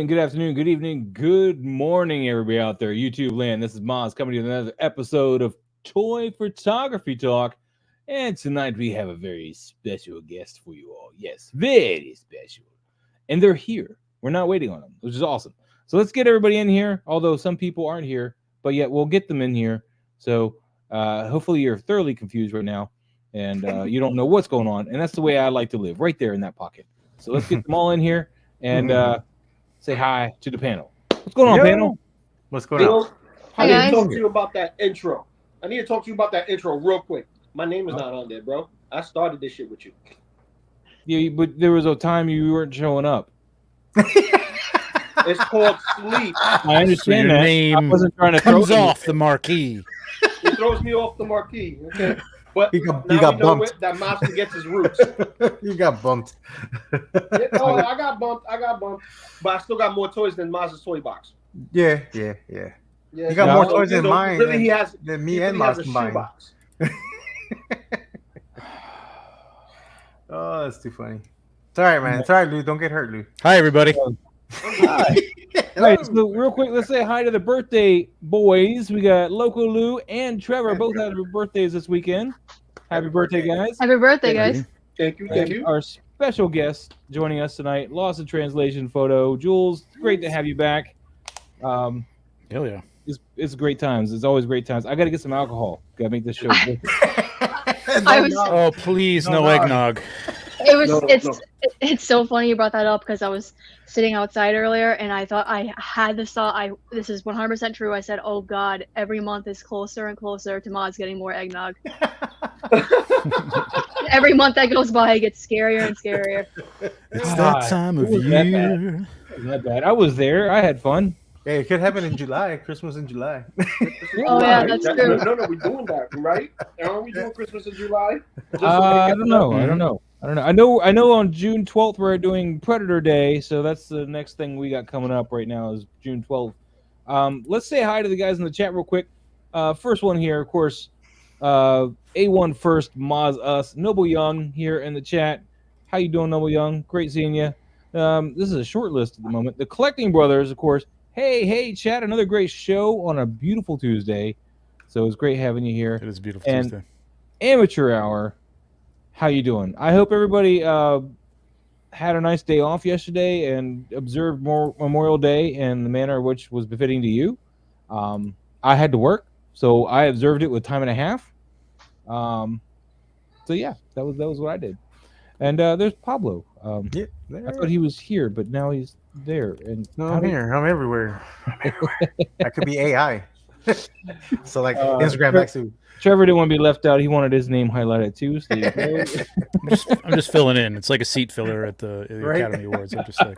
morning, good afternoon, good evening, good morning, everybody out there, YouTube land. This is Moz coming to you with another episode of Toy Photography Talk. And tonight we have a very special guest for you all. Yes, very special. And they're here. We're not waiting on them, which is awesome. So let's get everybody in here, although some people aren't here, but yet we'll get them in here. So hopefully you're thoroughly confused right now and you don't know what's going on. And that's the way I like to live, right there in that pocket. So let's get them all in here and say hi to the panel. What's going on, panel? What's going on? I need to talk to you about that intro. Real quick. My name is not on there, bro. I started this shit with you. Yeah, but there was a time you weren't showing up. It's called sleep. I understand so that. Name I wasn't trying to comes off the marquee. It throws me off the marquee. Okay, but You got bumped. That monster gets his roots. You got bumped. I got bumped. But I still got more toys than Maz's toy box. Yeah. Yeah, You got more toys than mine. Really, he has than me he and really has Maz a combined. shoebox. Oh, that's too funny. It's all right, man. It's all right, Lou. Don't get hurt, Lou. Hi, everybody. Hi. All right, so real quick, let's say hi to the birthday boys. We got Loco Lou and Trevor both had their birthdays this weekend. Happy birthday, guys. Happy birthday, guys. Thank you. Our special guest joining us tonight, Lost in Translation photo. Jules, great to have you back. Hell yeah. It's great times. It's always great times. I got to get some alcohol. Got to make this show. Oh, please, no eggnog. It's so funny you brought that up because I was sitting outside earlier and I thought I had this thought. This is 100% true. I said, "Oh God, every month is closer and closer to Mods getting more eggnog." Every month that goes by, it gets scarier and scarier. It's that time of year. Wasn't that bad. I was there. I had fun. Hey, it could happen in July. Christmas in July. Oh yeah, that's true. No, we're doing that, right? Aren't we doing Christmas in July? I don't know. I know on June 12th we're doing Predator Day, so that's the next thing we got coming up right now is June 12th. Let's say hi to the guys in the chat real quick. First one here, of course, A1 first, Moz Us, Noble Young here in the chat. How you doing, Noble Young? Great seeing you. This is a short list at the moment. The Collecting Brothers, of course. Hey, chat, another great show on a beautiful Tuesday. So it's great having you here. It is a beautiful Tuesday. Amateur Hour, how you doing? I hope everybody had a nice day off yesterday and observed Memorial Day in the manner which was befitting to you. I had to work, so I observed it with time and a half. So yeah, that was what I did. And there's Pablo. Yeah, I thought he was here, but now he's there. And no, I'm here. I'm everywhere. I could be AI. So like Instagram back to Trevor didn't want to be left out. He wanted his name highlighted too. So I'm just filling in. It's like a seat filler at the Academy Awards. I'm just like,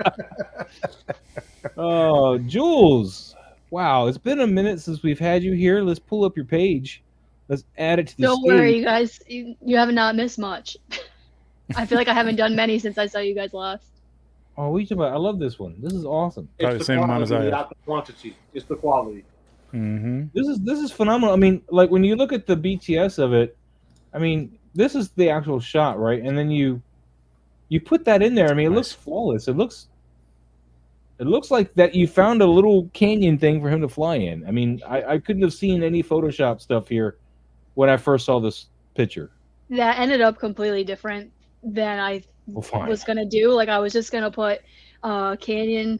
oh, Jules! Wow, it's been a minute since we've had you here. Let's pull up your page. Let's add it to the. Don't worry, you guys. You have not missed much. I feel like I haven't done many since I saw you guys last. Oh, what are you talking about? I love this one. This is awesome. probably the same amount as I have. Not the quantity. It's the quality. Mm-hmm. This is phenomenal. I mean, like when you look at the BTS of it, I mean, this is the actual shot, right? And then you put that in there. I mean, it looks flawless. It looks like that you found a little canyon thing for him to fly in. I mean, I couldn't have seen any Photoshop stuff here when I first saw this picture. That ended up completely different than I was gonna do. Like I was just gonna put canyon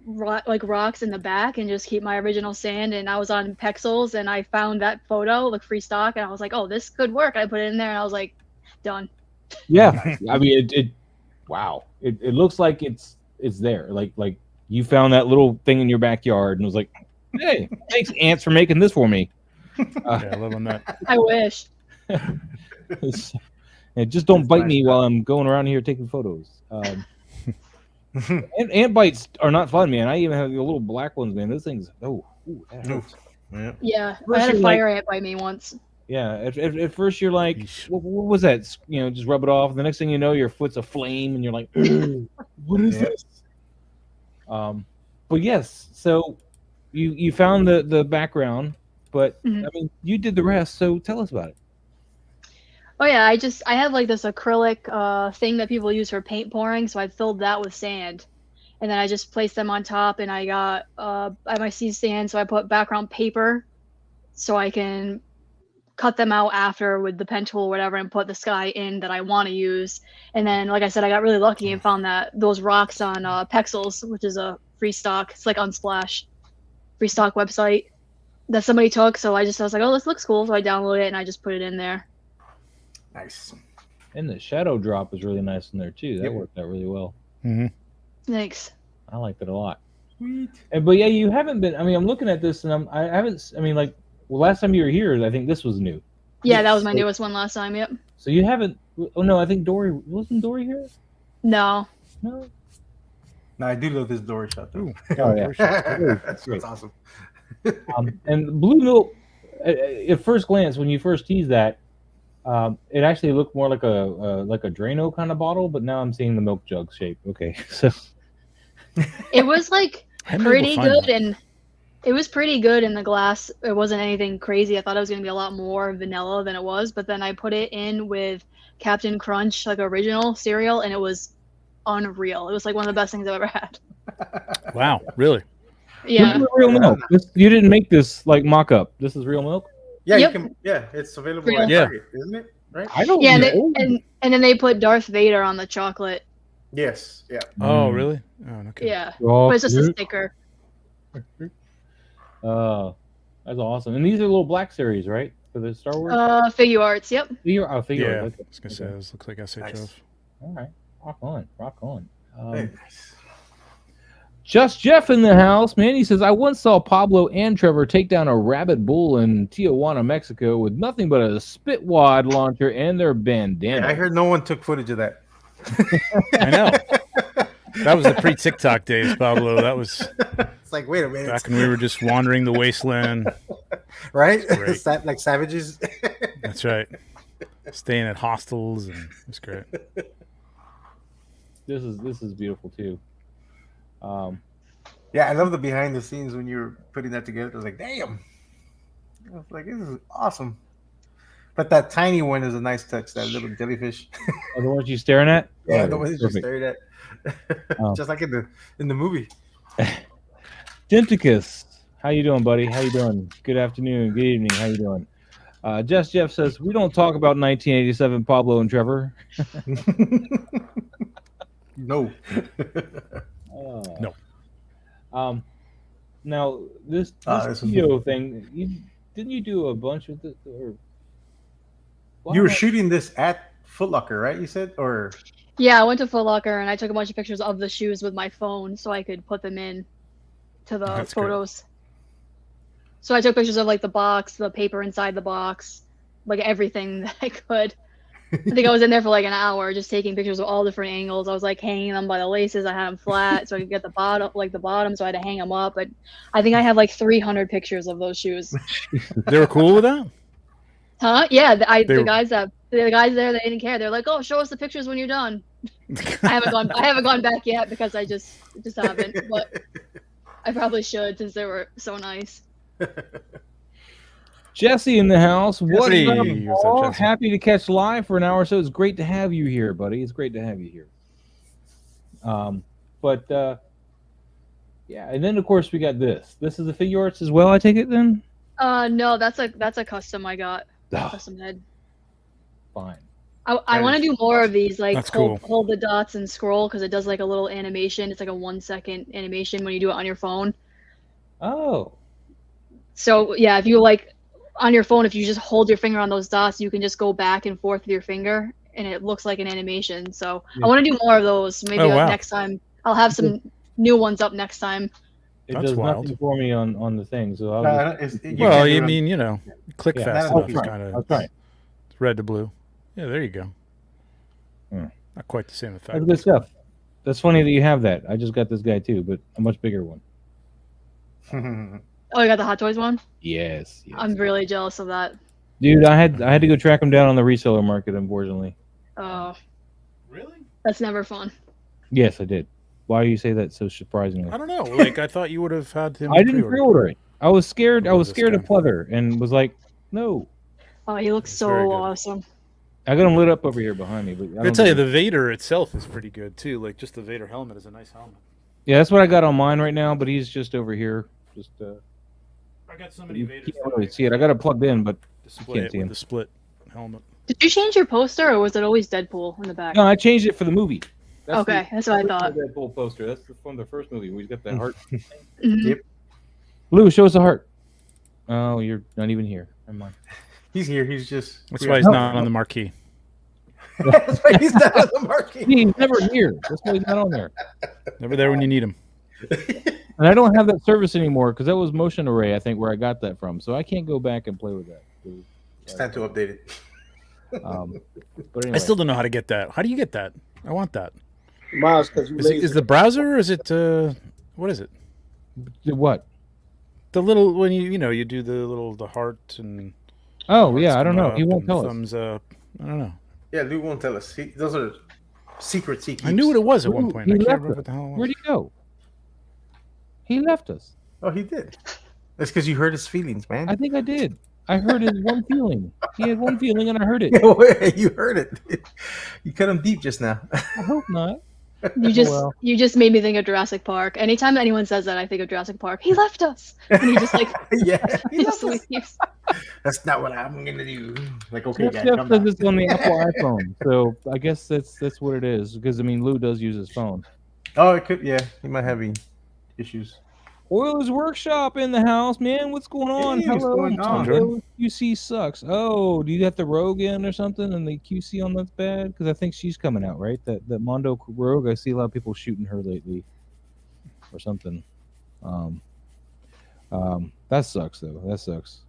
rocks in the back and just keep my original sand. And I was on Pexels and I found that photo, like free stock, and I was like, oh, this could work. I put it in there and I was like, done. Yeah, I mean, it wow. It looks like it's there. Like you found that little thing in your backyard and was like, hey, thanks ants for making this for me. Yeah, I love on that. I wish. Just don't bite me while I'm going around here taking photos. Ant bites are not fun, man. I even have the little black ones, man. Those things, that hurts. Yeah, I had a fire ant bite me once. Yeah, at first you're like, what was that? You know, just rub it off. The next thing you know, your foot's aflame, and you're like, what is this? But yes, so you found the background, but I mean, you did the rest. So tell us about it. Oh yeah, I have like this acrylic thing that people use for paint pouring, so I filled that with sand. and then I just placed them on top, and I got my C stand, so I put background paper so I can cut them out after with the pen tool or whatever and put the sky in that I want to use. And then, like I said, I got really lucky and found those rocks on Pexels, which is a free stock. It's like Unsplash free stock website that somebody took. So I was like, oh, this looks cool. So I downloaded it and I just put it in there. Nice. And the shadow drop is really nice in there too. That worked out really well. Mm-hmm. Thanks. I liked it a lot. Sweet. But yeah, you haven't been. I mean, I'm looking at this and I haven't. I mean, like. Well, last time you were here, I think this was new. Yeah, that was my newest one last time. Yep. So you haven't. Oh no, I think wasn't Dory here? No. No. No, I do love this Dory shot though. Oh yeah, that's awesome. and blue milk. At first glance, when you first teased that, it actually looked more like a Drano kind of bottle. But now I'm seeing the milk jug shape. Okay, so it was like pretty good and. It was pretty good in the glass. It wasn't anything crazy. I thought it was going to be a lot more vanilla than it was, but then I put it in with Captain Crunch, like original cereal, and it was unreal. It was like one of the best things I've ever had. Wow, really? Yeah. This is real milk. You didn't make this like mock-up. This is real milk? Yeah, Yep. you can. Yeah, it's available Real. at Target, isn't it? Right? I don't Yeah, know. and then they put Darth Vader on the chocolate. Yes. Yeah. Oh, really? Oh, okay. Yeah. Oh, But it's just a sticker. That's awesome. And these are little black series, right? For the Star Wars? Figure arts, yep. Figure Yeah, arts. I Okay. was gonna say this looks like SHF. Nice. All right. Rock on. Very nice. Just Jeff in the house, man. He says, I once saw Pablo and Trevor take down a rabid bull in Tijuana, Mexico with nothing but a spitwad launcher and their bandana. Yeah, I heard no one took footage of that. I know. That was the pre-TikTok days, Pablo. That was It's like, wait a minute. back when we were just wandering the wasteland. Right? Great. Like savages. That's right. Staying at hostels, and it's great. This is beautiful too. Yeah, I love the behind the scenes when you were putting that together. I was like, damn. I was like, this is awesome. But that tiny one is a nice touch, that little jellyfish. Oh, the ones you staring at? Yeah, Oh, the one that you perfect. stared at. Oh. Just like in the movie. Denticus, how you doing, buddy? How you doing? Good afternoon, good evening. How you doing? Jeff says, we don't talk about 1987 Pablo and Trevor. No. No. Now this this video thing, didn't you do a bunch of this? Or You were shooting this at Foot Locker, right? You said, or Yeah, I went to Foot Locker and I took a bunch of pictures of the shoes with my phone so I could put them in to the That's photos. So I took pictures of like the box, the paper inside the box, like everything that I could. I think I was in there for like an hour just taking pictures of all different angles. I was like hanging them by the laces. I had them flat so I could get the bottom, so I had to hang them up. But I think I have like 300 pictures of those shoes. They were cool with that? Huh? Yeah, They the were- guys there, they didn't care. They're like, "Oh, show us the pictures when you're done." I haven't gone back yet because I just haven't. But I probably should since they were so nice. Jesse in the house. What Jesse, up, what's up, Paul? Jesse? Happy to catch live for an hour or so. It's great to have you here, buddy. It's great to have you here. Yeah, and then of course we got this. This is the figure arts as well, I take it then? No, that's a custom I got. Oh, Custom head. fine. I want to do more of these, like That's cool. hold the dots and scroll because it does like a little animation. It's like a 1 second animation when you do it on your phone. Oh. So yeah, if you like on your phone, if you just hold your finger on those dots, you can just go back and forth with your finger, and it looks like an animation. So Yeah. I want to do more of those. Maybe Oh, wow. next time I'll have some new ones up next time. It That's does wild. nothing for me on the thing, so I'll just, Well, I mean, click Yeah, fast I'll enough is try. kind I'll of try. red to blue. Yeah, there you go. Hmm. Not quite the same effect. That's good stuff. That's funny that you have that. I just got this guy too, but a much bigger one. Oh, you got the Hot Toys one? Yes. I'm really jealous of that. Dude, I had to go track him down on the reseller market, unfortunately. Oh, Really? that's never fun. Yes, I did. Why do you say that so surprisingly? I don't know. Like I thought you would have had him. I didn't pre-order it. I was scared. I Oh, was this scared guy. of pleather and was like, no. Oh, he looks It's so very good. awesome. I got him lit up over here behind me. But I tell you, the Vader itself is pretty good too. Like just the Vader helmet is a nice helmet. Yeah, that's what I got on mine right now, but he's just over here. Just I got so many you Vaders. can't really see it. I got it plugged in, but Display can't it see with him. the split helmet. Did you change your poster, or was it always Deadpool in the back? no, I changed it for the movie. Okay, that's what I thought. The Deadpool poster. That's from the first movie where he's got that heart. Mhm. Yep. Lou, show us the heart. Oh, you're not even here. Never mind. He's here. He's just. That's why he's not on the marquee. That's why he's not on the marquee. He's never here. That's why he's not on there. Never there when you need him. And I don't have that service anymore because that was Motion Array, I think, where I got that from. So I can't go back and play with that. It's time to update it. But anyway. I still don't know how to get that. How do you get that? I want that. Miles, because you Is the browser? Or is it? What is it? What? The little when you do the heart and. Oh yeah, I don't know. He won't tell us. Thumbs up. I don't know. Yeah, Lou won't tell us. Those are secrets he keeps. I knew what it was at one Ooh, point. he I can't left remember us. what the hell it was. Where'd he go? He left us. Oh, he did. That's because you hurt his feelings, man. I think I did. I heard his one feeling. He had one feeling, and I heard it. You heard it. You cut him deep just now. I hope not. You just made me think of Jurassic Park. Anytime anyone says that, I think of Jurassic Park. He left us, and he just like Yeah, he just leaves. that's not what I'm gonna do. Like, okay, Jeff guys, says come back. it's on the Apple iPhone, so I guess that's what it is. Because I mean, Lou does use his phone. Oh, it could. Yeah, he might have issues. Oilers Workshop in the house, man. What's going on? Hey, what's Hello. going on, Mondo QC sucks. Oh, do you got the Rogue in or something? And the QC on that's bad? Because I think she's coming out, right? That Mondo Rogue. I see a lot of people shooting her lately, or something. That sucks though. That sucks.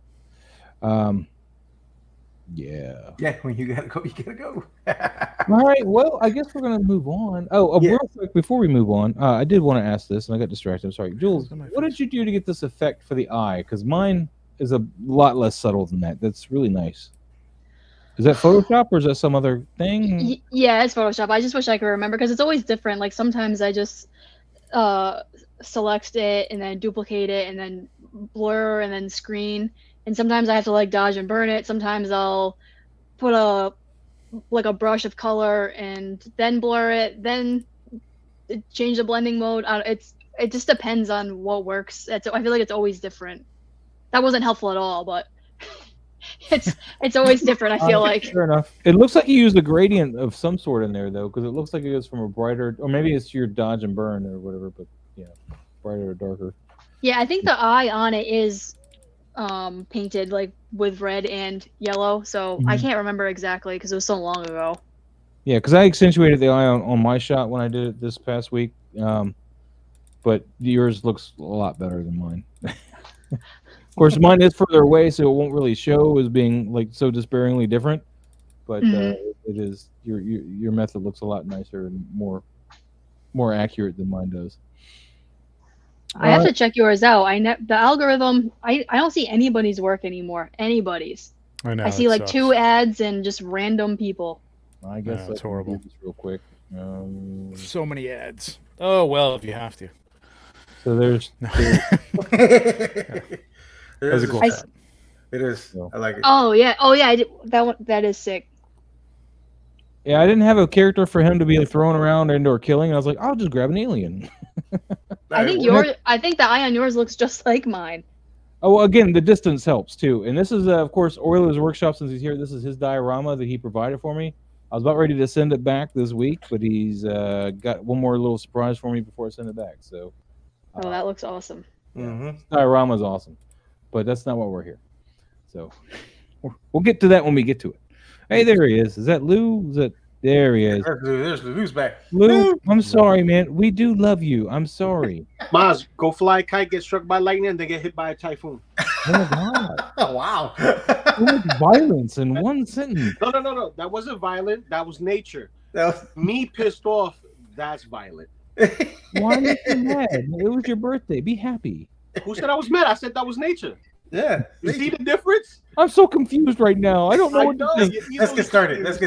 Yeah. Yeah, when you gotta go, you gotta go. All right. Well, I guess we're gonna move on. Yeah. Real quick before we move on, I did want to ask this, and I got distracted. I'm sorry, Jules. It's on my What did you do to get this effect for the eye? Because mine is a lot less subtle than that. That's really nice. Is that Photoshop or is that some other thing? Yeah, it's Photoshop. I just wish I could remember because it's always different. Like sometimes I just select it and then duplicate it and then blur and then screen. And sometimes I have to like dodge and burn it. Sometimes I'll put a brush of color and then blur it, then change the blending mode. It just depends on what works. I feel like it's always different. That wasn't helpful at all, but it's always different. I feel like. Fair enough. It looks like you used a gradient of some sort in there though, because it looks like it goes from a brighter, or maybe it's your dodge and burn or whatever. But yeah, brighter or darker. Yeah, I think the eye on it is painted like with red and yellow, so I can't remember exactly because it was so long ago. Yeah, because I accentuated the eye on my shot when I did it this past week, but yours looks a lot better than mine. Of course, mine is further away, so it won't really show as being like so despairingly different. But it is your method looks a lot nicer and more accurate than mine does. I have to check yours out. The algorithm. I don't see anybody's work anymore. Anybody's. I know. I see like 2 ads and just random people. I guess it's horrible. Do this real quick. So many ads. Oh well, if you have to. So there's There That's is a cool I- shot. It is. I like it. Oh yeah. I did, that is sick. yeah. I didn't have a character for him to be thrown around and or killing. I was like, I'll just grab an alien. I think the eye on yours looks just like mine. Oh, well, again, the distance helps too. And this is, of course, Oiler's Workshop. Since he's here, this is his diorama that he provided for me. I was about ready to send it back this week, but he's got one more little surprise for me before I send it back. So, Oh, that looks awesome. diorama is awesome, but that's not why we're here. So, we'll get to that when we get to it. Hey, there he is. Is that Lou? There he is. There's Lou's back. Lou, I'm sorry, man. We do love you. I'm sorry. Maz, go fly a kite, get struck by lightning, and then get hit by a typhoon. Oh my God. Oh, wow. So much violence in one sentence. No. That wasn't violent. That was nature. That Me pissed off. That's violent. Why are you so mad? It was your birthday. Be happy. Who said I was mad? I said that was nature. yeah. You see the difference? I'm so confused right now. I don't know I what know. to think. You're Let's easily get started. confused. Let's get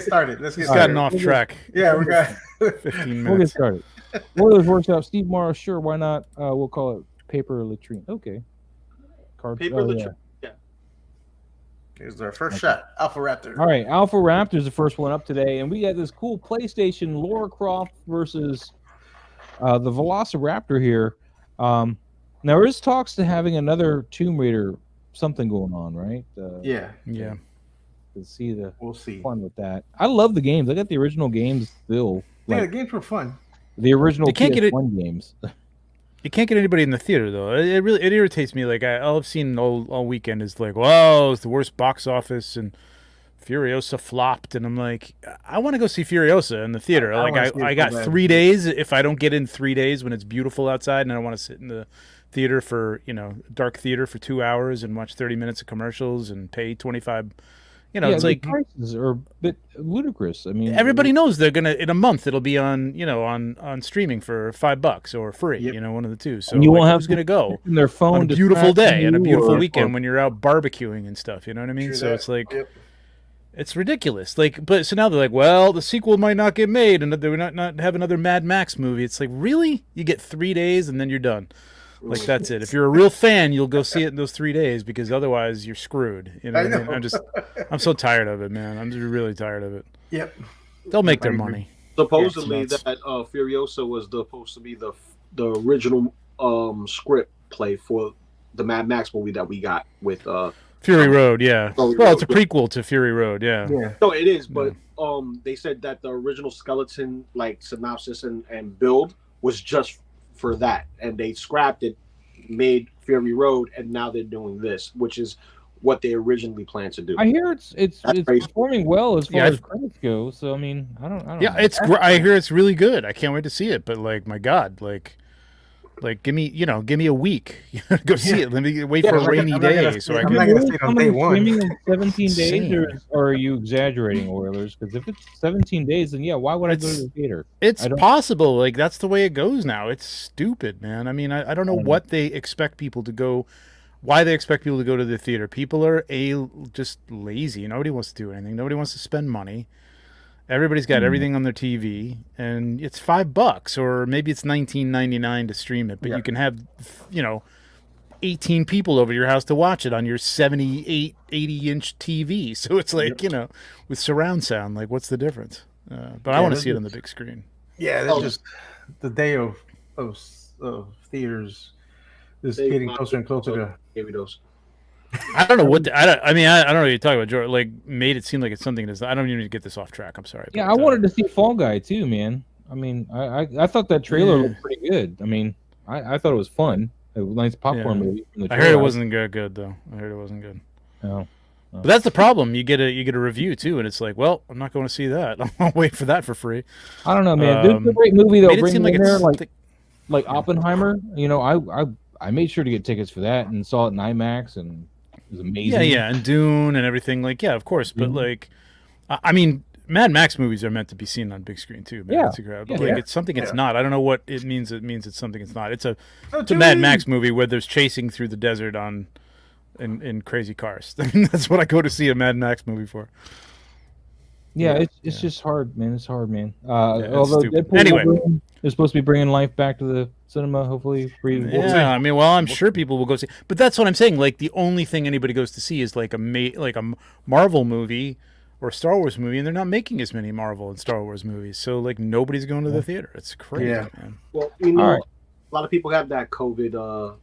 It's started. gotten off track. Yeah, we got 15 We'll get minutes. started. Oilers Workshop, Steve Morrow, sure, why not? We'll call it paper latrine. Okay. Card, Paper latrine. Here's our first shot. Alpha Raptor. All right, Alpha Raptor's the first one up today, and we got this cool PlayStation Lara Croft versus the Velociraptor here. Now there is talks to having another Tomb Raider something going on, right? Yeah. To see We'll see. fun with that. I love the games. I got the original games still. Yeah, Like, the games were fun. the original You can't get it- PS1 games. You can't get anybody in the theater though. It really irritates me. Like all I've seen all weekend is like, "Wow, it's the worst box office," and Furiosa flopped, and I'm like, I want to go see Furiosa in the theater. I Like wanna see it I so got bad. 3 days. If I don't get in 3 days when it's beautiful outside, and I want to sit in the theater for dark theater for 2 hours and watch 30 minutes of commercials and pay 25. It's the like prices are a bit ludicrous. I mean, everybody knows they're gonna in a month it'll be on streaming for $5 or free. Yep. One of the two. So And you won't have who's gonna go in their phone on a beautiful day and a distracting you beautiful or- weekend when you're out barbecuing and stuff? You know what I mean? True So that. it's like. Yep. It's ridiculous. But so now they're like, well, the sequel might not get made, and they're not have another Mad Max movie. It's like, really? You get 3 days and then you're done. Like that's it. If you're a real fan, you'll go see it in those 3 days because otherwise you're screwed. You know I what I mean? know. I'm so tired of it, man. I'm just really tired of it. Yep. They'll make their I agree. money. Supposedly Yeah, it's that Furiosa was supposed to be the original script play for the Mad Max movie that we got with Fury Road, yeah. Fury Well, it's a Road. prequel to Fury Road, yeah. Yeah. No, it is, but they said that the original skeleton like synopsis and build was just for that, and they scrapped it, made Fury Road, and now they're doing this, which is what they originally planned to do. I hear it's crazy. performing well as far Yeah, as credits go. So I mean, I don't Yeah, know. I hear it's really good. I can't wait to see it. But like, my God, like give me a week. Go see it. Let me wait for a I'm not rainy gonna- I'm not day gonna so see- I I'm can. not gonna see it on day one. Streaming in 17 days, Insane. or are you exaggerating, Oilers? Because if it's 17 days, then yeah, why would I go to the theater? It's I don't- possible. Like that's the way it goes now. It's stupid, man. I mean, I don't know what they expect people to go. Why they expect people to go to the theater? People are just lazy. Nobody wants to do anything. Nobody wants to spend money. Everybody's got everything on their TV, and it's $5, or maybe it's $19.99 to stream it. But Yeah. you can have, 18 people over to your house to watch it on your 78, 80-inch TV. So it's like, with surround sound. Like, what's the difference? But I want to see it on the big screen. Yeah, that's just the day of theaters is getting closer and closer to. Maybe those. I don't know what I don't know what you're talking about, George. Like, made it seem like it's something that's. I don't even need to get this off track. I'm sorry. Yeah, but, I wanted to see Fall Guy too, man. I mean, I thought that trailer looked pretty good. I mean, I thought it was fun. A nice popcorn Yeah. movie. From the I heard it trailer. wasn't good though. I heard it wasn't good. No. But that's the problem. You get a review too, and it's like, well, I'm not going to see that. I'll wait for that for free. I don't know, man. This is a great movie though. Made it Bring seem in like there it's like Oppenheimer. I made sure to get tickets for that and saw it in IMAX, and it was amazing. yeah, and Dune and everything. Like, yeah, of course. But like, I mean, Mad Max movies are meant to be seen on big screen too. Man. Yeah. But like, it's something it's not. I don't know what it means. It means it's something it's not. It's a Mad Max movie where there's chasing through the desert in crazy cars. That's what I go to see a Mad Max movie for. Yeah, it's just hard, man. It's hard, man. it's Although stupid. Deadpool Anyway. Wolverine is supposed to be bringing life back to the cinema, hopefully. Yeah, I mean, well, I'm sure people will go see, but that's what I'm saying. Like, the only thing anybody goes to see is like a Marvel movie or a Star Wars movie, and they're not making as many Marvel and Star Wars movies, so like nobody's going to the theater. It's crazy, man. Well, All right. a lot of people have that COVID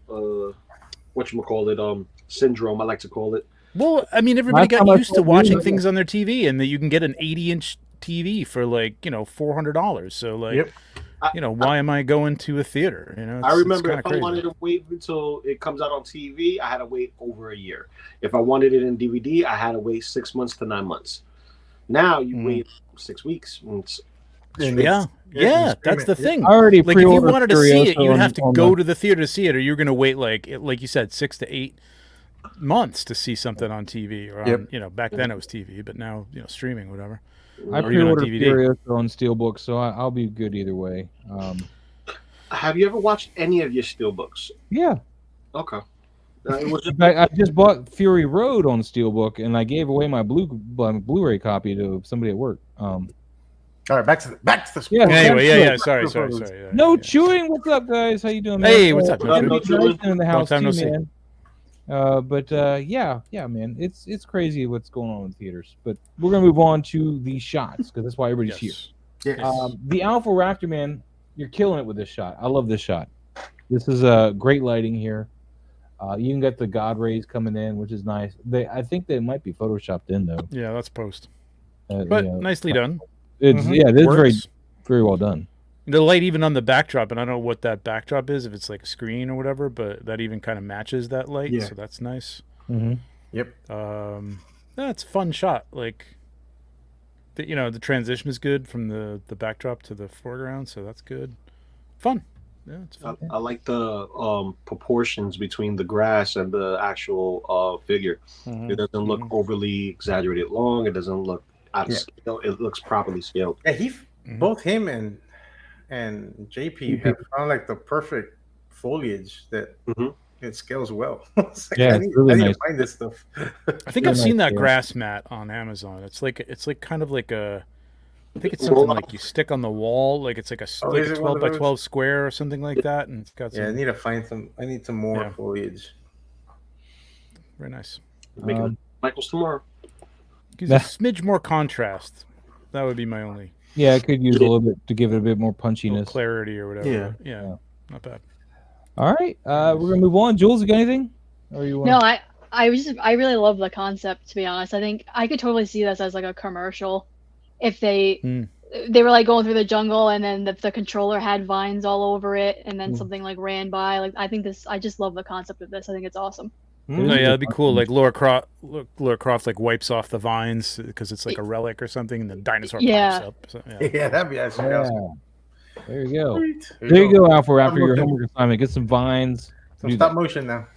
whatchamacallit, syndrome, I like to call it. Well, I mean, everybody Last got time I used to saw watching Dune, things on their TV, and that you can get an 80-inch TV for like $400. So like, Yep. why am I going to a theater? I remember it's if I crazy. wanted to wait until it comes out on TV, I had to wait over a year. If I wanted it in DVD, I had to wait 6 months to 9 months. Now you wait 6 weeks. Yeah, that's the thing. I already Like, if you pre-ordered wanted to see it, Furiosa you'd have to on go the- to the theater to see it, or you're going to wait like you said, 6 to 8 months to see something on TV, or on, back then it was TV, but now streaming, whatever. I or even on pre-ordered DVD. Furiosa on Steelbook, so I'll be good either way. Have you ever watched any of your Steelbooks? Yeah. Okay. It was In fact, I just bought Fury Road on Steelbook, and I gave away my Blu-ray copy to somebody at work. All right, back to the Yeah. Anyway, yeah. That's Sorry. Photos. Yeah, No yeah. chewing. What's up, guys? How you doing, man? Hey, what's up? No Everybody chewing. in the house time no too, see. man. Yeah, man. It's crazy what's going on in theaters. But we're gonna move on to the shots because that's why everybody's here. Yes. Yeah. The Alpha Raptor, man. you're killing it with this shot. I love this shot. This is a great lighting here. You can get the God rays coming in, which is nice. I think they might be photoshopped in though. Yeah, that's post. But nicely done. It's this is very, very well done. The light even on the backdrop, and I don't know what that backdrop is, if it's like a screen or whatever, but that even kind of matches that light, so that's nice. Yep. That's a fun shot. Like, the transition is good from the backdrop to the foreground, so that's good. Fun. Yeah, it's fun. I like the proportions between the grass and the actual figure. It doesn't look overly exaggerated long. It doesn't look out of scale. It looks properly scaled. Yeah, both him and JP have found like the perfect foliage that it scales well. Like, yeah, I need nice. to find this stuff. I think I've seen that grass mat on Amazon. It's like kind of like a, I think it's something like you stick on the wall, like it's like a 12 by 12 square or something like that, and it's got some. Yeah, I need to find some. I need some more foliage. Very nice. Making Michael's tomorrow. Gives a smidge more contrast. That would be my only. Yeah, I could use a little bit to give it a bit more punchiness, clarity or whatever. Yeah, not bad. All right, we're gonna move on. Jules, you got anything? Or you No, I really love the concept. To be honest, I think I could totally see this as like a commercial. If they were like going through the jungle and then the controller had vines all over it, and then something like ran by. Like, I just love the concept of this. I think it's awesome. Oh, yeah, that'd be cool. Like Lara Croft like wipes off the vines because it's like a relic or something, and the dinosaur pops up. So, yeah, that'd be actually awesome. There you go. There you go, Alpha, after your homework assignment. Get some vines. Some stop motion now.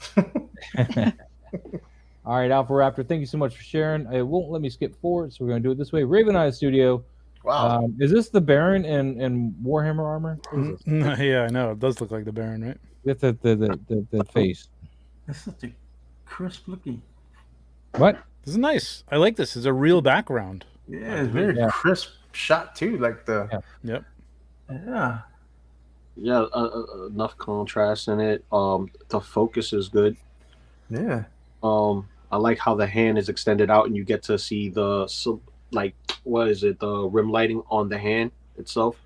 All right, Alpha Raptor, thank you so much for sharing. It won't let me skip forward, so we're going to do it this way. Raven Eye Studio. Wow. Is this the Baron in Warhammer armor? Yeah, I know. It does look like the Baron, right? With the face. That's such a crisp looking. What? This is nice. I like this. It's a real background. Yeah, it's very crisp shot too. Like the. Yep. Yeah, enough contrast in it. The focus is good. Yeah. I like how the hand is extended out and you get to see the what is it? The rim lighting on the hand itself.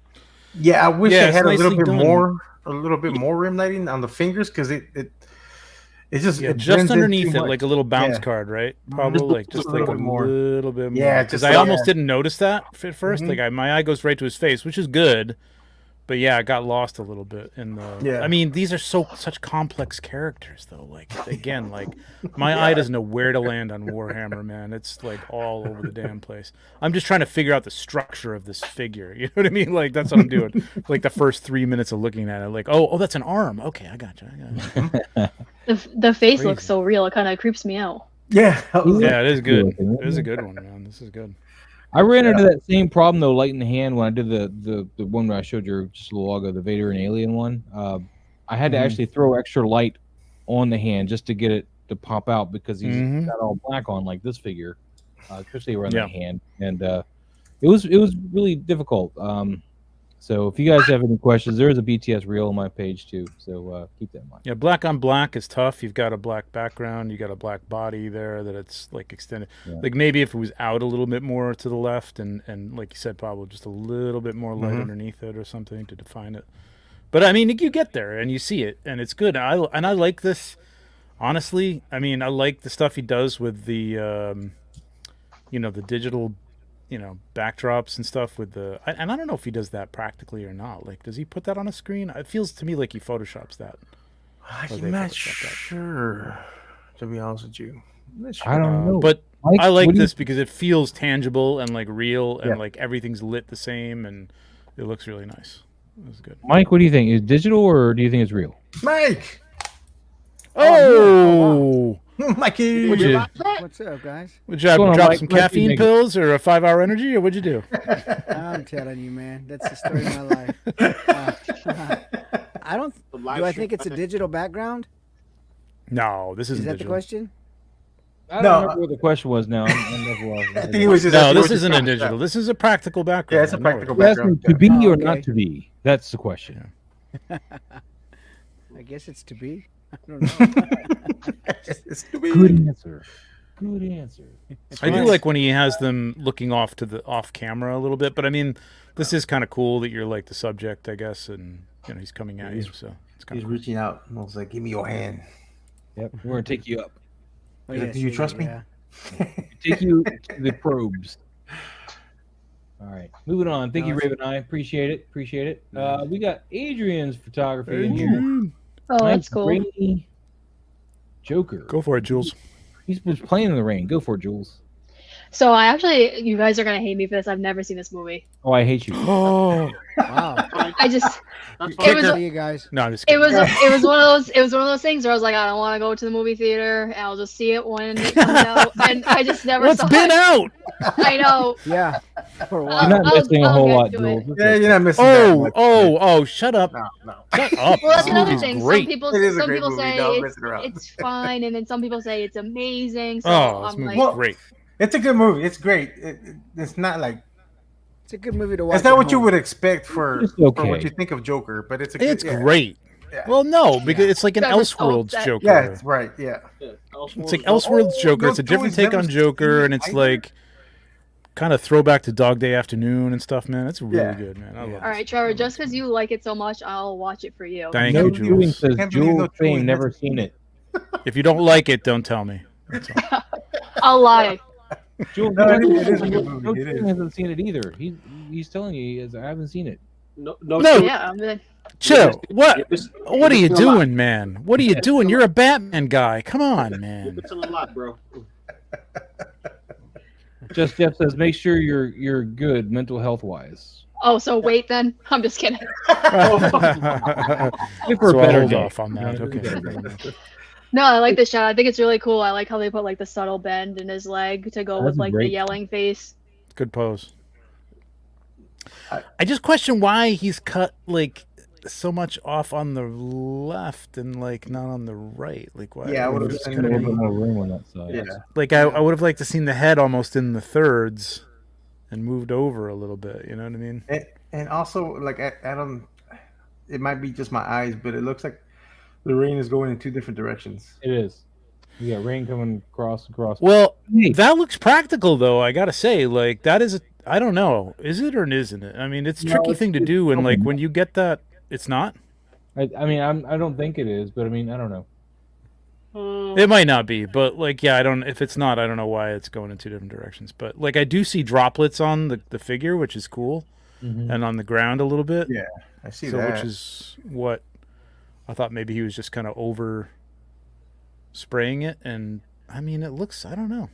Yeah, I wish it had a little bit done. more rim lighting on the fingers because it just just underneath it, like a little bounce card, right? Probably like just like a little bit more. Yeah, because I almost didn't notice that at first. Like my eye goes right to his face, which is good. But yeah, I got lost a little bit in the. Yeah. I mean, these are such complex characters, though. Like again, like my eye doesn't know where to land on Warhammer, man. It's like all over the damn place. I'm just trying to figure out the structure of this figure. You know what I mean? Like that's what I'm doing. Like the first 3 minutes of looking at it, like oh, that's an arm. Okay, I got you. The face looks so real. It kind of creeps me out. Yeah. Yeah, it is good. It is a good one, man. This is good. I ran into that same problem though, light in the hand, when I did the one where I showed you just a log of the Vader and Alien one. I had to actually throw extra light on the hand just to get it to pop out because he's got all black on like this figure, especially around the hand, and it was really difficult. So if you guys have any questions, there is a BTS reel on my page too. So keep that in mind. Yeah, black on black is tough. You've got a black background. You got a black body there that it's like extended. Yeah. Like maybe if it was out a little bit more to the left and like you said, Pablo, just a little bit more light underneath it or something to define it. But I mean, you get there and you see it and it's good. I like this. Honestly, I mean, I like the stuff he does with the, the digital. Backdrops and stuff with the, and I don't know if he does that practically or not. Like, does he put that on a screen? It feels to me like he photoshops that. I'm not sure, to be honest with you. I don't know. But Mike, I like this because it feels tangible and like real and like everything's lit the same and it looks really nice. It was good. Mike, what do you think? Is it digital or do you think it's real? Mike! Oh! Mikey! What's up, guys? Would you drop some caffeine pills or a 5-hour energy, or what'd you do? I'm telling you, man. That's the story of my life. Do I think it's a digital background? No, this isn't Is that digital. the question? I don't remember what the question was now. I think it was just no, this isn't a digital. This is a practical background. Yeah, it's a practical background. To be or not to be? That's the question. I guess it's to be. I don't know. It's to be. Good answer. Good answer. I do like when he has them looking off camera a little bit, but I mean, this is kind of cool that you're like the subject, I guess, and he's coming at you, so it's kind He's of cool. reaching out and I was like, "Give me your hand." Yep, we're gonna take you up. Oh, He's like, "Do you trust me?" Take you to the probes. All right, moving on. Thank you, Raven Eye. Appreciate it. We got Adrian's photography in here. Oh, that's cool. Rainy Joker. Go for it, Jules. He's playing in the rain. Go for it, Jules. So you guys are gonna hate me for this. I've never seen this movie. Oh, I hate you. Oh, wow. I just You guys. No, I'm just it kidding. was one of those things where I was like, I don't want to go to the movie theater, and I'll just see it when it comes out, and I just never What's saw been it. out? I know. Yeah. For a You're while. not missing a I'll whole get lot, to Jules. it. Yeah, you're not missing. that much. Oh! Shut up! No. Shut up! Well, that's This another movie's thing. great. Some people It is a great movie. say Don't mess it around. it's fine, and then some people say it's amazing. So Oh, this I'm movie's like, great. It's a good movie. It's great. It's not like It's a good movie to watch. it's not at what you home. would expect for It's okay. what you think of Joker, but it's a good, It's yeah. great. Yeah. Well, no, because it's like an Never Elseworlds thought that. Joker. Yeah, it's right. Yeah. It's like Elseworlds Joker. It's a different Joey's take on never Joker, seen and it's either? like kind of throwback to Dog Day Afternoon and stuff, man. It's really Yeah. good, man. I love all it. right, Trevor, just because you like it so much, I'll watch it for you. Thank No you, doing Jules. says Can't believe Jules no Fame Jules never hasn't seen it. If you don't like it, don't tell me. That's all. I'll lie. Jules No, it is a good movie. No It Fame is. hasn't seen it either. He's telling you I haven't seen it. No. Yeah, I'm gonna. Chill. What? It's What are you missing a lot. doing, man? What are you doing? You're a Batman guy. Come on, man. It's a lot, bro. Just Jeff says, make sure you're good mental health wise. Oh, so wait then. I'm just kidding. Wait for So a I'll better hold day. off on that. Okay. No, I like the shot. I think it's really cool. I like how they put like the subtle bend in his leg to go That's with like great. the yelling face. Good pose. I just question why he's cut like so much off on the left and like not on the right. Like why? Yeah, I would've just seen A kinda little it. bit more room on that side. Yeah. like I would have liked to seen the head almost in the thirds and moved over a little bit. You know what I mean? And also, like Adam, it might be just my eyes, but it looks like the rain is going in two different directions. It is. You got rain coming across. Well, Hey. that looks practical though. I gotta say, like that is. I don't know. Is it or isn't it? I mean, it's a No, tricky it's- thing to it's do, and like open. when you get that, it's not. I mean, I don't think it is, but I mean, I don't know. It might not be, but like, yeah, I don't. If it's not, I don't know why it's going in two different directions. But like, I do see droplets on the figure, which is cool, Mhm. and on the ground a little bit. Yeah, I see So, that. which is what I thought maybe he was just kind of over spraying it, and I mean, it looks. I don't know.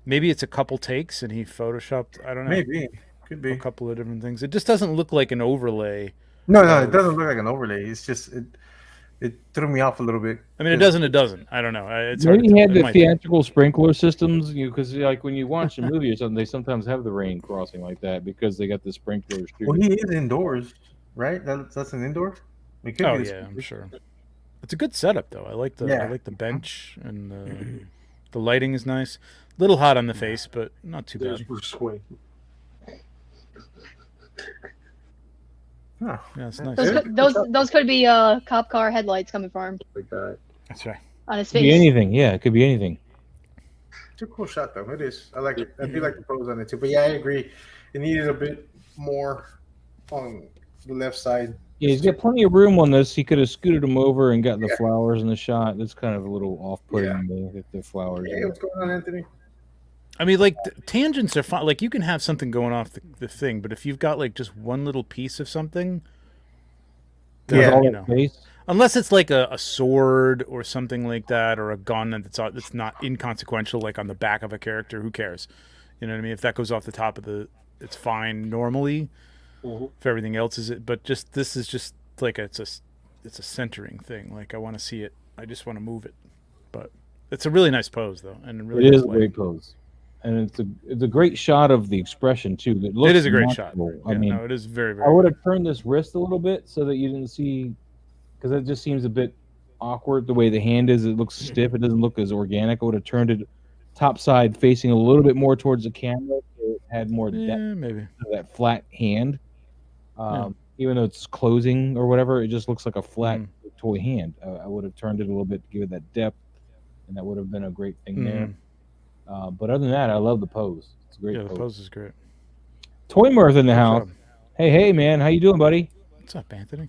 Maybe it's a couple takes and he photoshopped. I don't know. Maybe could A be. couple of different things. It just doesn't look like an overlay. No, it doesn't look like an overlay. It's just it threw me off a little bit. I mean, it doesn't. It doesn't. I don't know. It's hard Maybe to he tell. had It the might be. theatrical sprinkler systems, because like when you watch a movie or something, they sometimes have the rain crossing like that because they got the sprinklers. Well, he is indoors, right? That's an indoor. It could Oh be a yeah, I'm sprinklers. sure. It's a good setup though. I like the Yeah. bench and the lighting is nice. Little hot on the face, but not too There's bad. Bruce Wayne. Huh. Yeah, it's nice. Those could be cop car headlights coming from him Like that. That's right. on his Could be face. anything. Yeah, it could be anything. It's a cool shot though. It is. I like it. I do like the pose on it too. But yeah, I agree. It needed a bit more on the left side. Yeah, he's got plenty of room on this. He could have scooted him over and got the flowers in the shot. That's kind of a little off-putting to get the flowers. Hey, what's going on, Anthony? I mean, like tangents are fine. Like you can have something going off the thing, but if you've got like just one little piece of something, With Yeah, all you that know. space. Unless it's like a sword or something like that, or a gun that's not inconsequential, like on the back of a character. Who cares? You know what I mean? If that goes off the top of it's fine normally. If everything else is it, but just this is just like it's a centering thing. Like I want to see it. I just want to move it. But it's a really nice pose though, and really It nice is a lighting. great pose, and it's a great shot of the expression too. It looks It is a great shot. natural. Yeah, I mean, no, it is very very. I would good. have turned this wrist a little bit so that you didn't see, because it just seems a bit awkward the way the hand is. It looks stiff. It doesn't look as organic. I would have turned it top side facing a little bit more towards the camera, so it had more depth Yeah, maybe. to that flat hand. Even though it's closing or whatever, it just looks like a flat toy hand. I would have turned it a little bit to give it that depth and that would have been a great thing there. But other than that, I love the pose. It's a great pose. The pose is great. Toy Mirth in the Good house. job. Hey, man, how you doing, buddy? What's up, Anthony?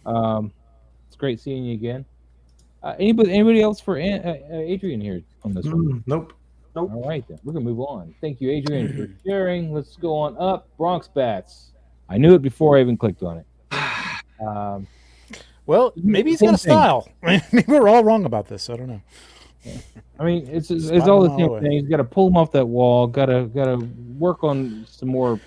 It's great seeing you again. Anybody else for Adrian here on this one? Nope. All right, then. We're going to move on. Thank you, Adrian, for sharing. Let's go on up. Bronx Bats. I knew it before I even clicked on it. Well, maybe he's got a style. Maybe we're all wrong about this. I don't know. Yeah. I mean, it's all the same thing. He's got to pull him off that wall. Got to work on some more.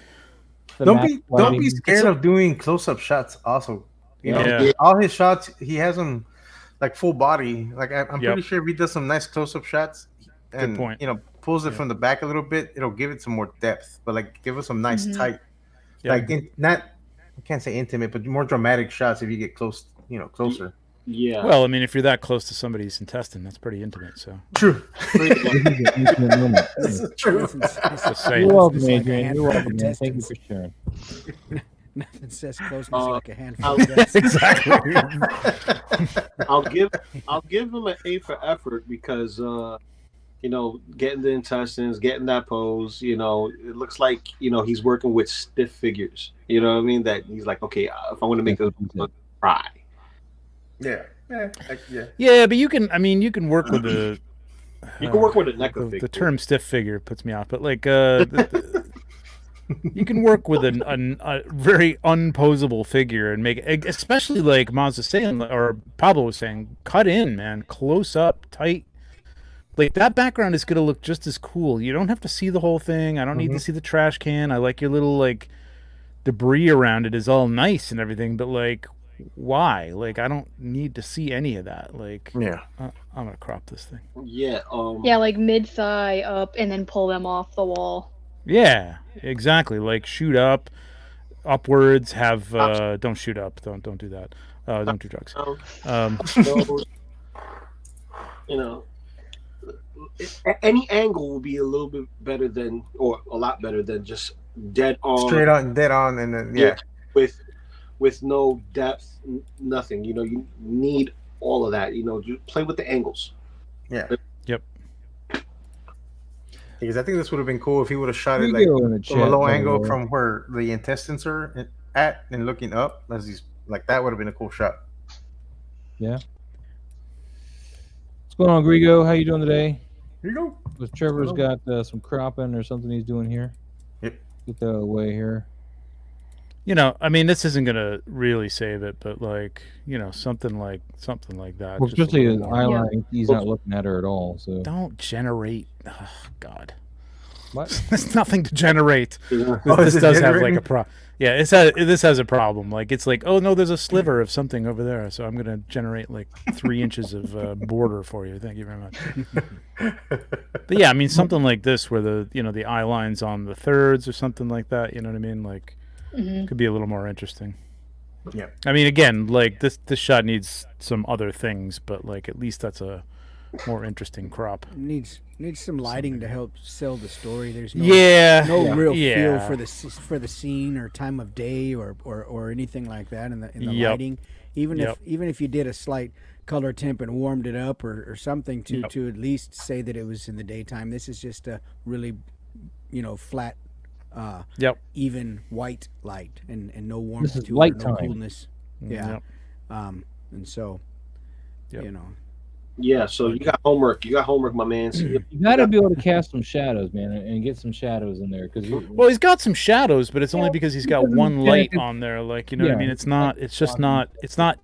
Don't be scared of doing close-up shots. Also, you know, all his shots, he has them like full body. Like I'm pretty sure if he does some nice close-up shots, and you know, pulls it from the back a little bit, it'll give it some more depth. But like, give us some nice tight, like not, I can't say intimate, but more dramatic shots if you get close, you know, closer. Yeah. Well, I mean, if you're that close to somebody's intestine, that's pretty intimate. So true. This is true. You're welcome, Adrian. You're welcome, man. Thank you for sharing. Nothing says closeness like a handful of exactly. I'll give him an A for effort because you know, getting the intestines, getting that pose, you know, it looks like, you know, he's working with stiff figures. You know what I mean? That he's like, okay, if I want to make this try. Yeah, but you can. I mean, you can work with the. You can work with a neck figure. The term "stiff figure" puts me off, but like, you can work with a very unposable figure and make it, especially like Maz was saying or Pablo was saying, cut in, man, close up, tight. Like that background is gonna look just as cool. You don't have to see the whole thing. I don't need to see the trash can. I like your little like debris around it is all nice and everything, but like. Why? Like, I don't need to see any of that. Like, I'm gonna crop this thing. Yeah. Yeah, like mid thigh up, and then pull them off the wall. Yeah, exactly. Like shoot up, upwards. Have don't shoot up. Don't do that. Don't do drugs. You know, any angle will be a little bit better than, or a lot better than just dead on. Straight on, dead on, and then with no depth, nothing. You know, you need all of that. You know, just play with the angles. Yeah. Yep. Because I think this would have been cool if he would have shot it like from a low angle from where the intestines are at and looking up. As he's like, that would have been a cool shot. Yeah. What's going on, Grigo? How you doing today? Here you go. Was Trevor's got some cropping or something he's doing here? Yep. Get that away here. You know, I mean, this isn't gonna really save it, but like, you know, something like that. Well, especially his eyeline, he's not looking at her at all. So don't generate. Oh, God, what? There's nothing to generate. This does have like a problem. Yeah, this has a problem. Like it's like, oh no, there's a sliver of something over there, so I'm gonna generate like 3 inches of border for you. Thank you very much. But yeah, I mean, something like this where the eye line's on the thirds or something like that. You know what I mean? Like. Could be a little more interesting. Yeah. I mean, again, like this shot needs some other things, but like at least that's a more interesting crop. Needs some lighting to help sell the story. There's no real feel for the scene or time of day or anything like that in the lighting. Even if you did a slight color temp and warmed it up or something to at least say that it was in the daytime. This is just a really flat. Even white light and no warmth to it, no coolness. Yeah. And so, Yeah, so you got homework. You got homework, my man. So you got to be able to cast some shadows, man, and get some shadows in there. Well, he's got some shadows, but it's only because he's got one light on there. Like, you know what I mean? It's not. It's just not. It's not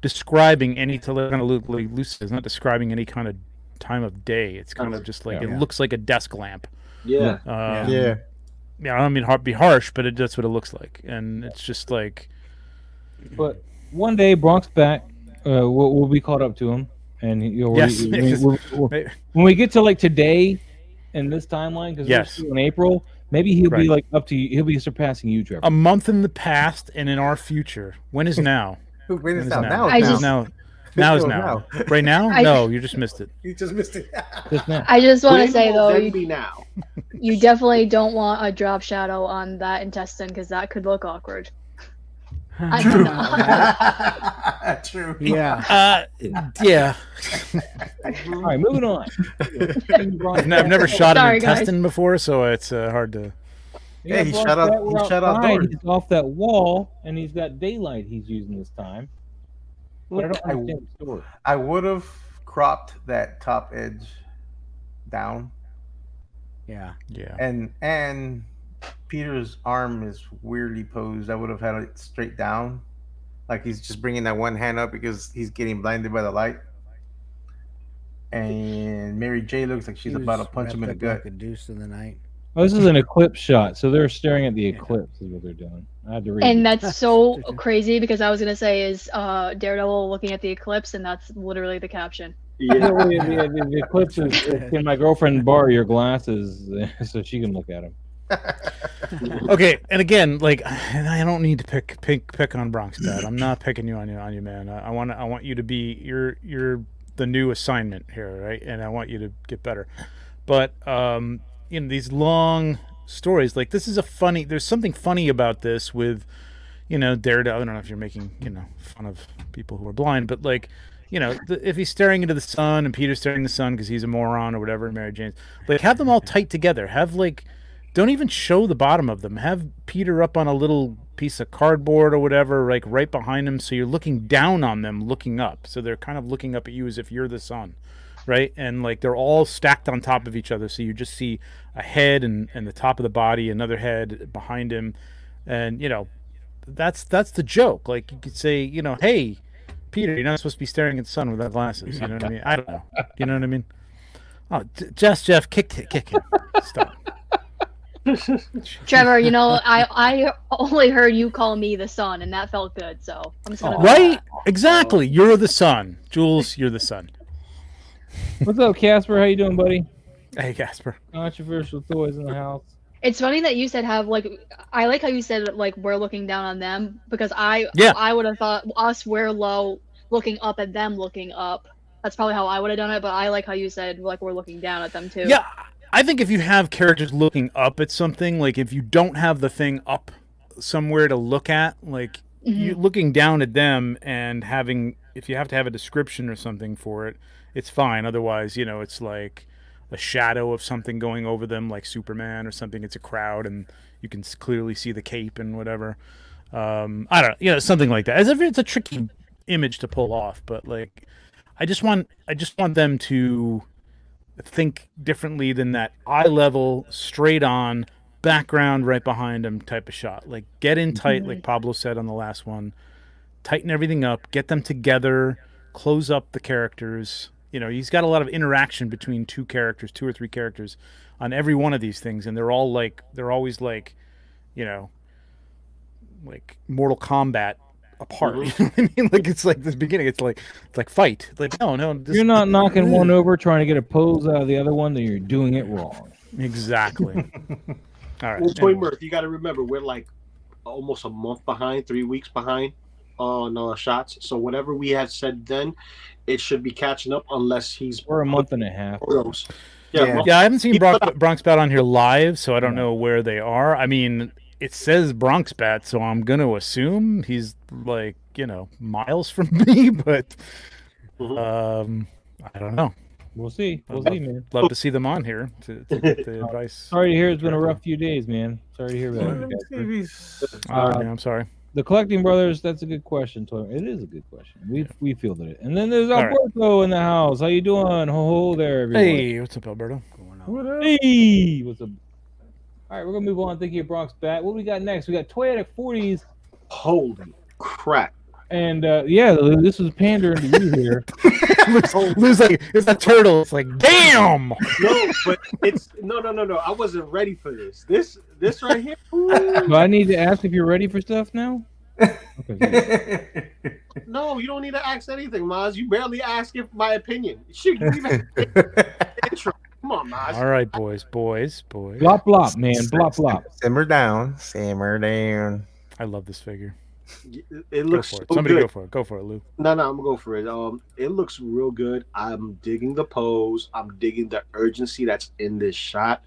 describing any kind of like Lucy. It's not describing any kind of time of day. It's kind of just like it looks like a desk lamp. Yeah. Yeah, I don't mean be harsh, but that's what it looks like, and it's just like. But one day, Bronx back, we'll be caught up to him, and when we get to like today, in this timeline, because we're still in April, maybe he'll be like up to you. He'll be surpassing you, Trevor. A month in the past and in our future. When is now? When is now? Now is now. Right now? No, you just missed it. You just missed it. I just want to say though, you definitely don't want a drop shadow on that intestine because that could look awkward. True. Yeah. Yeah. All right, moving on. I've never shot an intestine before, so it's hard to. Yeah, he shot outdoors. He's off that wall, and he's got daylight he's using this time. But I don't understand the story. I would have cropped that top edge down. Yeah. And Peter's arm is weirdly posed. I would have had it straight down, like he's just bringing that one hand up because he's getting blinded by the light. And Mary J looks like she's about to punch him in the gut. Like a deuce in the night. Oh, this is an eclipse shot, so they're staring at the eclipse is what they're doing. I had to read. And that's so crazy because I was gonna say is Daredevil looking at the eclipse, and that's literally the caption. Yeah, the eclipse is. Can my girlfriend borrow your glasses so she can look at them? Okay, and again, like I don't need to pick on Bronx Dad. I'm not picking you on you, man. I want you to be you're the new assignment here, right? And I want you to get better. But these long stories, like this is there's something funny about this with, Daredevil. I don't know if you're making, fun of people who are blind, but like, if he's staring into the sun and Peter's staring into the sun because he's a moron or whatever, Mary Jane's, like have them all tight together. Have like, don't even show the bottom of them. Have Peter up on a little piece of cardboard or whatever, like right behind him. So you're looking down on them, looking up. So they're kind of looking up at you as if you're the sun. Right, and like they're all stacked on top of each other, so you just see a head and the top of the body, another head behind him, and that's the joke. Like you could say, hey, Peter, you're not supposed to be staring at the sun without glasses. You know what I mean? I don't know. You know what I mean? Oh, Jeff, kick him. Stop. Trevor, I only heard you call me the sun, and that felt good. So I'm just gonna right, exactly. You're the sun, Jules. You're the sun. What's up, Casper? How you doing, buddy? Hey, Casper. Controversial toys in the house. It's funny that you said I like how you said like we're looking down on them because I would have thought us we're low looking up at them looking up. That's probably how I would have done it, but I like how you said like we're looking down at them too. Yeah, I think if you have characters looking up at something, like if you don't have the thing up somewhere to look at, like you looking down at them and if you have to have a description or something for it, it's fine. Otherwise, it's like a shadow of something going over them, like Superman or something. It's a crowd, and you can clearly see the cape and whatever. I don't know, something like that. As if it's a tricky image to pull off, but like, I just want them to think differently than that eye level, straight on, background right behind them type of shot. Like, get in tight, like Pablo said on the last one. Tighten everything up, get them together, close up the characters. He's got a lot of interaction between two or three characters on every one of these things, and they're always like Mortal Kombat apart. You know what I mean? Like it's like this beginning. It's like fight. Like no. You're not knocking one over trying to get a pose out of the other one. Then you're doing it wrong. Exactly. All right. Well, Toy Murph, you got to remember we're like almost a month behind, 3 weeks behind on shots. So whatever we had said then, it should be catching up unless we're a month and a half. Yeah, I haven't seen Bronx Bat on here live, so I don't know where they are. I mean, it says Bronx Bat, so I'm going to assume he's like, miles from me, but I don't know. We'll see. We'll see, man. Love to see them on here to get the advice. Sorry to hear it's been a rough few days, man. Sorry to hear that. I'm sorry. The Collecting Brothers, that's a good question. It is a good question. We feel it. And then there's Alberto in the house. How you doing? Ho there, everyone. Hey, what's up, Alberto? What up? Hey, what's up? All right, we're going to move on. Thank you, Bronx Bat. What do we got next? We got Toyetic 40s. Holy crap. And this was pandering to you here. Lou's like, it's a turtle. It's like, damn. No, but it's no. I wasn't ready for this. This right here. Do I need to ask if you're ready for stuff now? Okay. No, you don't need to ask anything, Maz. You barely ask if my opinion. Shoot, you even intro. Come on, Maz. All right, boys. Blop, blop, man. Blop, blop. Simmer down. I love this figure. It looks so Somebody good. Go for it, Lou. No, I'm gonna go for it. It looks real good. I'm digging the pose. I'm digging the urgency that's in this shot.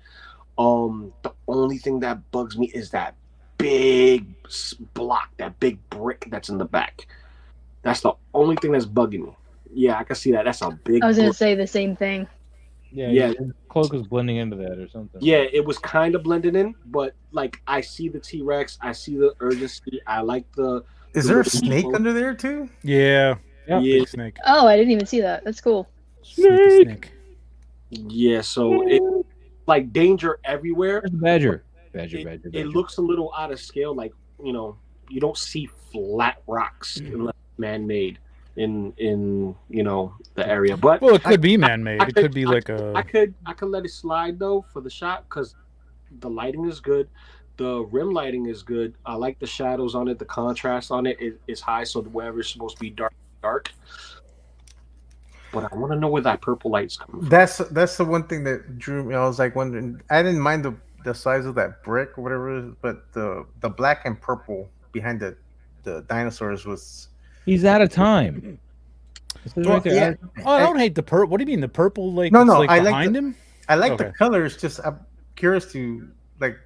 The only thing that bugs me is that big block, that big brick that's in the back. That's the only thing that's bugging me. Yeah, I can see that. That's a big. I was gonna say the same thing. Yeah. The cloak was blending into that or something. Yeah, it was kind of blended in, but like I see the T-Rex, I see the urgency. I like the. Is there a snake under there too? Yeah. Yeah. Big snake. Oh, I didn't even see that. That's cool. Snake. Yeah, so it like danger everywhere. Where's the badger? It looks a little out of scale. Like, you know, you don't see flat rocks unless man-made in you know the area. But well, it could be man-made. It could be like I could let it slide though for the shot because the lighting is good. The rim lighting is good. I like the shadows on it. The contrast on it is high, so wherever it's supposed to be dark. But I want to know where that purple light's coming from. That's the one thing that drew me. I was like wondering. I didn't mind the size of that brick or whatever it is, but the black and purple behind the dinosaurs was. He's out of time. Well, yeah. Oh, I don't hate the purple. What do you mean the purple? Like no, like I behind like him. I like the colors. Just I'm curious to like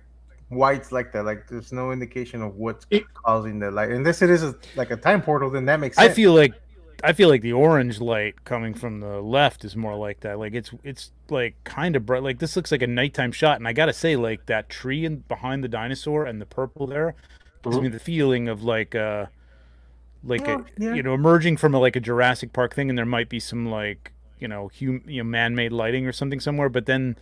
why it's like that. Like there's no indication of what's causing the light. Unless it is like a time portal, then that makes sense. I feel like the orange light coming from the left is more like that. Like it's like kind of bright. Like this looks like a nighttime shot, and I gotta say, like that tree behind the dinosaur and the purple there gives me the feeling of like you know, emerging from a Jurassic Park thing, and there might be some like man-made lighting or something somewhere, but then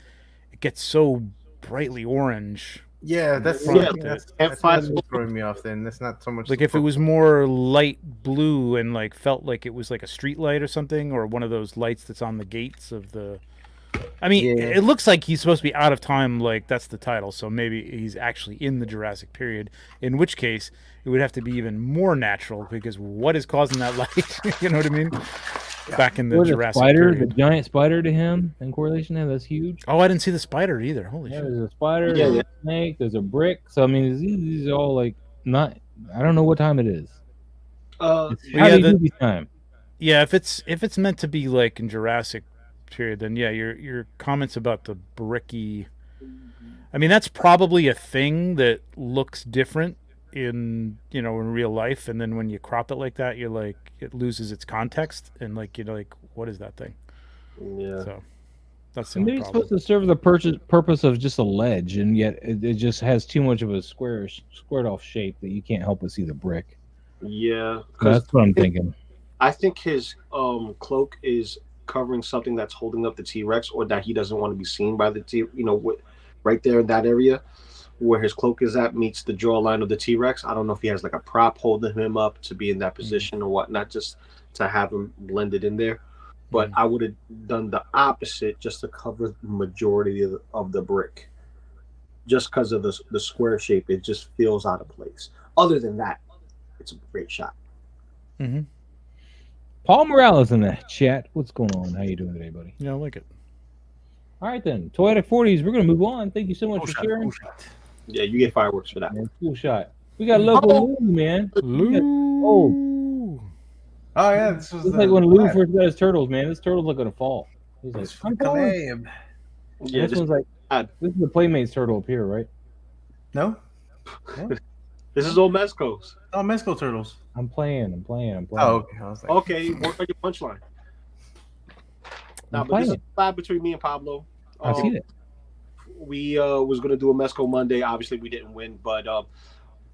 it gets so brightly orange. Yeah, that's throwing me off. Then that's not so much like if it was more light blue and like felt like it was like a street light or something, or one of those lights that's on the gates of the. I mean, it looks like he's supposed to be out of time. Like that's the title, so maybe he's actually in the Jurassic period. In which case, it would have to be even more natural because what is causing that light? You know what I mean? Back in the Jurassic period. The giant spider to him in correlation to him, that's huge. Oh, I didn't see the spider either. Holy shit. There's a spider, there's a snake, there's a brick. So I mean these are all like not I don't know what time it is. Time. Yeah, if it's meant to be like in Jurassic period, then yeah, your comments about the bricky, I mean that's probably a thing that looks different in in real life, and then when you crop it like that, you're like it loses its context, and like like what is that thing? Yeah. So that's maybe it's supposed to serve the purpose of just a ledge, and yet it just has too much of a squared off shape that you can't help but see the brick. Yeah, that's what I'm thinking. I think his cloak is covering something that's holding up the T-Rex, or that he doesn't want to be seen by the right there in that area where his cloak is at meets the jawline of the T-Rex. I don't know if he has like a prop holding him up to be in that position or whatnot, just to have him blended in there. But I would have done the opposite just to cover the majority of the brick. Just because of the square shape, it just feels out of place. Other than that, it's a great shot. Mm-hmm. Paul Morales in the chat. What's going on? How you doing today, buddy? Yeah, I like it. All right, then. Toyetic 40s, we're going to move on. Thank you so much for sharing. Yeah, you get fireworks for that. Man, cool shot. We got local Lou, man. Oh, yeah. This was like when Lou first got his turtles, man. This turtle's not going to fall. He's like, I'm falling. Yeah, this one's like, this is the Playmates turtle up here, right? No. This is old Mezco's. Oh, Mezco turtles. I'm playing. Oh, okay. I was like, okay, work on your punchline. Now, but this is a collab between me and Pablo. I see it. We was gonna do a Mezco Monday. Obviously, we didn't win, but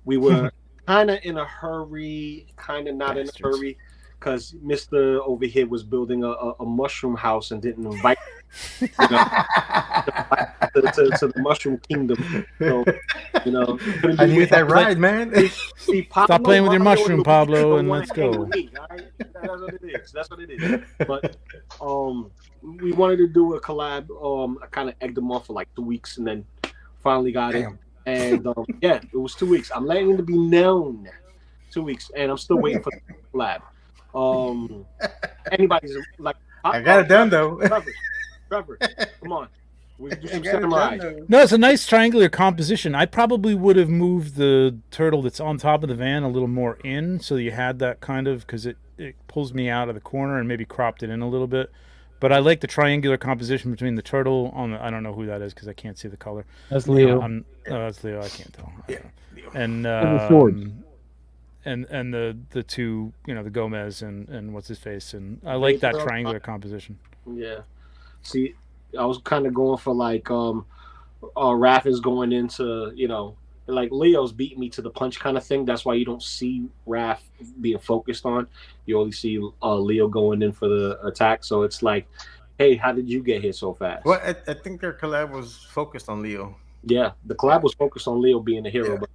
we were kind of in a hurry, kind of not in a hurry, because Mr. over here was building a mushroom house and didn't invite to the Mushroom Kingdom. So, I need that ride, man. See, Pablo, stop playing with your mushroom, Pablo, and let's go. That's what it is. But we wanted to do a collab. I kind of egged them off for like 2 weeks, and then finally got it. And yeah, it was 2 weeks. I'm letting it be known. 2 weeks, and I'm still waiting for the collab. Anybody's like, I got it done though. Trevor, come on. We can do some samurai. No, it's a nice triangular composition. I probably would have moved the turtle that's on top of the van a little more in, so you had that kind of, because it pulls me out of the corner, and maybe cropped it in a little bit. But I like the triangular composition between the turtle on the, I don't know who that is because I can't see the color. That's Leo. That's Leo. I can't tell. Yeah. and and the two, the Gomez and what's his face, and I like that triangular composition. Yeah. See, I was kind of going for like Raph is going into, like Leo's beating me to the punch kind of thing. That's why you don't see Raph being focused on. You only see Leo going in for the attack. So it's like, hey, how did you get here so fast? Well, I think their collab was focused on Leo. Yeah, the collab was focused on Leo being a hero, but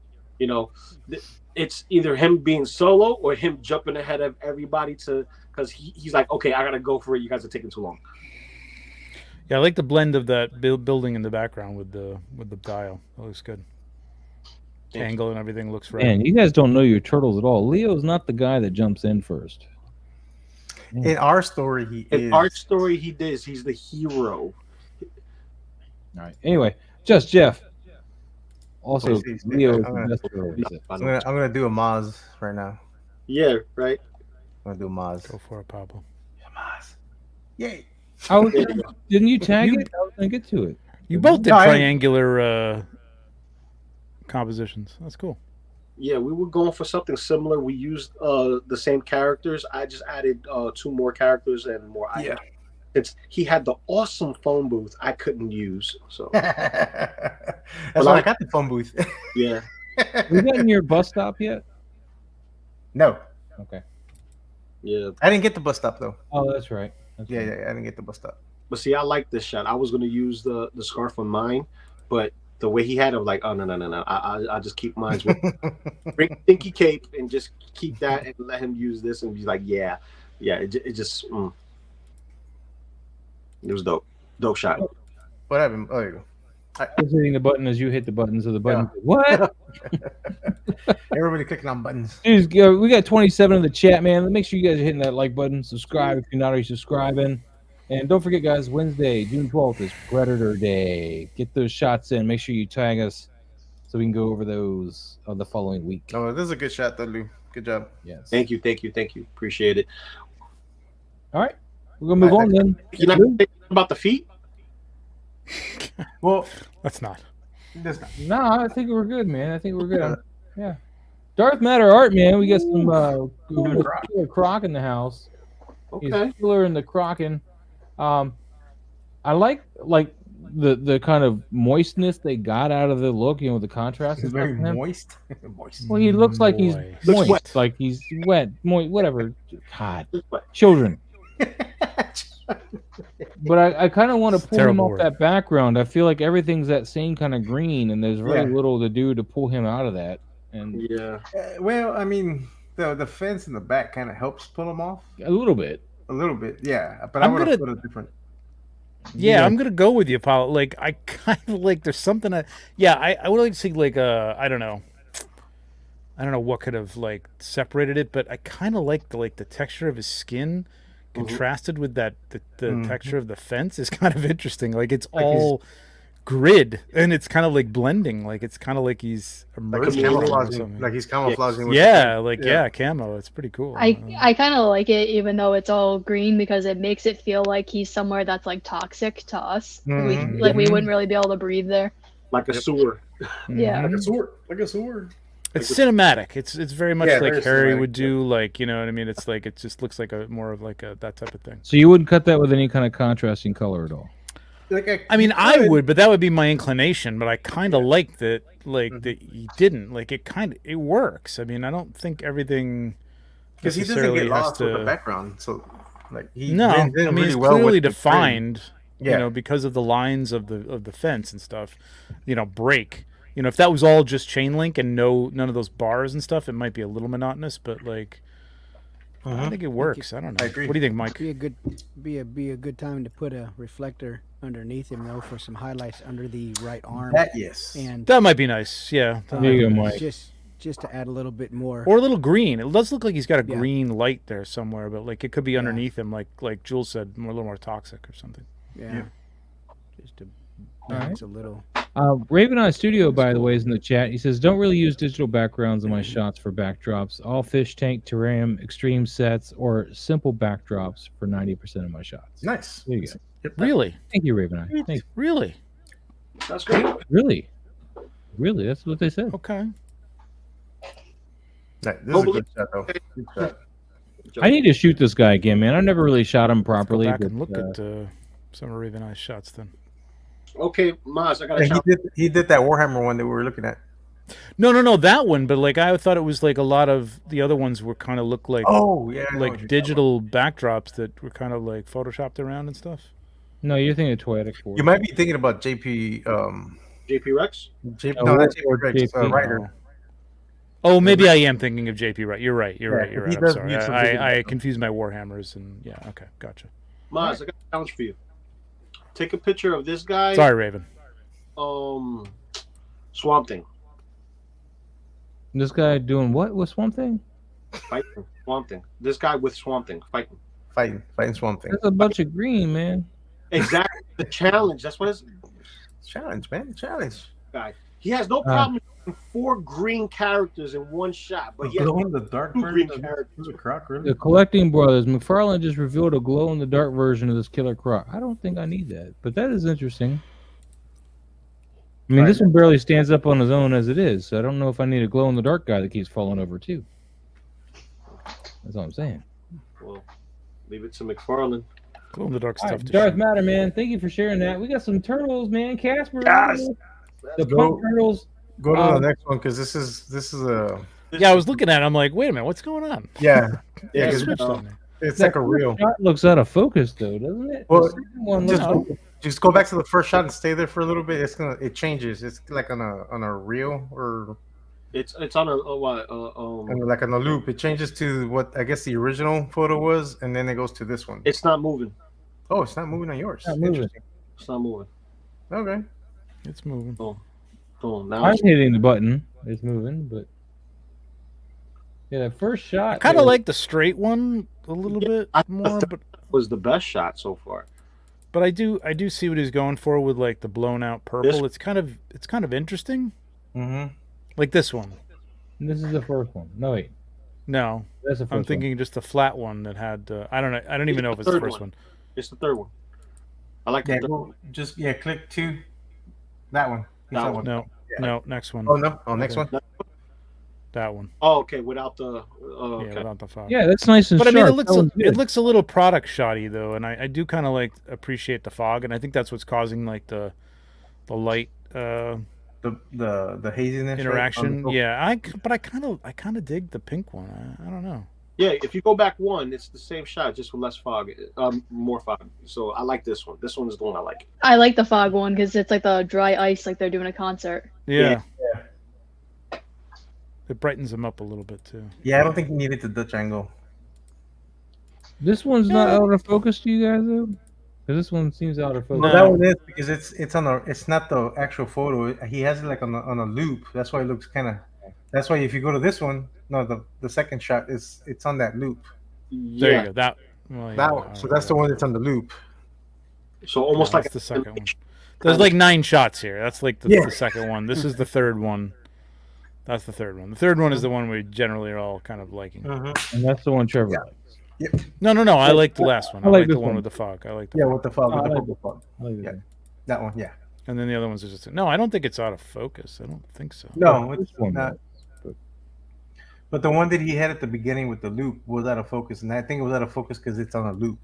it's either him being solo or him jumping ahead of everybody because he's like, okay, I gotta go for it. You guys are taking too long. Yeah, I like the blend of that building in the background with the dial. That looks good. Angle and everything looks right. Man, you guys don't know your turtles at all. Leo's not the guy that jumps in first. In our story, he is. In our story, he is. He's the hero. All right. Anyway, just Jeff. Also, Leo is the best turtle. I'm gonna do a Maz right now. Yeah, right. I'm gonna do a Maz. Go for it, Pablo. Yeah, Maz. Yay! Didn't you tag it? I was gonna get to it. You both did triangular compositions. That's cool. Yeah, we were going for something similar. We used the same characters. I just added 2 more characters and more items. He had the awesome phone booth I couldn't use. So that's why I got the phone booth. Yeah. Was that in your bus stop yet? No. Okay. Yeah. I didn't get the bus stop though. Oh, that's right. Yeah, I didn't get the bus stop. But see, I like this shot. I was going to use the scarf on mine, but the way he had it, I was like, oh, no. I'll just keep mine. Bring Stinky Cape and just keep that and let him use this and be like, yeah. It just, it was dope. Dope shot. What happened? Oh, there you go. I was hitting the button as you hit the button, so the button. Yeah. What? Everybody clicking on buttons. Dude, we got 27 in the chat, man. Make sure you guys are hitting that like button. Subscribe if you're not already subscribing. And don't forget, guys, Wednesday, June 12th is Predator Day. Get those shots in. Make sure you tag us so we can go over those on the following week. Oh, this is a good shot, though, Lou. Good job. Yes. Thank you. Appreciate it. All right. We're going to move on then. You're not thinking about the feet? Well, let's not. No, I think we're good, man. I think we're good. Yeah. Darth Matter Art, man. We got some Killer Croc in the house. Okay. He's Killer in the Crockin'. I like the kind of moistness they got out of the look, with the contrast. He's very moist. Moist. Well, he looks like he's moist, wet. Like he's wet, moist, whatever. God, children. But I kind of want to pull him off that background. I feel like everything's that same kind of green, and there's very little to do to pull him out of that. And well, I mean, the fence in the back kind of helps pull him off a little bit. Yeah. But I would have put a different. Yeah, I'm gonna go with you, Paul. Like, I kind of like. There's something. I would like to see like I don't know what could have like separated it, but I kind of like the texture of his skin. Contrasted with the texture of the fence is kind of interesting. Like it's all grid and it's kind of like blending. Like it's kind of like he's emerging. Like he's camouflaging. With camo. It's pretty cool. I kind of like it, even though it's all green, because it makes it feel like he's somewhere that's like toxic to us. We wouldn't really be able to breathe there. Like a sewer. Yeah. Like a sewer. It's cinematic. It's very much like Harry would do. Like, you know what I mean? It's like it just looks like more of like that type of thing. So you wouldn't cut that with any kind of contrasting color at all? I would, but that would be my inclination. But I kind of like that. Like that he didn't. Like it works. I mean, I don't think everything because he doesn't get lost with the background. So like it's clearly defined. Because of the lines of the fence and stuff. Break. If that was all just chain link and none of those bars and stuff, it might be a little monotonous. But like, I think it works. I don't know. I agree. What do you think, Mike? Be a good time to put a reflector underneath him though for some highlights under the right arm. And that might be nice. Yeah. There you go, Mike. Just to add a little bit more. Or a little green. It does look like he's got a green light there somewhere, but like it could be underneath him, like Jules said, a little more toxic or something. Yeah. Just to balance a little. Raven Eye Studio, by the way, is in the chat. He says, don't really use digital backgrounds in my shots for backdrops. All fish tank, terrarium, extreme sets, or simple backdrops for 90% of my shots. Nice. There you go. Really? Thank you, Raven Eye. Thank you. Really? That's great. Really? That's what they said. Okay. This is a good shot, though. Good shot. I need to shoot this guy again, man. I never really shot him properly. Let's go back and look at some of Raven Eye's shots then. Okay, Maz, I got a shot. He did that Warhammer one that we were looking at. No, that one. But like, I thought it was like a lot of the other ones were kind of look like like digital backdrops that were kind of like photoshopped around and stuff. No, you're thinking of Toyetic. You might be thinking about JP. JP Rex. No, not JP Rex. JP. Ryder. Oh, maybe I am thinking of JP. Right, you're right. You're right. He I'm does sorry. use some I confused my Warhammers and yeah. Okay, gotcha. Maz, I got a challenge for you. Take a picture of this guy. Sorry, Raven. Swamp Thing. This guy doing what with Swamp Thing? Fighting Swamp Thing. This guy with Swamp Thing fighting. Fighting Swamp Thing. That's a bunch of green, man. Exactly. The challenge. That's what it's. Challenge, man. Challenge. Guy. He has no problem with 4 green characters in one shot, but he has the dark green characters. Really? The Collecting Brothers, McFarlane just revealed a glow-in-the-dark version of this Killer Croc. I don't think I need that, but that is interesting. I mean, this one barely stands up on his own as it is, so I don't know if I need a glow-in-the-dark guy that keeps falling over, too. That's all I'm saying. Well, leave it to McFarlane. Glow-in-the-dark stuff. Right, Darth Matter, man. Thank you for sharing that. We got some turtles, man. Casper. Yes. The punk turtles. Go to the next one because this is a. Yeah, I was looking at it. I'm like, wait a minute, what's going on? Yeah, It's like a real. Shot looks out of focus, though, doesn't it? Well, just go back to the first shot and stay there for a little bit. It changes. It's like on a reel or. It's on a like on a loop. It changes to what I guess the original photo was, and then it goes to this one. It's not moving. Oh, it's not moving on yours. Not moving. It's not moving. Okay. It's moving. Now I'm hitting the button. It's moving, but yeah, that first shot. I kind of like the straight one a little bit more, but was the best shot so far. But I do see what he's going for with like the blown out purple. It's kind of interesting. Mm-hmm. Like this one. This is the first one. No, wait. No, that's the first I'm thinking just the flat one that had. I don't know. I don't even know if it's the first one. It's the third one. I like that. Just click to that one. That one. No, next one. Oh no! Oh, next one. That one. Oh, okay. Without the. Yeah, without the fog. Yeah, that's nice and but sharp. I mean, it looks a little product shoddy though, and I do kind of like appreciate the fog, and I think that's what's causing like the light. The haziness interaction. Right? Yeah, but I kind of dig the pink one. I don't know. Yeah, if you go back one, it's the same shot, just with less fog, more fog. So I like this one. This one is the one I like. I like the fog one because it's like the dry ice, like they're doing a concert. Yeah. It brightens them up a little bit too. Yeah, I don't think you needed the Dutch angle. This one's not out of focus to you guys though, because this one seems out of focus. No, that one is because it's not the actual photo. He has it like on a loop. That's why it looks kind of. That's why if you go to this one, the second shot it's on that loop. There you go. That one. So that's the one that's on the loop. So almost like the second one. There's like 9 shots here. That's like the second one. This is the third one. That's the third one. The third one is the one we generally are all kind of liking. And that's the one Trevor likes. Yep. No. I like the last one. I like the one with the fog. I like the with the fog. With the fog. That one. Yeah. And then the other ones are just no. I don't think it's out of focus. I don't think so. No, it's not. But the one that he had at the beginning with the loop was out of focus, and I think it was out of focus because it's on a loop.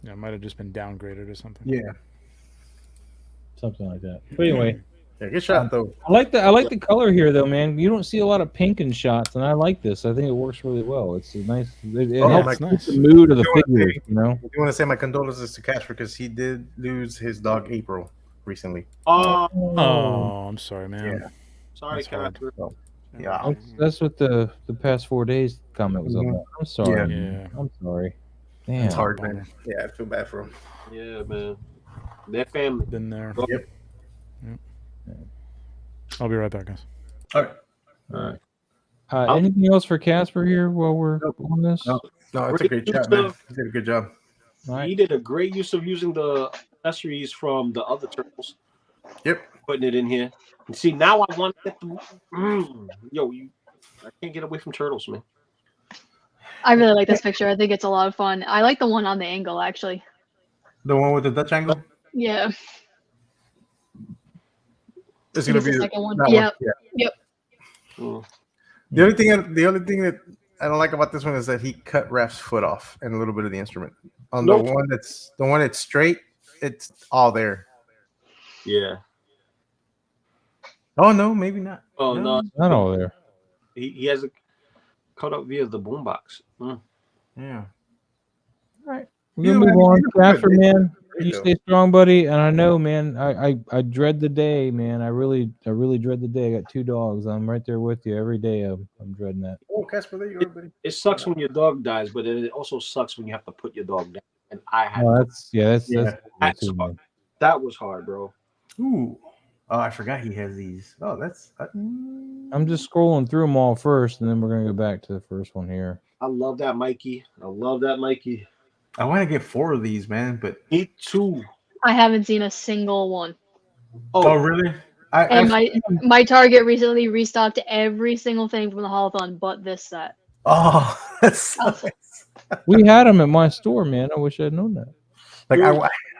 Yeah, it might have just been downgraded or something. Yeah, something like that. But anyway, yeah, good shot though. I like the color here though, man. You don't see a lot of pink in shots, and I like this. I think it works really well. It's a nice. It helps nice. the mood of the figure. You know. I want to say my condolences to Casper because he did lose his dog April recently. Oh, I'm sorry, man. Yeah. Sorry, Casper. Yeah, that's what the past 4 days comment was about. I'm sorry. Yeah. I'm sorry. Damn. It's hard, man. Yeah, I feel bad for him. Yeah, man. Their family. Been there. Yep. I'll be right back, guys. All right. Anything else for Casper here while we're on this? No, it's a great job, man. He did a good job. Right. He did a great use of using the accessories from the other turtles. Yep. Putting it in here. And see, now I want to get the I can't get away from turtles, man. I really like this picture. I think it's a lot of fun. I like the one on the angle, actually. The one with the Dutch angle? Yeah. It's going to be the second one. Yep. Yep. The only thing that I don't like about this one is that he cut Raph's foot off and a little bit of the instrument. On the one that's straight, it's all there. Yeah. Oh no, maybe not. Oh no, not all there. He has it cut up via the boombox. Yeah. All right. We're gonna move on. Casper, man, you stay strong, buddy. And I know, man, I dread the day, man. I really dread the day. I got 2 dogs. I'm right there with you every day. I'm dreading that. Oh, Casper, there you are, buddy. It sucks when your dog dies, but it also sucks when you have to put your dog down. And I had that was hard, bro. Ooh. Oh, I forgot he has these. Oh, that's. I'm just scrolling through them all first, and then we're gonna go back to the first one here. I love that Mikey. I want to get 4 of these, man, but me too. I haven't seen a single one. Oh really? My Target recently restocked every single thing from the haulathon but this set. Oh, that's nice. We had them at my store, man. I wish I'd known that. Like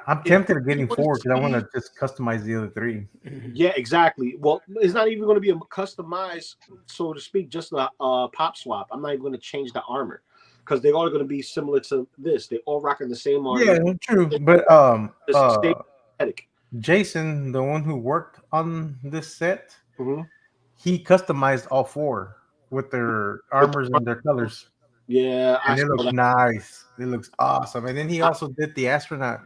I'm tempted of getting 4 because I want to just customize the other 3. Yeah, exactly. Well, it's not even going to be a customized, so to speak, just a pop swap. I'm not even going to change the armor because they're all going to be similar to this. They all rocking the same armor. Yeah, true. But Jason, the one who worked on this set, he customized all 4 with their armors and their colors. Yeah, and it looks nice. It looks awesome. And then he also did the astronaut.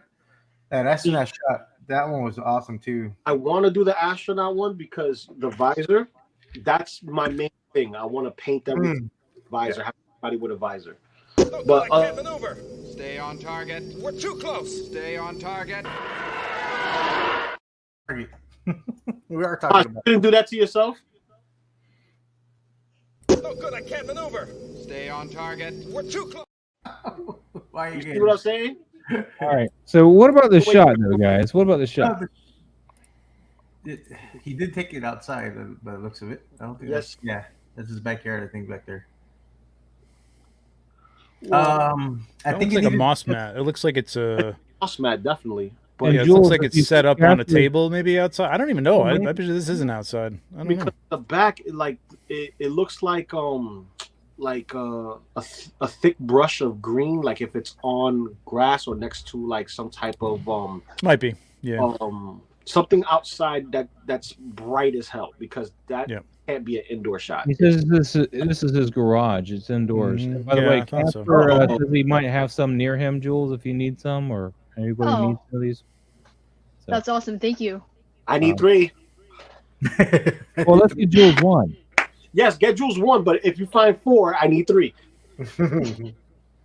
That astronaut shot, that one was awesome too. I want to do the astronaut one because the visor, that's my main thing. I want to paint that visor, have somebody with a visor. But can't maneuver. Stay on target. We're too close. Stay on target. We are talking about. You didn't do that to yourself? No good, I can't maneuver. Stay on target. We're too close. Why you see what I'm saying? All right. So what about the shot, though, guys? What about the shot? He did take it outside by the looks of it. I don't think that's his backyard, I think, back there. Well, I think it's like a moss mat. It looks like it's a moss mat, definitely. But yeah, it looks like it's set up on a table, maybe outside. I don't even know. I bet you this isn't outside. I don't know. The back, it looks like a thick brush of green, like if it's on grass or next to like some type of might be something outside that's bright as hell, because that can't be an indoor shot. He says this is his garage. It's indoors. By the way, Casper says he might have some near him, Jules, if you need some, or anybody needs some of these. So. That's awesome. Thank you. I need 3. Well, let's get Jules 1. Yes, get Jules 1, but if you find 4, I need 3. All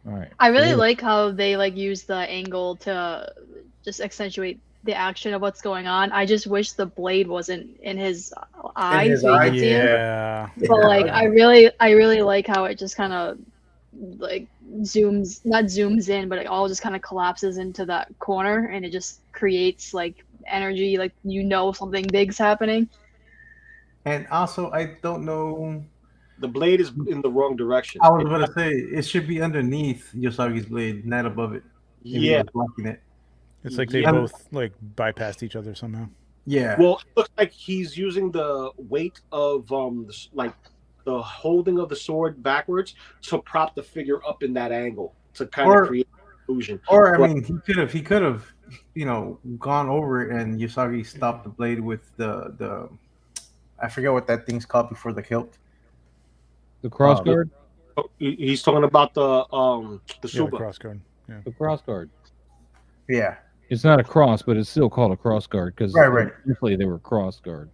right. I really like how they use the angle to just accentuate the action of what's going on. I just wish the blade wasn't in his eyes. Yeah. But I really like how it just kind of not zooms in, but it all just kind of collapses into that corner, and it just creates energy, something big's happening. And also, I don't know. The blade is in the wrong direction. I was going to say it should be underneath Yosagi's blade, not above it. Yeah, blocking it. It's like they both bypassed each other somehow. Yeah. Well, it looks like he's using the weight of the holding of the sword backwards to prop the figure up in that angle to kind of create illusion. Or I mean, he could have gone over it and Yosagi stopped the blade with the I forget what that thing's called before the hilt. The crossguard. He's talking about the Suba. The crossguard. Yeah. The crossguard. Yeah. It's not a cross, but it's still called a crossguard because usually they were crossguard.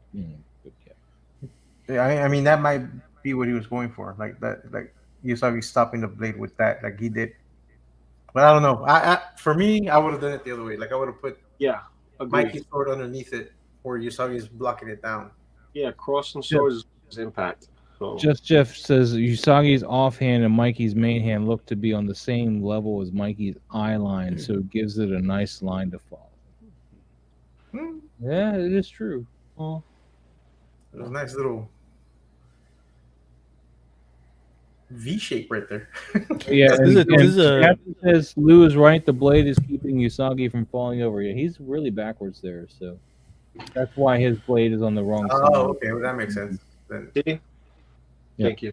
Yeah, I mean that might be what he was going for, like Yosagi stopping the blade with that, like he did. But I don't know. For me, I would have done it the other way. Like I would have put Mikey's sword underneath it, or Yosagi's blocking it down. Yeah, crossing swords is impact. So. Just Jeff says Usagi's offhand and Mikey's main hand look to be on the same level as Mikey's eye line, so it gives it a nice line to follow. Yeah, it is true. Well, there's a nice little V shape right there. Yeah, Captain says Lou is right. The blade is keeping Usagi from falling over. Yeah, he's really backwards there, so that's why his blade is on the wrong side. Oh, okay, well that makes sense. Then. Thank you.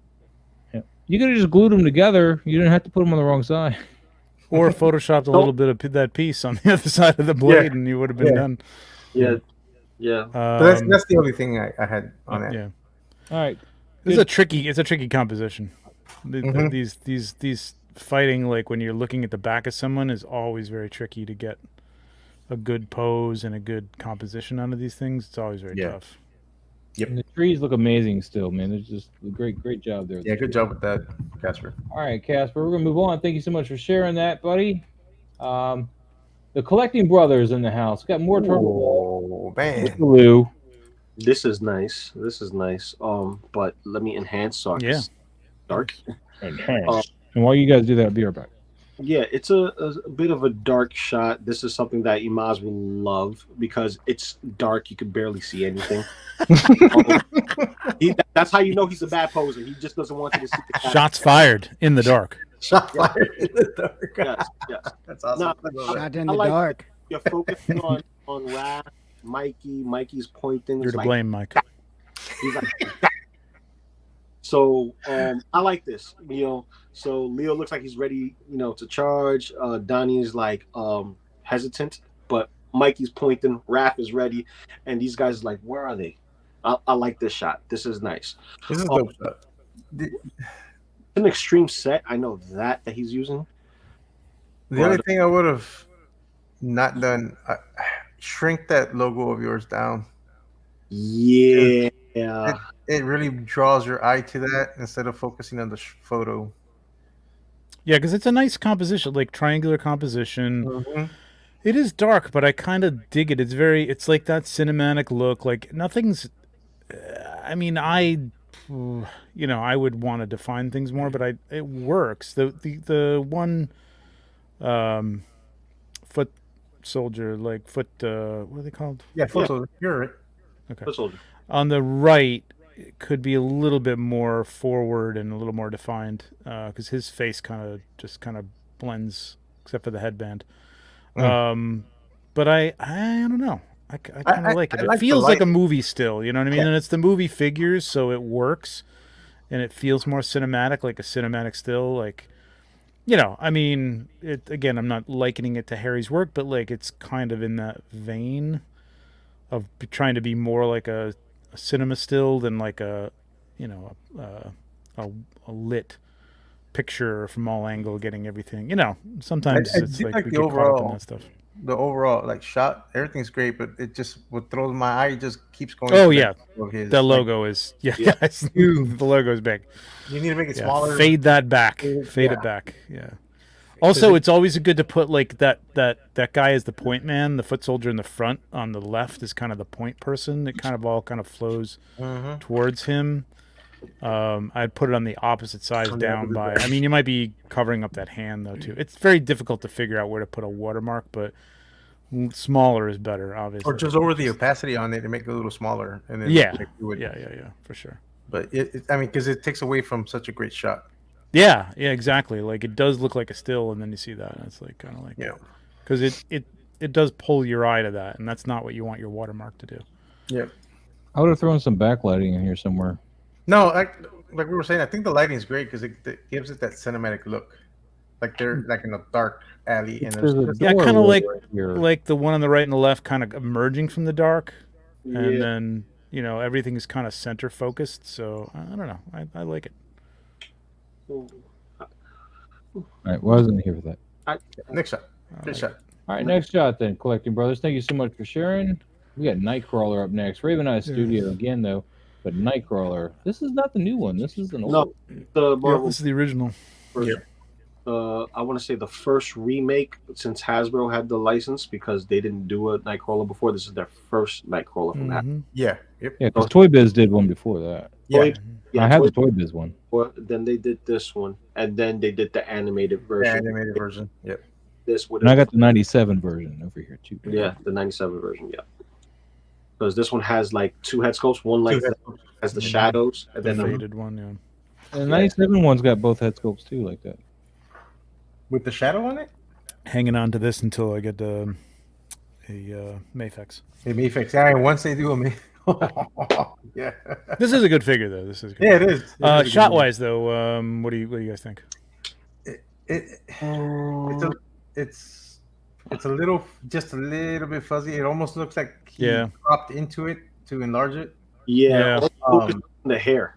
Yeah. You could have just glued them together. You didn't have to put them on the wrong side. Or photoshopped a little bit of that piece on the other side of the blade, and you would have been done. Yeah. But that's the only thing I had on it. Yeah. All right. It's a tricky composition. These fighting, like when you're looking at the back of someone, is always very tricky to get a good pose and a good composition out of these things. It's always very tough. Yep. And the trees look amazing still, man. It's just a great job there. Yeah, good job with that, Casper. All right, Casper, we're gonna move on. Thank you so much for sharing that, buddy. The collecting brothers in the house. Got more turtle. Oh man. Blue. This is nice. But let me enhance so it's dark. Enhance. And while you guys do that, I'll be right back. Yeah, it's a bit of a dark shot. This is something that Imaz will love because it's dark. You can barely see anything. That's how you know he's a bad poser. He just doesn't want you to see the shots fired in the dark. Shot fired in the dark. Yes. That's awesome. Shot in the dark. You're focusing on Raph, Mikey. Mikey's pointing. You're to blame, Mike. He's like, so I like this. So Leo looks like he's ready, to charge. Donnie's like hesitant, but Mikey's pointing. Raph is ready, and these guys are like, where are they? I like this shot. This is nice. This is a dope shot. An extreme set. I know that he's using. The only thing I would have not done, shrink that logo of yours down. Yeah. It really draws your eye to that instead of focusing on the photo. Yeah, because it's a nice composition, like triangular composition. Mm-hmm. It is dark, but I kind of dig it. It's like that cinematic look. Like nothing's. I mean, I would want to define things more, but it works. The one, foot soldier, like foot. What are they called? Yeah, foot soldier. You're right. Okay. Foot soldier. On the right, it could be a little bit more forward and a little more defined, because his face kind of blends, except for the headband. But I don't know. I kind of like it. It feels like a movie still, you know what I mean? And it's the movie figures, so it works, and it feels more cinematic, like a cinematic still. Like, I mean, again, I'm not likening it to Harry's work, but like it's kind of in that vein of trying to be more like a cinema still than like a lit picture from all angle, getting everything. Sometimes it's like we get caught up in that stuff. The overall like shot, everything's great, but it just what throws my eye just keeps going. Oh yeah, the logo is guys. The logo is big. You need to make it smaller. Fade that back. Fade it back. Yeah. Also, it's always good to put like that guy as the point man, the foot soldier in the front on the left is kind of the point person. It kind of all flows towards him. I'd put it on the opposite side down by. I mean, you might be covering up that hand though too. It's very difficult to figure out where to put a watermark, but smaller is better, obviously. Or just over the opacity on it and make it a little smaller, and then yeah, for sure. But because it takes away from such a great shot. Yeah, exactly. Like it does look like a still, and then you see that, and it's like kind of like because it does pull your eye to that, and that's not what you want your watermark to do. Yep. I would have thrown some backlighting in here somewhere. No, like we were saying, I think the lighting is great because it gives it that cinematic look, like they're like in a dark alley, and kind of like the one on the right and the left, kind of emerging from the dark, and then everything is kind of center focused. So I don't know, I like it. All right, well, I wasn't here for that. Next shot. Good shot. All right, next shot then, Collecting Brothers. Thank you so much for sharing. We got Nightcrawler up next. Raven Eye Studio again, though. But Nightcrawler, this is not the new one. This is an old one. This is the original. I want to say the first remake since Hasbro had the license, because they didn't do a Nightcrawler before. This is their first Nightcrawler from Hasbro. Yeah. Yeah, because Toy Biz did one before that. Yeah, I have the Toy Biz one. Then they did this one, and then they did the animated version. Yep. And I got the 97 version over here too. Yeah, the 97 version. Yeah. Because this one has like two head sculpts. One like has the shadows, and then the faded one. Yeah. And the 97 one's got both head sculpts too, like that. With the shadow on it. Hanging on to this until I get a Mayfix. A Mayfix. Yeah, once they do Yeah. This is a good figure, though. This is good. Yeah, it is. Shot wise, though, what do you guys think? It's a little, just a little bit fuzzy. It almost looks like he cropped into it to enlarge it. Yeah. The hair.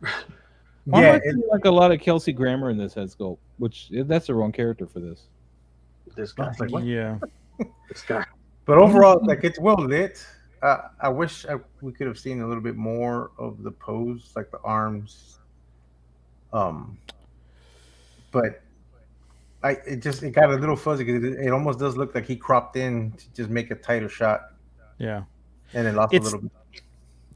Yeah, it's like a lot of Kelsey Grammer in this head sculpt, which that's the wrong character for this. This guy. Like, what? Yeah. This guy. But overall, like, it's well lit. I wish we could have seen a little bit more of the pose, like the arms. But it got a little fuzzy because it almost does look like he cropped in to just make a tighter shot. Yeah. And it lost a little bit.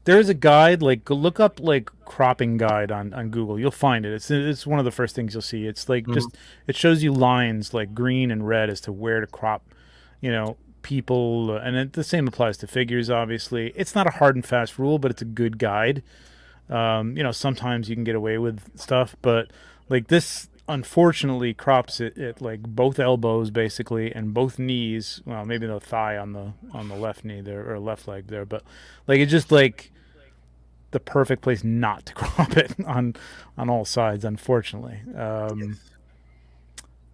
There's a guide, like look up like cropping guide on Google. You'll find it. It's one of the first things you'll see. It's like just it shows you lines like green and red as to where to crop, people, and the same applies to figures. Obviously, it's not a hard and fast rule, but it's a good guide. Sometimes you can get away with stuff, but like this, unfortunately, crops it at like both elbows basically and both knees. Well, maybe the thigh on the left knee there or left leg there, but like it's just like the perfect place not to crop it on all sides, unfortunately.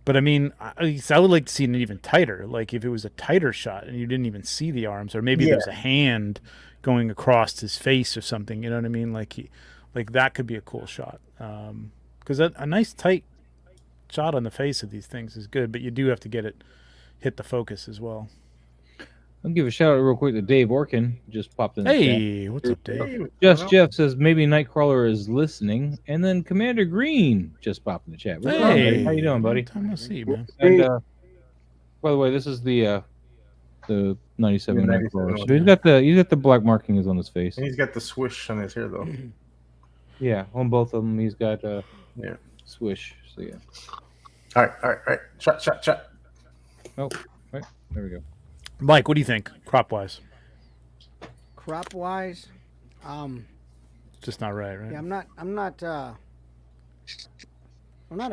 But I mean, I would like to see it even tighter. Like if it was a tighter shot and you didn't even see the arms, or maybe there's a hand going across his face or something. You know what I mean? Like that could be a cool shot. Because a nice tight shot on the face of these things is good, but you do have to hit the focus as well. I'll give a shout out real quick to Dave Orkin. Just popped in. Hey, what's up, Dave? Jeff says maybe Nightcrawler is listening, and then Commander Green just popped in the chat. Hey, how you doing, buddy? Time to see, man. And by the way, this is the 97 Nightcrawler. So he's got the black markings on his face. And he's got the swish on his hair though. Yeah, on both of them, he's got swish. So yeah. All right. Shot. Oh, right. There we go. Mike, what do you think, crop-wise? Crop-wise, just not right? Yeah, I'm not.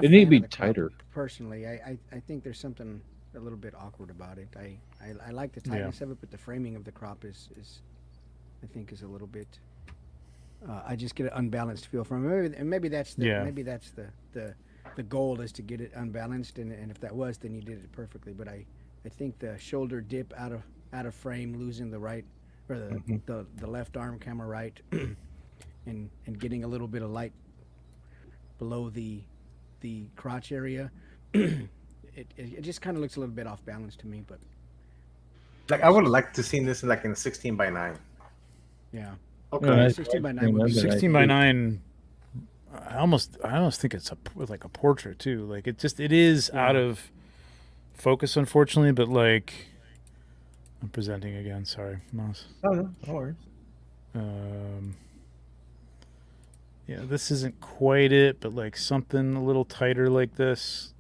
It need to be tighter. Personally, I think there's something a little bit awkward about it. I like the tightness of it, but the framing of the crop is I think is a little bit. I just get an unbalanced feel from it. Maybe that's the goal is to get it unbalanced, and if that was, then you did it perfectly. But I think the shoulder dip out of frame, losing the right or the left arm camera right, and getting a little bit of light below the crotch area, it just kind of looks a little bit off balance to me. But like I would have liked to seen this in a 16:9. Yeah. Okay. 16:9 would be 16:9. I almost think it's like a portrait too. Like it is out of focus, unfortunately, but like I'm presenting again. Sorry, Moss. Oh, no worries. Yeah, this isn't quite it, but like something a little tighter like this.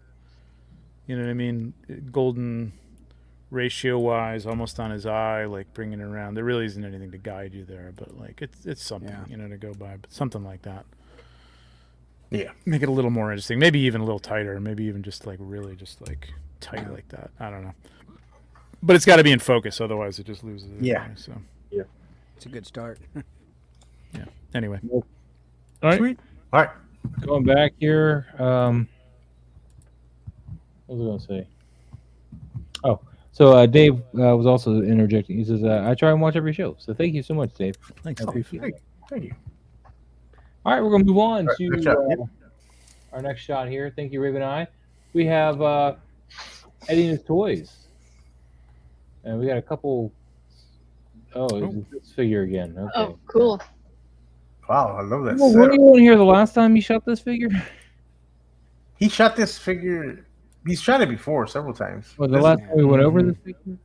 You know what I mean? Golden ratio wise, almost on his eye, like bringing it around. There really isn't anything to guide you there, but like it's something to go by, but something like that. Yeah, make it a little more interesting. Maybe even a little tighter. Maybe even just like really just like tight like that. I don't know. But it's got to be in focus, otherwise it just loses it. Yeah. Anyway, so yeah, it's a good start. Yeah. Anyway. All right. Sweet. All right. Going back here. What was I going to say? Oh, so Dave was also interjecting. He says, I try and watch every show. So thank you so much, Dave. Thanks. Thank you. All right, we're going to move on to our next shot here. Thank you, Raven Eye. We have Eddie and his toys. And we got a couple. It's this figure again. Okay. Oh, cool. Wow, I love that. Well, were you in here the last time he shot this figure? He shot this figure. He's shot it before several times. Was the last time we went over this picture?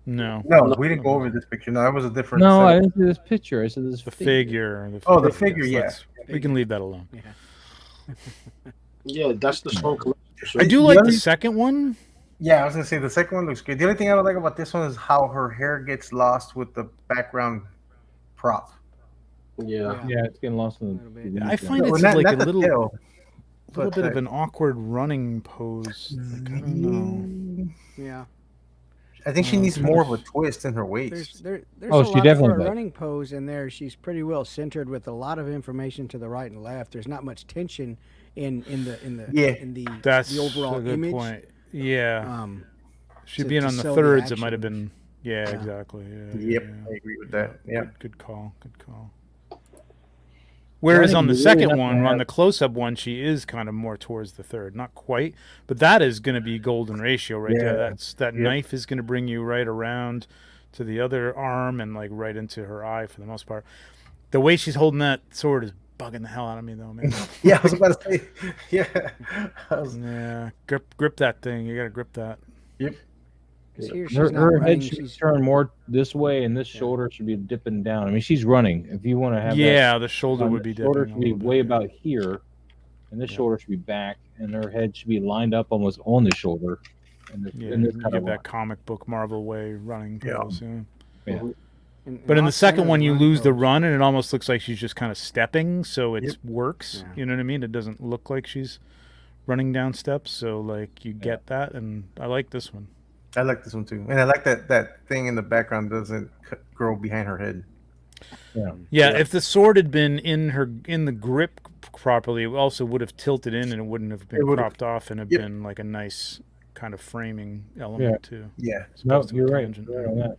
No, we didn't go over this picture. No, that was a different. No, I didn't see this picture. I said this figure. The figure. Yeah, we can leave that alone. Yeah, that's the small collection. I do like the second one. Yeah, I was gonna say the second one looks good. The only thing I don't like about this one is how her hair gets lost with the background prop. Yeah, it's getting lost in the. I find it's like a little bit of an awkward running pose. Like, I don't know. Yeah. I think she needs more of a twist in her waist. There's she definitely for a does. running pose in there. She's pretty well centered with a lot of information to the right and left. There's not much tension in the overall a good image. Point. Yeah. She being on the sell thirds, the it might have action. been. Yeah, exactly. Yeah, Yep, yeah. I agree with that. Yeah. Good call. Good call. Whereas on the you really second have to one, on have- the close-up one, she is kind of more towards the third. Not quite, but that is going to be golden ratio right there. That knife is going to bring you right around to the other arm and like right into her eye for the most part. The way she's holding that sword is bugging the hell out of me, though, man. Yeah, I was about to say. Yeah. Yeah, grip that thing. You got to grip that. Yep. Here she's Her, not her running. head should She's turn more this way, and this shoulder should be dipping down. I mean, she's running. If you want to have The shoulder that, would be the shoulder dipping should be a little way bit, about here, and this shoulder should be back, and her head should be lined up almost on the shoulder. And this, Yeah, and this you kind get of that comic book Marvel way running pose. Yeah. and But in the off second center one, you run lose the pose. run, and it almost looks like she's just kind of stepping, so it works. Yeah. You know what I mean? It doesn't look like she's running down steps, so like you get that, and I like this one. I like this one too, and I like that thing in the background doesn't grow behind her head. Yeah, if the sword had been in the grip properly, it also would have tilted in, and it wouldn't have been cropped off, and have been like a nice kind of framing element too. Yeah. No, you're right. You're right on that.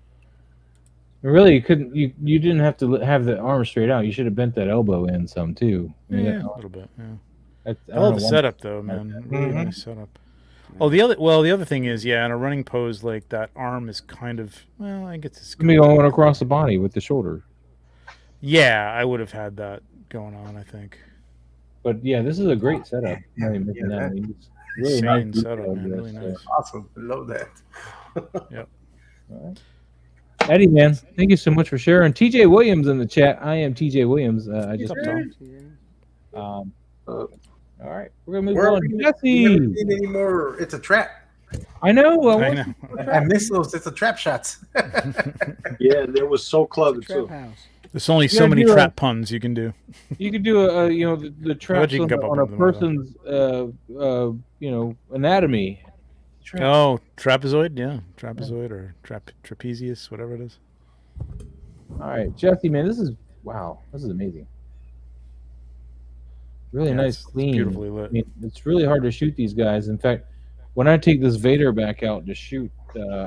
Really, you couldn't. You didn't have to have the arm straight out. You should have bent that elbow in some too. I mean, Yeah, a little bit. Yeah. I All don't the know setup though, man. Really nice setup. Oh, the other thing is, in a running pose, like that arm is kind of, well, I guess it's me going across the body with the shoulder. Yeah, I would have had that going on, I think. But yeah, this is a great setup. I mean, it's really Insane nice setup, detail, man. Really yes, nice. Awesome. I love that. Yep. All right. Eddie, man, thank you so much for sharing. TJ Williams in the chat. I am TJ Williams. I just all right, we're gonna move on. Jesse, anymore. It's a trap. I know. I miss those. It's a trap shots. Yeah, they was so clever too. There's only so many trap puns you can do. You could do the traps on a person's anatomy. Oh, trapezoid, yeah, trapezoid or trapezius, whatever it is. All right, Jesse, man, this is amazing. Really nice, clean. Beautifully lit. I mean, it's really hard to shoot these guys. In fact, when I take this Vader back out to shoot,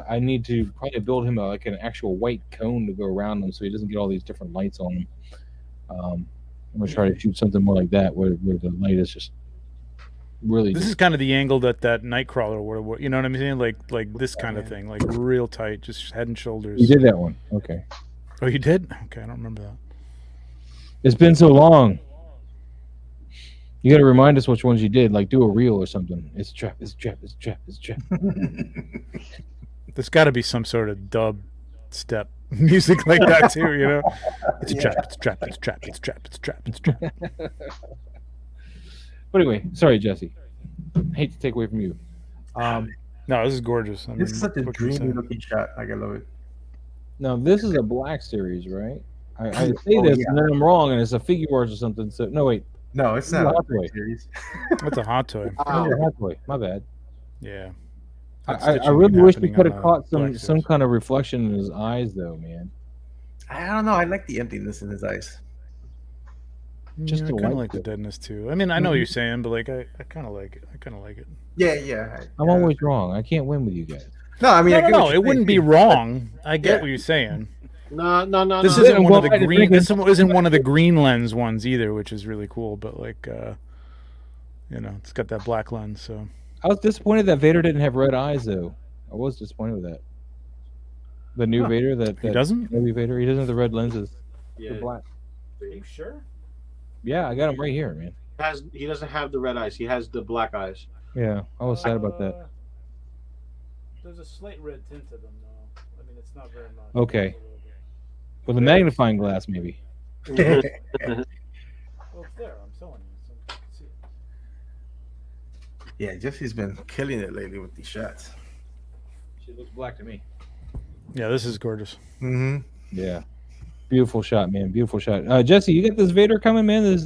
I need to probably build him like an actual white cone to go around him, so he doesn't get all these different lights on him. I'm gonna try to shoot something more like that, where the light is just really. This is kind of the angle that Nightcrawler would, you know what I'm saying? Like this kind of thing, like real tight, just head and shoulders. You did that one, okay? Oh, you did? Okay, I don't remember that. It's been so long. You got to remind us which ones you did. Like do a reel or something. It's a trap. It's a trap. It's a trap. It's a trap. There's got to be some sort of dub step music like that too, you know? It's a trap. It's a trap. It's a trap. It's a trap. It's a trap. It's a trap. But anyway, sorry, Jesse. Hate to take away from you. No, this is gorgeous. I mean, this is such a dreamy looking shot. Like, I love it. No, this is a black series, right? I say this and then I'm wrong, and it's a figure or something. So no, wait. No, it's not a Hot Toy series. That's a Hot Toy. Hot Toy. My bad. Yeah. I really wish we could have caught some kind of reflection in his eyes, though, man. I don't know. I like the emptiness in his eyes. Just I kind of like the deadness too. I mean, I know what you're saying, but like I kind of like it. I kind of like it. Yeah. I'm always wrong. I can't win with you guys. No, I mean, no, it wouldn't be wrong. I get what you're saying. No. This isn't one of the green. This isn't one of the green lens ones either, which is really cool. But like, it's got that black lens. So I was disappointed that Vader didn't have red eyes, though. I was disappointed with that. The new Vader, that he doesn't. Maybe Vader, he doesn't have the red lenses. Yeah. The black. Are you sure? Yeah, I got him right here, man. He doesn't have the red eyes. He has the black eyes. Yeah, I was sad about that. There's a slight red tint to them, though. I mean, it's not very much. Okay. With a magnifying glass, maybe. Well, it's there. I'm telling you. So you can see it. Yeah, Jesse's been killing it lately with these shots. She looks black to me. Yeah, this is gorgeous. Mm-hmm. Yeah. Beautiful shot, man. Beautiful shot. Jesse, you got this Vader coming, man? This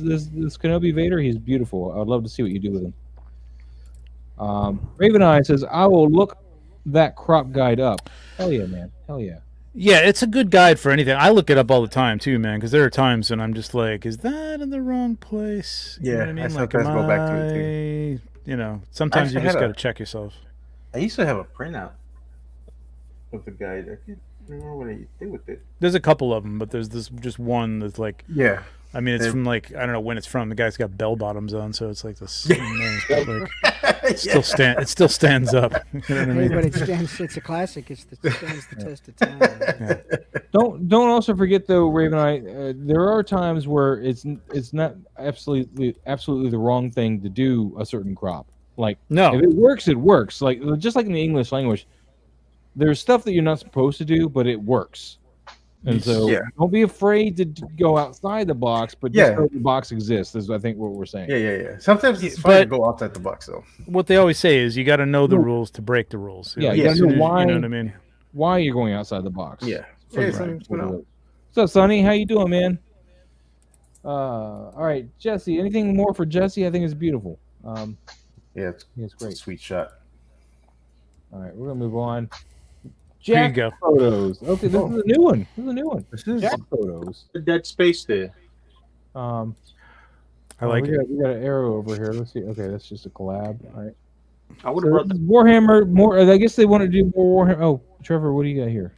Kenobi Vader? He's beautiful. I'd love to see what you do with him. Raven Eye says, I will look that crop guide up. Hell yeah, man. Hell yeah. Yeah, it's a good guide for anything. I look it up all the time too, man, because there are times when I'm just like, is that in the wrong place? You know what I mean? Like, sometimes go back to it too. You know, sometimes you just got to check yourself. I used to have a printout of the guide. I can't remember what I did with it. There's a couple of them, but there's this just one that's like, yeah. I mean, it's from like, I don't know when it's from. The guy's got bell bottoms on, so it's like this. Like, it still stands up. You know what I mean? But it's a classic. It stands the test of time. Yeah. Don't also forget though, Raven. There are times where it's not absolutely the wrong thing to do a certain crop. Like, no, if it works, it works. Like, just like in the English language, there's stuff that you're not supposed to do, but it works. And so don't be afraid to go outside the box, but just know the box exists, is I think what we're saying. Yeah. Sometimes it's fun to go outside the box, though. What they always say is you got to know the rules to break the rules. Yeah, you got to know why. You know what I mean? Why you're going outside the box. Yeah. What's up, Sonny? How you doing, man? All right, Jesse. Anything more for Jesse? I think it's beautiful. It's great. Sweet shot. All right, we're gonna move on. Jack Jack photos. Okay, this is a new one. This is Jack photos. The dead space there. I like it. We got an arrow over here. Let's see. Okay, that's just a collab. All right. I would have brought the Warhammer more. I guess they want to do more Warhammer. Oh, Trevor, what do you got here?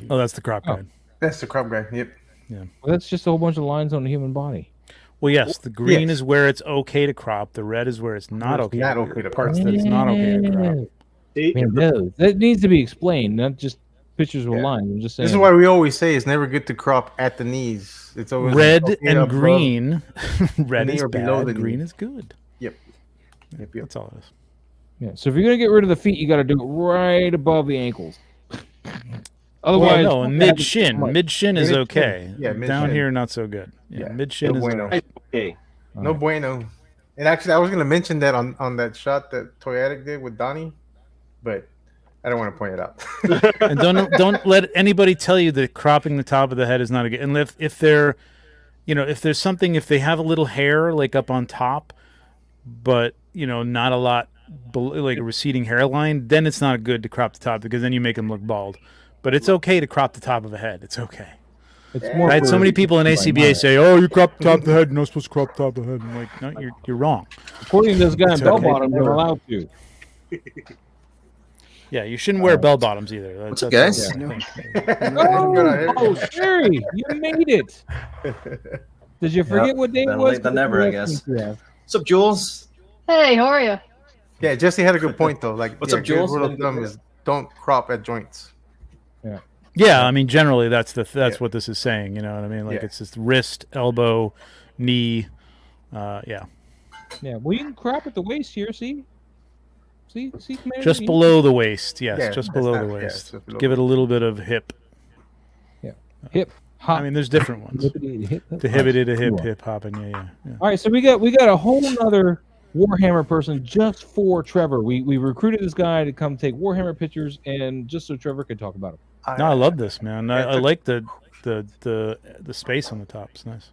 Oh, that's the crop guide. That's the crop guide. Yep. Yeah. Well, that's just a whole bunch of lines on the human body. Well, yes, the green is where it's okay to crop. The red is where it's not okay. Not okay to parts that it's not okay to crop. That needs to be explained, not just pictures with lines. I'm just saying. This is why we always say it's never good to crop at the knees. It's always red and green. Red is bad. Green is good. Yep. That's all it is. Yeah. So if you're gonna get rid of the feet, you got to do it right above the ankles. Otherwise, no, mid shin. Mid shin is okay. Yeah, down here not so good. Yeah, mid shin is okay. No bueno. And actually, I was gonna mention that on that shot that Toy Addict did with Donnie, but I don't want to point it out. And don't let anybody tell you that cropping the top of the head is not a good. And if they're, if there's something, if they have a little hair like up on top, but not a lot, like a receding hairline, then it's not good to crop the top because then you make them look bald. But it's okay to crop the top of a head. It's okay. It's more. I had so many people in ACBA say, "Oh, you crop the top of the head. You're not supposed to crop the top of the head." I'm like, no, you're wrong. According to this guy in bell bottoms, you're allowed to. Yeah, you shouldn't wear bell bottoms either. What's up, guys? Oh, Sherry, you made it. Did you forget what day it was? Late than never, I guess. What's up, Jules? Hey, how are you? Yeah, Jesse had a good point though. Like, what's up, Jules? Rule of thumb is don't crop at joints. Yeah. Yeah, I mean, generally that's what this is saying. You know what I mean? Like it's just wrist, elbow, knee. Yeah. Well, you can crop at the waist here. See, just below the waist. Yes, just below the waist. Give it a little bit of hip. Yeah. Hip. Hop. I mean, there's different ones. The hip hopping. Yeah. All right, so we got a whole other Warhammer person just for Trevor. We recruited this guy to come take Warhammer pictures, and just so Trevor could talk about them. No, I love this, man. I like the space on the top. It's nice.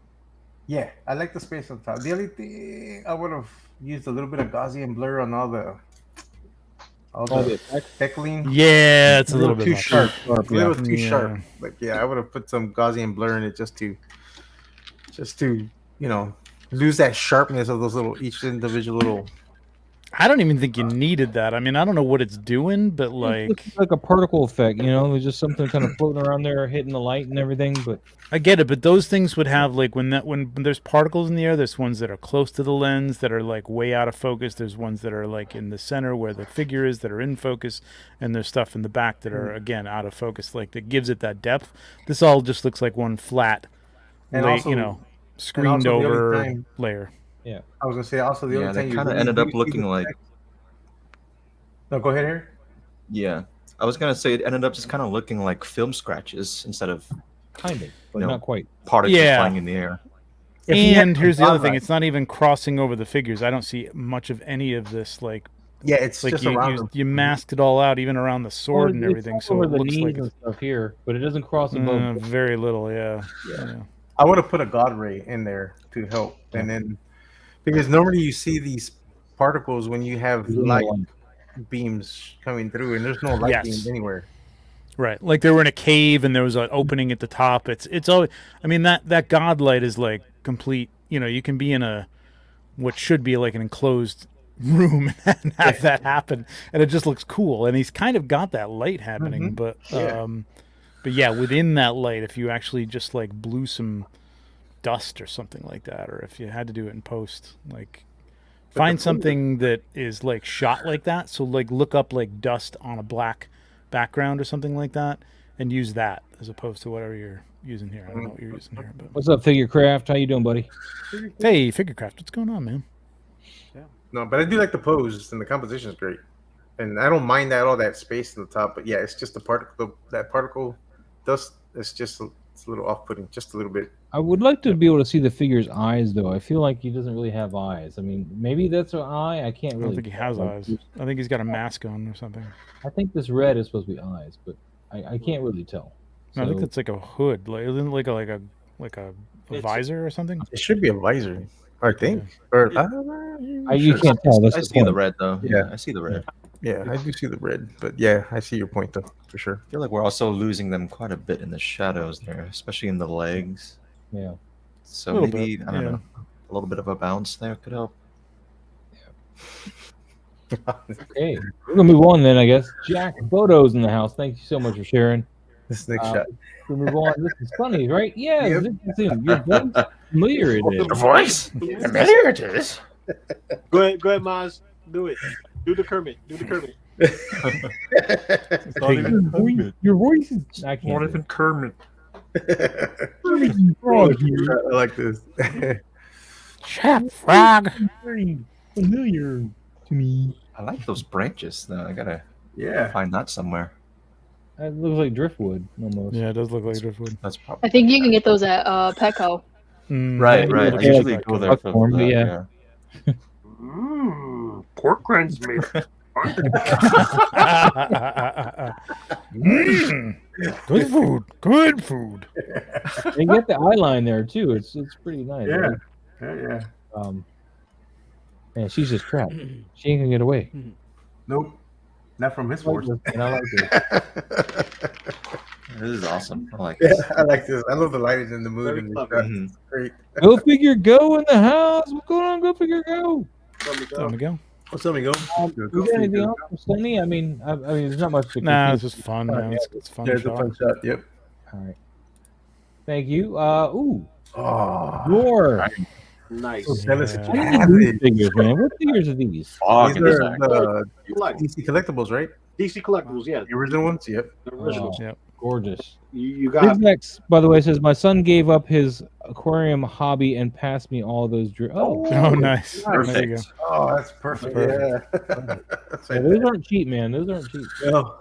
Yeah, I like the space on top. The only thing I would have used a little bit of Gaussian blur on all the heckling. Yeah, it's a little bit too sharp. A little too sharp. Like, I would have put some Gaussian blur in it just to lose that sharpness of those each individual little. I don't even think you needed that. I mean, I don't know what it's doing, but it's like a particle effect, there's just something kind of floating around there, hitting the light and everything. But I get it. But those things would have when there's particles in the air. There's ones that are close to the lens that are like way out of focus. There's ones that are like in the center where the figure is that are in focus, and there's stuff in the back that are again out of focus. Like that gives it that depth. This all just looks like one flat, screened over layer. Yeah, I was gonna say also the only thing kind of ended up looking like. No, go ahead here. Yeah, I was gonna say it ended up just kind of looking like film scratches instead of but not quite particles flying in the air. And here's the other thing: it's not even crossing over the figures. I don't see much of any of this. It's like just around you masked it all out, even around the sword and everything. So it looks like and stuff here, but it doesn't cross above. Very little, yeah. I would have put a God ray in there to help, and then. Because normally you see these particles when you have light beams coming through, and there's no light beam anywhere. Right, like they were in a cave and there was an opening at the top. It's always, I mean, that god light is like complete. You know, you can be in what should be like an enclosed room and have that happen, and it just looks cool. And he's kind of got that light happening, but yeah, within that light, if you actually just like blew some dust or something like that, or if you had to do it in post, like find something that is like shot like that. So like look up like dust on a black background or something like that, and use that as opposed to whatever you're using here. I don't know what you're using here, but what's up, Figurecraft? How you doing, buddy? Hey, Figurecraft, what's going on, man? Yeah. No, but I do like the pose, and the composition is great, and I don't mind all that space in the top. But yeah, it's just the particle, that particle dust. It's just it's a little off-putting, just a little bit. I would like to be able to see the figure's eyes, though. I feel like he doesn't really have eyes. I mean, maybe that's an eye. I can't really. I don't think he has eyes. I think he's got a mask on or something. I think this red is supposed to be eyes, but I can't really tell. No, I think it's like a hood, like isn't it like a visor or something? It should be a visor, I think. Yeah. Or you can't tell. That's I see the red though. Yeah, I see the red. Yeah, I do see the red, but yeah, I see your point though, for sure. I feel like we're also losing them quite a bit in the shadows there, especially in the legs. Yeah. So maybe I don't know, a little bit of a bounce there could help. Okay, we're gonna move on then, I guess. Jack Photos in the house. Thank you so much for sharing. This next shot. We'll move on. This is funny, right? Yeah, yep. Your voice familiar it is. The voice familiar it is. Go ahead, Maz. Do it. Do the Kermit. Your voice is. I can't. Not even Kermit. I like this. Chap frog. Very familiar to me. I like those branches though. I gotta find that somewhere. It looks like driftwood almost. Yeah, it does look like driftwood. That's probably. I think you can get those at Petco. Right. I usually go there for that. Yeah. Pork rinds made. Good food. They get the eye line there too. It's pretty nice. Yeah. Right? Man, she's just trapped. She ain't gonna get away. Nope. Not from his force. And I like this. This is awesome. I like this. I like this. I love the lighting in the mood. And great. Go figure, go in the house. What's going on? Go figure, go. Let me go. What's up, amigo? You got anything else for Sonny? I mean, there's not much. Nah, it's just fun, man. It's fun. Yeah, it's a fun shot. Yep. All right. Thank you. Your nice. Figures, man. What figures are these? These are the DC collectibles, right? DC collectibles, yeah. The original ones. Yep. The originals. Yep. Gorgeous. You got. Next, by the way, says my son gave up his aquarium hobby and passed me all those. Oh, nice. Perfect. There you go. Oh, that's perfect. Yeah. Those aren't cheap, man. Those aren't cheap. No.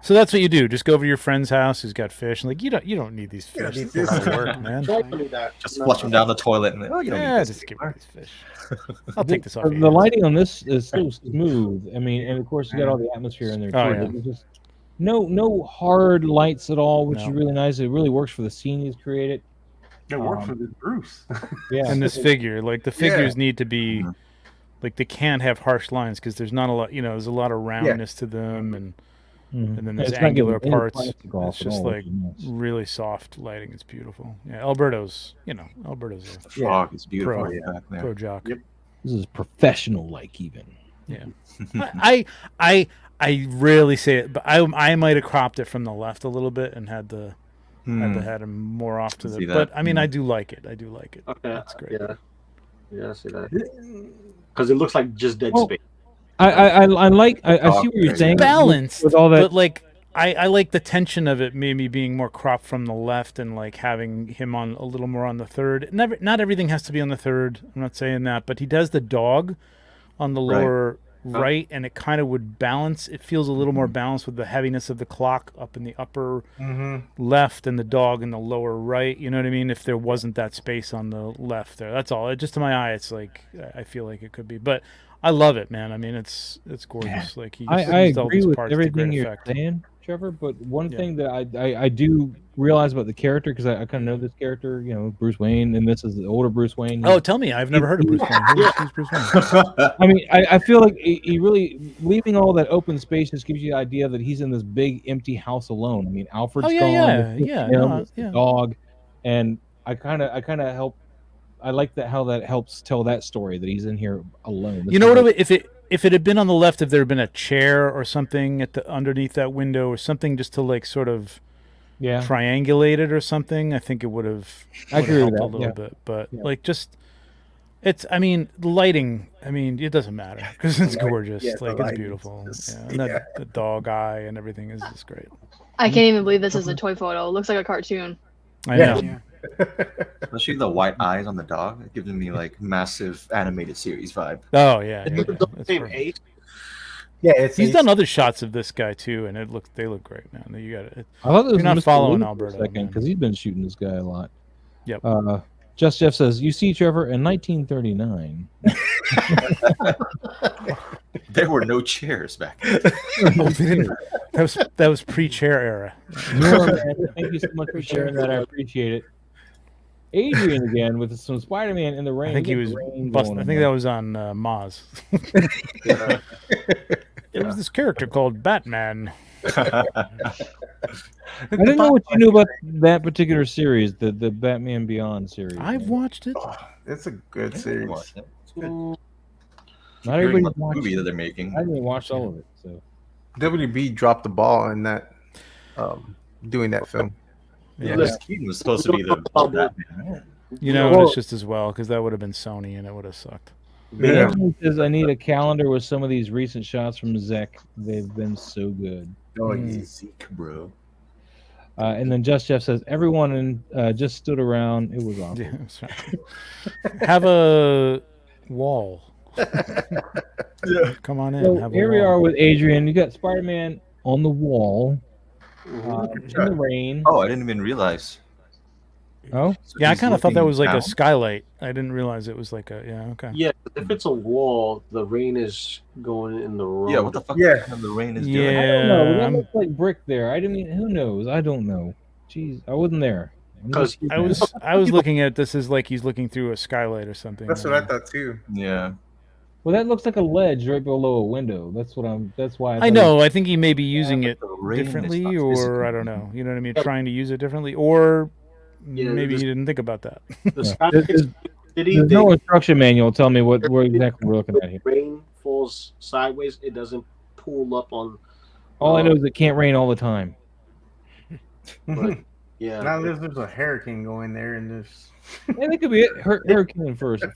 So that's what you do. Just go over to your friend's house who's got fish, and like you don't need these fish. Yeah, These don't work, man. Just flush them down the toilet and you don't need just give me these fish. I'll take this off. The lighting on this is so smooth. I mean, and of course you got all the atmosphere in there too. Oh, yeah. Just no hard lights at all, which is really nice. It really works for the scene he's created. It worked for this Bruce. Yeah, and this figure, like the figures need to be, like they can't have harsh lines because there's not a lot. There's a lot of roundness to them, and then there's angular parts. It's just like really soft lighting. It's beautiful. Yeah, Alberto's a frog. It's beautiful. Pro jock. Yep. This is professional, like even. Yeah. I rarely say it, but I might have cropped it from the left a little bit and had him more off to the. But I mean, I do like it. Okay, that's great. Yeah, I see that. Because it looks like just dead space. I see what you're saying. Balanced with all that, but like I like the tension of it, maybe being more cropped from the left and like having him on a little more on the third. Not everything has to be on the third. I'm not saying that, but he does the dog on the lower right, and it kind of would balance. It feels a little more balanced with the heaviness of the clock up in the upper left and the dog in the lower right. You know what I mean? If there wasn't that space on the left there, that's all. Just to my eye, it's like I feel like it could be, but I love it, man. I mean, it's gorgeous. Like I agree with everything you're saying. Trevor, but one thing that I do realize about the character, because I kind of know this character, Bruce Wayne, and this is the older Bruce Wayne. Oh, tell me, I've never heard of Bruce Wayne. Who's Bruce Wayne? I mean, I feel like he really, leaving all that open space just gives you the idea that he's in this big empty house alone. I mean, Alfred's gone, the dog, and I kind of help. I like that, how that helps tell that story, that he's in here alone. You know what? If it had been on the left, if there had been a chair or something underneath that window or something, just to like sort of triangulate it or something, I think it would have helped a little bit. But like just it's, I mean, the lighting. I mean, it doesn't matter because it's gorgeous. It's beautiful. And the dog eye and everything is just great. I can't even believe this is a toy photo. It looks like a cartoon. I know. Yeah. Especially the white eyes on the dog, it gives me like massive animated series vibe. Oh yeah, he's done other shots of this guy too, and they look great, man. You got it. I thought you're not following Alberto because he's been shooting this guy a lot. Yep. Just Jeff says, you see, Trevor, in 1939. There were no chairs back then. That was pre-chair era. Thank you so much for sharing that. I appreciate it. Adrian again with some Spider-Man in the rain. I think he was busting. I think that was on Maz. There was this character called Batman. I didn't know what you knew about that particular series, the Batman Beyond series. I've watched it. Oh, it's a good series. Not everybody's watched movie that they're making. I didn't watch all of it. So WB dropped the ball in that, doing that film. Yeah, Keaton was supposed to be the Batman. It's just as well, because that would have been Sony and it would have sucked. Yeah. Says, I need a calendar with some of these recent shots from Zek. They've been so good. Oh, Zeke, bro. And then Just Jeff says, everyone just stood around. It was awesome. Yeah, that's right. Have a wall. Come on in. So here we are with Adrian. You got Spider-Man on the wall. In the rain. Oh, I didn't even realize. Oh, so yeah, I kind of thought that was like down? a skylight. I didn't realize it was like a okay. Yeah, if it's a wall, the rain is going in the road. Yeah, what the fuck? Yeah, the rain is doing. I don't know. That looks like brick there. I didn't. Who knows? I don't know. Jeez, I wasn't there. Because I was looking at this as like he's looking through a skylight or something. That's what I thought too. Yeah. Well, that looks like a ledge right below a window. That's why. I know. I think he may be using it differently, or I don't know. You know what I mean? Trying to use it differently, or maybe he didn't think about that. There's no instruction manual. Tell me what exactly we're looking at here. Rain falls sideways. It doesn't pull up on. All I know is it can't rain all the time. But, yeah. Now there's a hurricane going there, and there's. Yeah, that could be it. Hurricane first.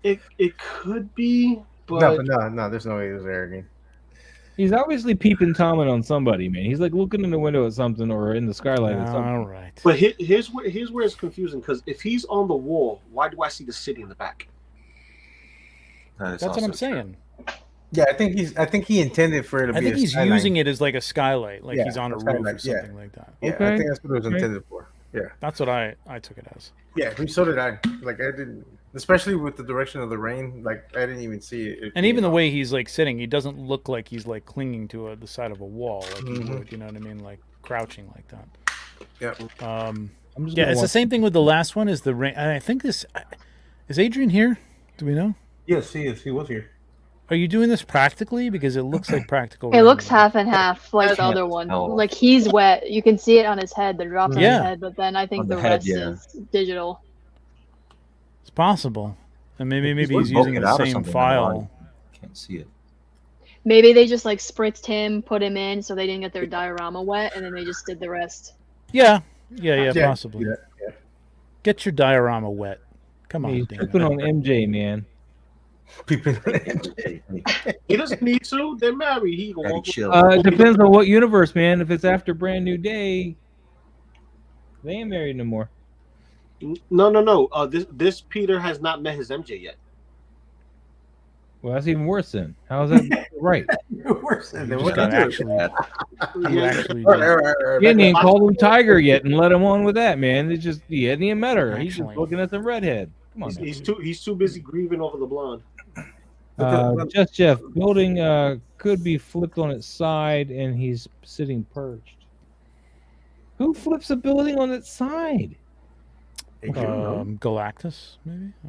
It could be, but no, there's no way there's hurricane. He's obviously peeping Tommen on somebody, man. He's like looking in the window at something or in the skylight at something. All right. But here's where it's confusing, because if he's on the wall, why do I see the city in the back? That's what I'm saying. Yeah, I think he intended for it to be. I think he's skyline. using it as like a skylight, like he's on a roof or something like that. Yeah, okay. I think that's what it was intended for. Yeah, that's what I took it as. Yeah, so did I. Like I didn't. Especially with the direction of the rain, like I didn't even see it. And even the way he's like sitting, he doesn't look like he's like clinging to the side of a wall, like he would. You know what I mean? Like crouching like that. Yeah. It's the same thing with the last one. Is the rain? I think this is Adrian here. Do we know? Yes, he is. He was here. Are you doing this practically? Because it looks like practical. It looks half and half, like the other one. Like he's wet. You can see it on his head. The drops on his head, but then I think the rest is digital. It's possible, and maybe he's using the same file. Can't see it. Maybe they just like spritzed him, put him in, so they didn't get their diorama wet, and then they just did the rest. Yeah, possibly. Yeah. Get your diorama wet. Come on, he's peeping on MJ, man. Peeping on MJ. He doesn't need to. They're married. He it depends on what universe, man. If it's after Brand New Day, they ain't married no more. No. This Peter has not met his MJ yet. Well, that's even worse then. How is that right? Worse than actually. He hadn't even called him Tiger yet and let him on with that, man. He hadn't even met her. He's just looking at the redhead. Come on. He's too busy grieving over the blonde. Just Jeff, building could be flipped on its side, and he's sitting perched. Who flips a building on its side? Galactus, maybe. I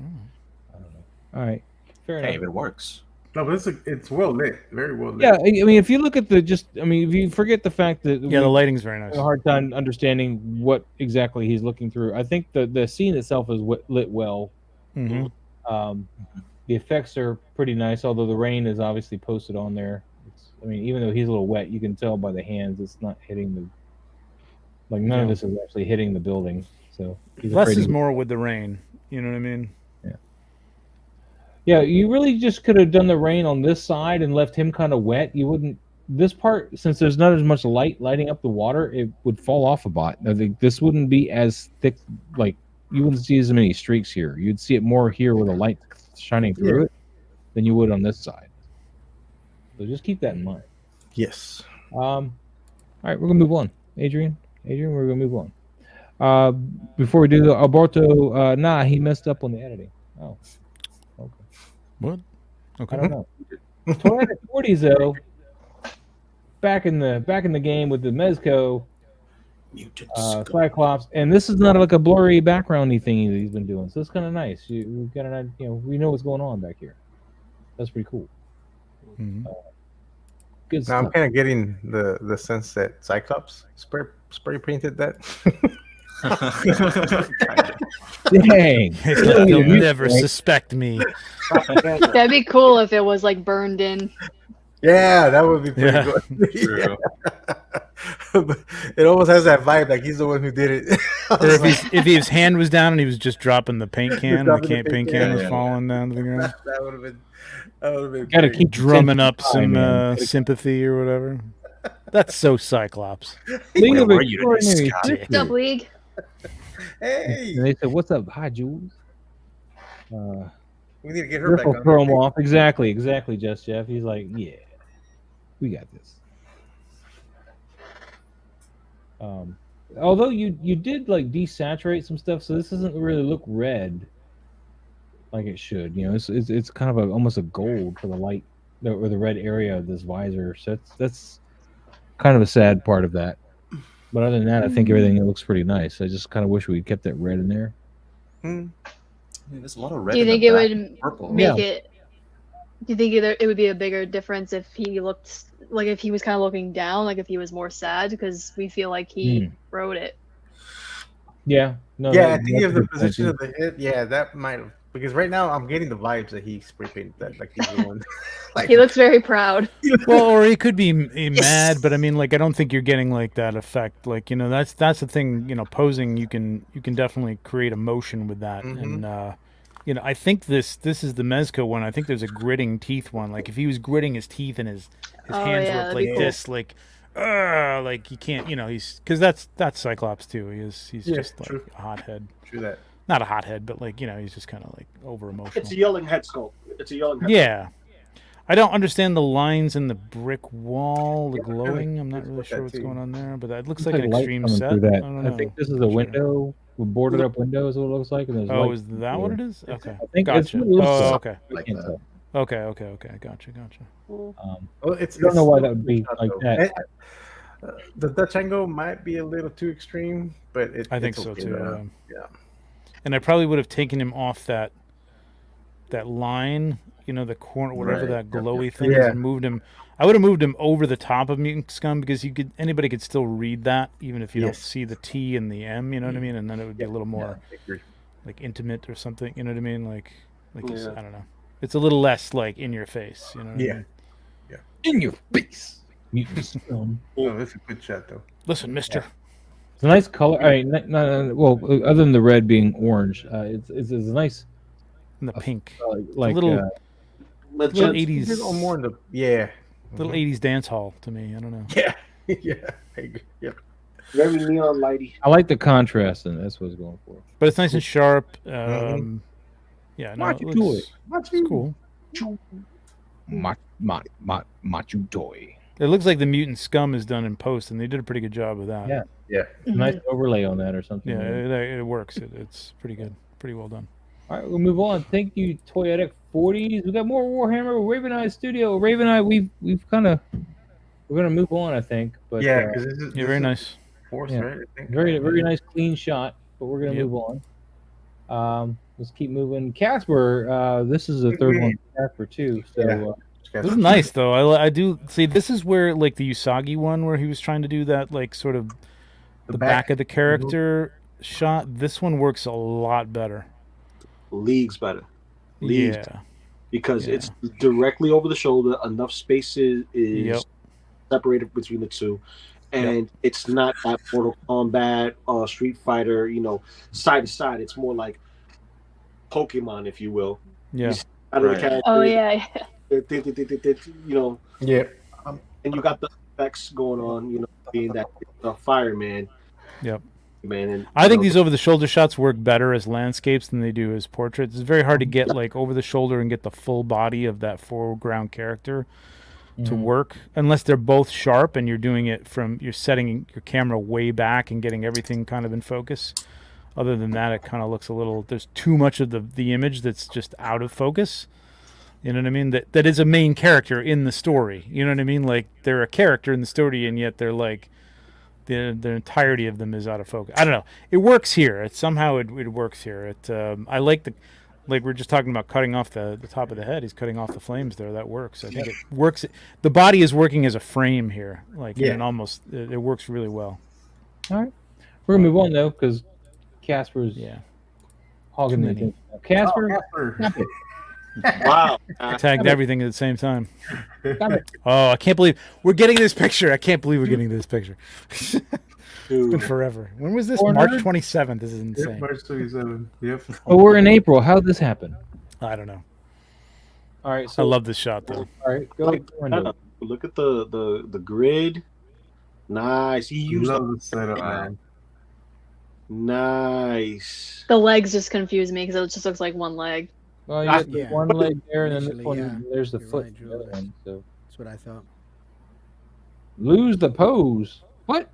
don't know. All right, fair enough. Hey, if it works. No, but it's well lit, very well lit. Yeah, I mean, if you look at if you forget the fact that the lighting's very nice. I have a hard time understanding what exactly he's looking through. I think the scene itself is lit well. Mm-hmm. The effects are pretty nice, although the rain is obviously posted on there. Even though he's a little wet, you can tell by the hands it's not hitting the. None of this is actually hitting the building. So less is more with the rain. You know what I mean? Yeah, you really just could have done the rain on this side and left him kind of wet. You wouldn't. This part, since there's not as much light lighting up the water, it would fall off a bot. I think this wouldn't be as thick. You wouldn't see as many streaks here. You'd see it more here with the light shining through it than you would on this side. So just keep that in mind. Yes. All right, we're gonna move on. Adrian, we're gonna move on. Before we do, Alberto, he messed up on the editing. Oh. Okay. What? Okay. I don't know. Toyota 40s though, back in the game with the Mezco, Cyclops, and this is not like a blurry backgroundy thingy that he's been doing. So it's kind of nice. We've got we know what's going on back here. That's pretty cool. Mm-hmm. Good now stuff. I'm kind of getting the sense that Cyclops spray painted that. Dang. You'll never suspect me. That'd be cool if it was like burned in. Yeah, that would be pretty good. True. It almost has that vibe, like he's the one who did it. Or if his hand was down and he was just dropping the paint can, the paint can was falling down to the ground. That would have been. Gotta keep drumming up some sympathy or whatever. That's so Cyclops. Think of What's up, League? Hey. And they said, "What's up, hi Jules?" We need to get her back on. Throw him off. Exactly, Just Jeff. He's like, yeah, we got this. Although you did desaturate some stuff, so this doesn't really look red like it should. It's kind of almost a gold for the light or the red area of this visor. So that's kind of a sad part of that. But other than that, I think everything looks pretty nice. I just kind of wish we kept that red in there. There's a lot of red. Do you think it would purple. make it? Do you think it would be a bigger difference if he looked if he was kind of looking down, if he was more sad, because we feel like he wrote it? Yeah. No. Yeah, I think if the position of the head, that might have. Because right now I'm getting the vibes that he spray painted that, he's the one. He looks very proud. Well, or he could be mad, but I don't think you're getting that effect. That's the thing. Posing, you can definitely create emotion with that, and I think this is the Mezco one. I think there's a gritting teeth one. If he was gritting his teeth and his hands were like this, you can't, he's because that's Cyclops too. He's just true. A hothead. True that. Not a hothead, but he's just kind of over emotional. It's a yelling head sculpt. Yeah. I don't understand the lines in the brick wall, the glowing. I'm not really sure what's going on there, but that looks like an extreme set. I think this is a window, boarded up window is what it looks like. And is that what it is? Okay. I think gotcha. Okay. Like that. Okay. Gotcha. I don't know why that would be like that. The Dutch angle might be a little too extreme, but I think so okay, too. Yeah. And I probably would have taken him off that line, the corner, whatever that glowy thing is, and moved him. I would have moved him over the top of Mutant Scum because anybody could still read that, even if you don't see the T and the M. You know what I mean? And then it would be a little more intimate or something. You know what I mean? I don't know. It's a little less in your face. You know? What I mean? Yeah. In your face. Mutant Scum. Oh, that's a good shot though. Listen, Mister. Yeah. It's a nice color. Other than the red being orange, it's a nice. And the pink, little 80s. A little more in the little 80s dance hall to me. I don't know. Yeah. I agree. Yeah. Very neon lighty. I like the contrast, and that's what it's going for. But it's nice and sharp. Yeah, no, it's cool. Machu toy. It looks like the Mutant Scum is done in post, and they did a pretty good job with that. Yeah. Nice overlay on that or something. Yeah, it works. It's pretty good. Pretty well done. All right, we'll move on. Thank you, Toyetic 40s. We got more Warhammer. Raven Eye Studio. Raven Eye. We're gonna move on, I think. But yeah, because this is very nice. Force, right? I think. Very nice, clean shot. But we're gonna move on. Let's keep moving. Casper. This is the third one. Casper too. So. This is nice though. I do see. This is where like the Usagi one, where he was trying to do that like sort of the back of the character shot. This one works a lot better. Leagues better. Leagues. Yeah. Because it's directly over the shoulder. Enough space is separated between the two, and it's not that Mortal Kombat, Street Fighter, side to side. It's more like Pokemon, if you will. Yeah. Oh yeah. Yeah. And you got the effects going on, being that fireman. Yep. Man, and, I think these over-the-shoulder shots work better as landscapes than they do as portraits. It's very hard to get like over the shoulder and get the full body of that foreground character to work, unless they're both sharp and you're doing it you're setting your camera way back and getting everything kind of in focus. Other than that, it kind of looks there's too much of the image that's just out of focus. You know what I mean? That is a main character in the story. You know what I mean? Like they're a character in the story, and yet they're like the entirety of them is out of focus. I don't know. It works here. It works here. I like we're just talking about cutting off the top of the head. He's cutting off the flames there. That works. I think it works. The body is working as a frame here. And almost it works really well. All right, we're gonna move on though because Casper's hogging the attention. Casper. Wow. Tagged everything at the same time. Oh, I can't believe we're getting this picture. I can't believe we're getting this picture. It's been forever. When was this? March 27th. This is insane. Yep, March 27th. Yep. Oh, we're in April. How did this happen? I don't know. All right. So I love this shot though. All right. Look at the grid. Nice. He used the setup, man. Nice. The legs just confuse me because it just looks like one leg. Well, you got the one leg there, and then this one, there's the foot. Right, the other one, so. That's what I thought. Lose the pose. What?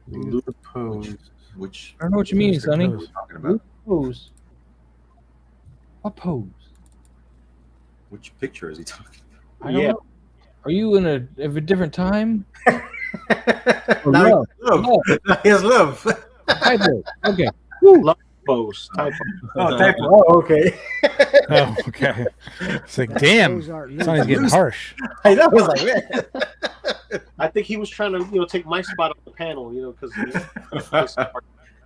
Lose the pose. Which? I don't know what you mean, Sonny. What are we talking about? Pose. What pose? Which picture is he talking about? I don't know. Are you in a different time? Love. His love. Typo. Okay. Love pose. Typo. Typo. Oh, okay. Oh, okay. It's like, damn, Sonny's getting harsh. I know. I was like, man. I think he was trying to, take my spot on the panel, because.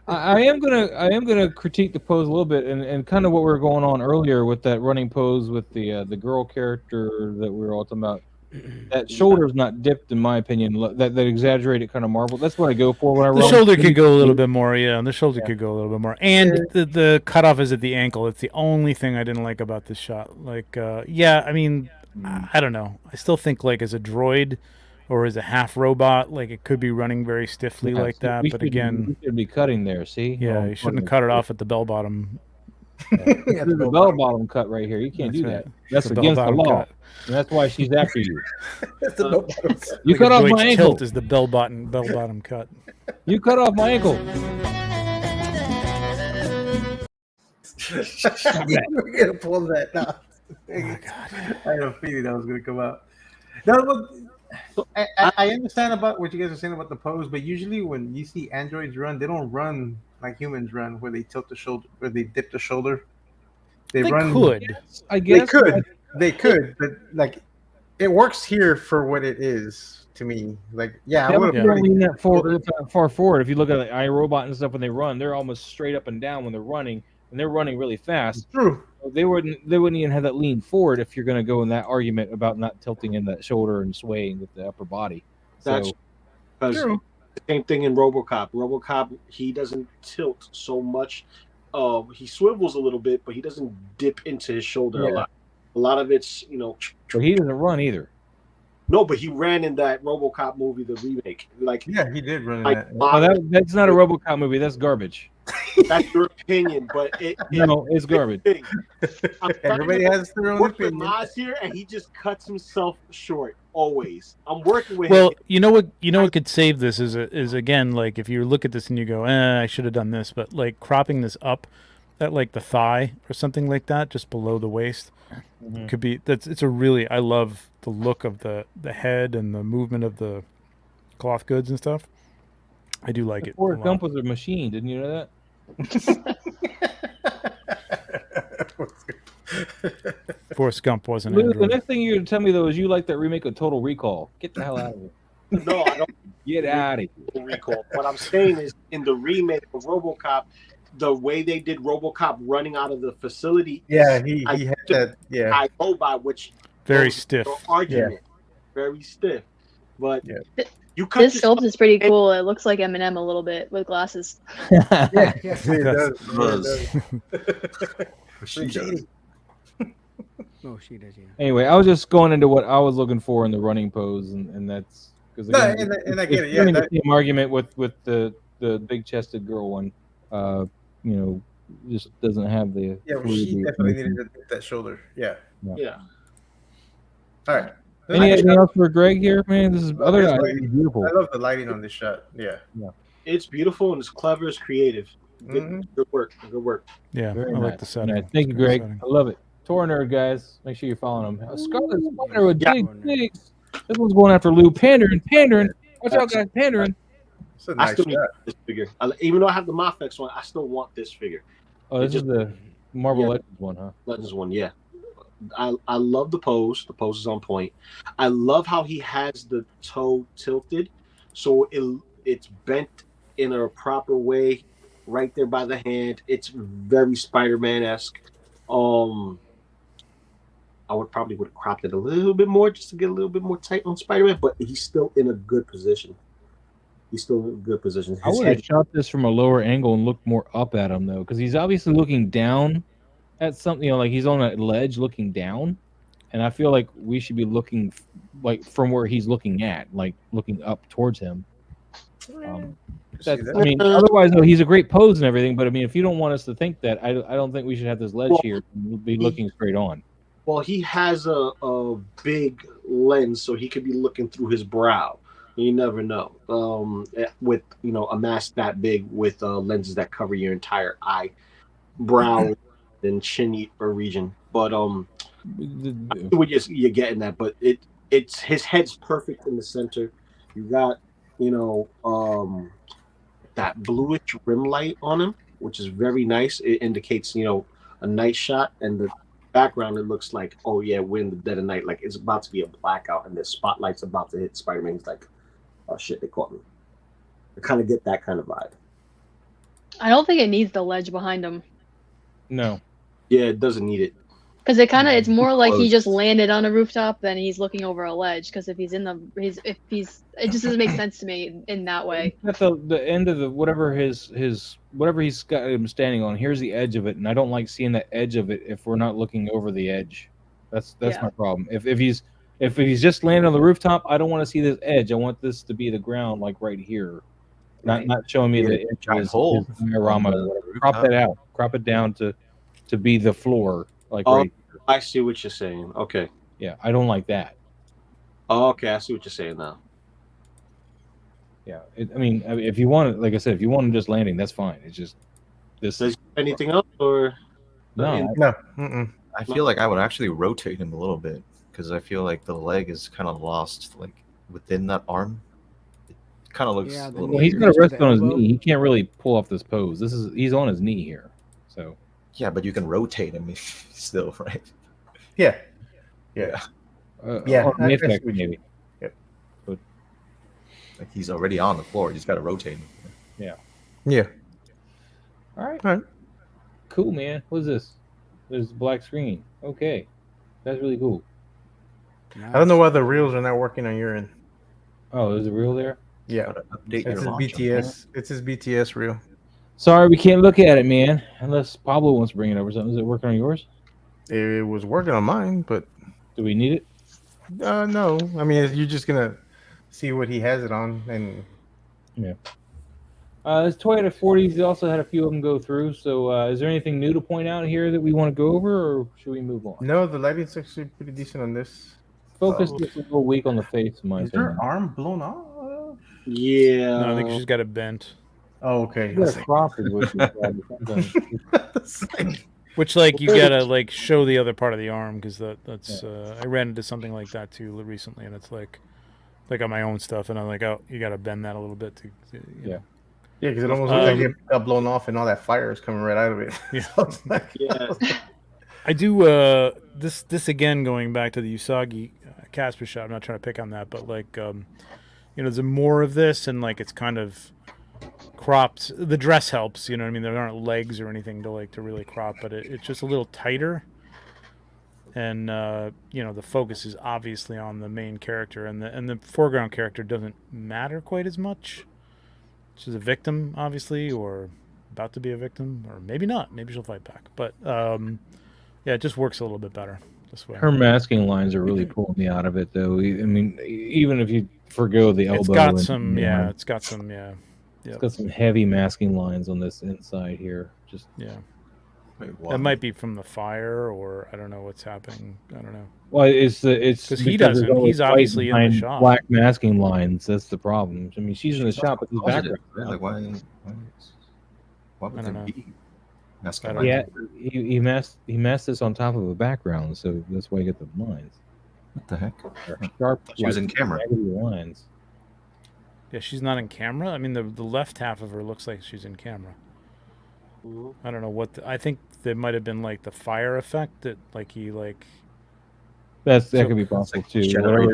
I am gonna critique the pose a little bit, and kind of what we were going on earlier with that running pose with the girl character that we were all talking about. That shoulder's not dipped, in my opinion. That exaggerated kind of marble. That's what I go for when I run. The shoulder could go a little bit more, The shoulder could go a little bit more, and the cutoff is at the ankle. It's the only thing I didn't like about this shot. I mean, I don't know. I still think as a droid or as a half robot, it could be running very stiffly like that. But again, we should be cutting there. See? Yeah, you shouldn't have cut it off at the bell bottom. There's a bell bottom cut right here. You can't do that. That's against the law. Cut. And that's why she's after you. You cut off my ankle. Tilt is the bell bottom cut. You cut off my ankle. We're gonna pull that now. Oh my God. I had a feeling that was gonna come out. No, but I understand about what you guys are saying about the pose, but usually when you see androids run, they don't run like humans run, where they tilt the shoulder, where they dip the shoulder. They run. Could. I guess they could, but it works here for what it is to me. I would have lean that far forward. If you look at iRobot and stuff when they run, they're almost straight up and down when they're running, and they're running really fast. True. They wouldn't even have that lean forward if you're going to go in that argument about not tilting in that shoulder and swaying with the upper body. That's true. The same thing in RoboCop. RoboCop, he doesn't tilt so much. He swivels a little bit, but he doesn't dip into his shoulder a lot. A lot of it's, But he doesn't run either. No, but he ran in that RoboCop movie, the remake. He did run in that. That's not a RoboCop movie. That's garbage. That's your opinion, but it's garbage. Everybody has their own opinion. Maz here, and he just cuts himself short always. I'm working with him. Well, you know what could save this is again, if you look at this and you go, I should have done this, but cropping this up like the thigh or something like that, just below the waist. Could be I love the look of the head and the movement of the cloth goods and stuff. I do like it. Forrest Gump was a machine, didn't you know that? Forrest Gump wasn't. The next thing you're gonna tell me though is you like that remake of Total Recall. Get the hell out of here. No, I don't. Get out of here. Recall. What I'm saying is, in the remake of RoboCop, the way they did RoboCop running out of the facility. Yeah, he had that. Yeah, I go by which very stiff argument, very stiff. But you cut this sculpt is pretty cool. It looks like Eminem a little bit with glasses. Yeah, it does. She does. Oh, she does. Yeah. Anyway, I was just going into what I was looking for in the running pose, and that's because and I get it. Yeah, the same argument with the big chested girl one. Just doesn't have the. Yeah, well, she definitely needed that shoulder. Yeah. All right. Anything else for Greg here, man? This is beautiful. I love the lighting on this shot. Yeah. It's beautiful and it's clever. It's creative. Good work. Good work. Yeah, very I nice. like the setting. Nice. Thank you, Greg. I love it. Tor Nerd, guys. Make sure you're following him. Scarlet Spider with big pigs. This one's going after Lou. Pandering. Watch out, guys. Pandering. It's a nice I still shot. want this figure. Even though I have the Mafex one, I still want this figure. Oh, this is the Marvel Legends one, huh? Legends one, yeah. I love the pose. The pose is on point. I love how he has the toe tilted, so it's bent in a proper way, right there by the hand. It's very Spider-Man-esque. I would have cropped it a little bit more just to get a little bit more tight on Spider-Man, but he's still in a good position. I would have shot this from a lower angle and looked more up at him though, because he's obviously looking down at something. Like he's on a ledge looking down, and I feel like we should be looking like from where he's looking at, like looking up towards him. Otherwise, though, he's a great pose and everything. But I mean, if you don't want us to think that, I don't think we should have this ledge here and be looking straight on. Well, he has a big lens, so he could be looking through his brow. You never know. With a mask that big with lenses that cover your entire eye, brow, and chin region. But you're getting that. But it's his head's perfect in the center. You got that bluish rim light on him, which is very nice. It indicates a night shot, and the background it looks like we're in the dead of night, like it's about to be a blackout, and the spotlight's about to hit Spider-Man. He's like, oh shit, they caught me. I kind of get that kind of vibe. I don't think it needs the ledge behind him. No. Yeah, it doesn't need it. Because it's more like he just landed on a rooftop than he's looking over a ledge. Because if he's it just doesn't make sense to me in that way. At the end of whatever he's got him standing on, here's the edge of it, and I don't like seeing that edge of it if we're not looking over the edge. That's my problem. If he's just landing on the rooftop, I don't want to see this edge. I want this to be the ground, like right here, not showing me the edge of his diorama. Crop that out. Crop it down to be the floor. Like right here. I see what you're saying. Okay. Yeah, I don't like that. Oh, okay, I see what you're saying now. Yeah, if you want it, like I said, if you want him just landing, that's fine. It's just this. Does anything else or no? I feel like I would actually rotate him a little bit because I feel like the leg is kind of lost, like within that arm. It kind of looks. Well, he's got to rest on his knee. He can't really pull off this pose. He's on his knee here, so. Yeah, but you can rotate him still, right? Yeah. Maybe. Yep. But like he's already on the floor. You just got to rotate him. Yeah. All right. Cool, man. What's this? There's a black screen. Okay. That's really cool. Nice. I don't know why the reels are not working on your end. Oh, there's a reel there? Yeah. It's his BTS. It's his BTS reel. Sorry, we can't look at it, man. Unless Pablo wants to bring it over. Something. Is it working on yours? It was working on mine, but do we need it? No. I mean, you're just gonna see what he has it on, and yeah. This Toyota 40s also had a few of them go through. So, is there anything new to point out here that we want to go over, or should we move on? No, the lighting's actually pretty decent on this. Focus gets a little weak on the face, in my opinion. Is her arm blown off? Yeah. No, I think she's got it bent. Oh, okay. Which like you gotta like show the other part of the arm because that's I ran into something like that too recently, and it's like on my own stuff, and I'm like, oh, you gotta bend that a little bit to you know. Yeah, because it almost looks like it got blown off and all that fire is coming right out of it. Yeah. I do this again, going back to the Usagi Casper shot. I'm not trying to pick on that, but like there's more of this, and like it's kind of cropped. The dress helps, you know what I mean? There aren't legs or anything to really crop, but it's just a little tighter. And the focus is obviously on the main character, and the foreground character doesn't matter quite as much. She's a victim, obviously, or about to be a victim, or maybe not. Maybe she'll fight back. But it just works a little bit better this way. Her masking lines are really pulling me out of it, though. I mean, even if you forgo the elbow, it's got some. It's got some heavy masking lines on this inside here. Just That might be from the fire, or I don't know what's happening. I don't know. Well, it's because he doesn't. He's obviously in the shot. Black masking lines. That's the problem. I mean, she's in the shop with the background. Like why would there be masking lines? Yeah, he masked this on top of a background, so that's why you get the lines. What the heck? Sharp. She was in camera. Lines. Yeah, she's not in camera. I mean, the left half of her looks like she's in camera. I don't know what. I think there might have been like the fire effect that like he like. That could be possible too.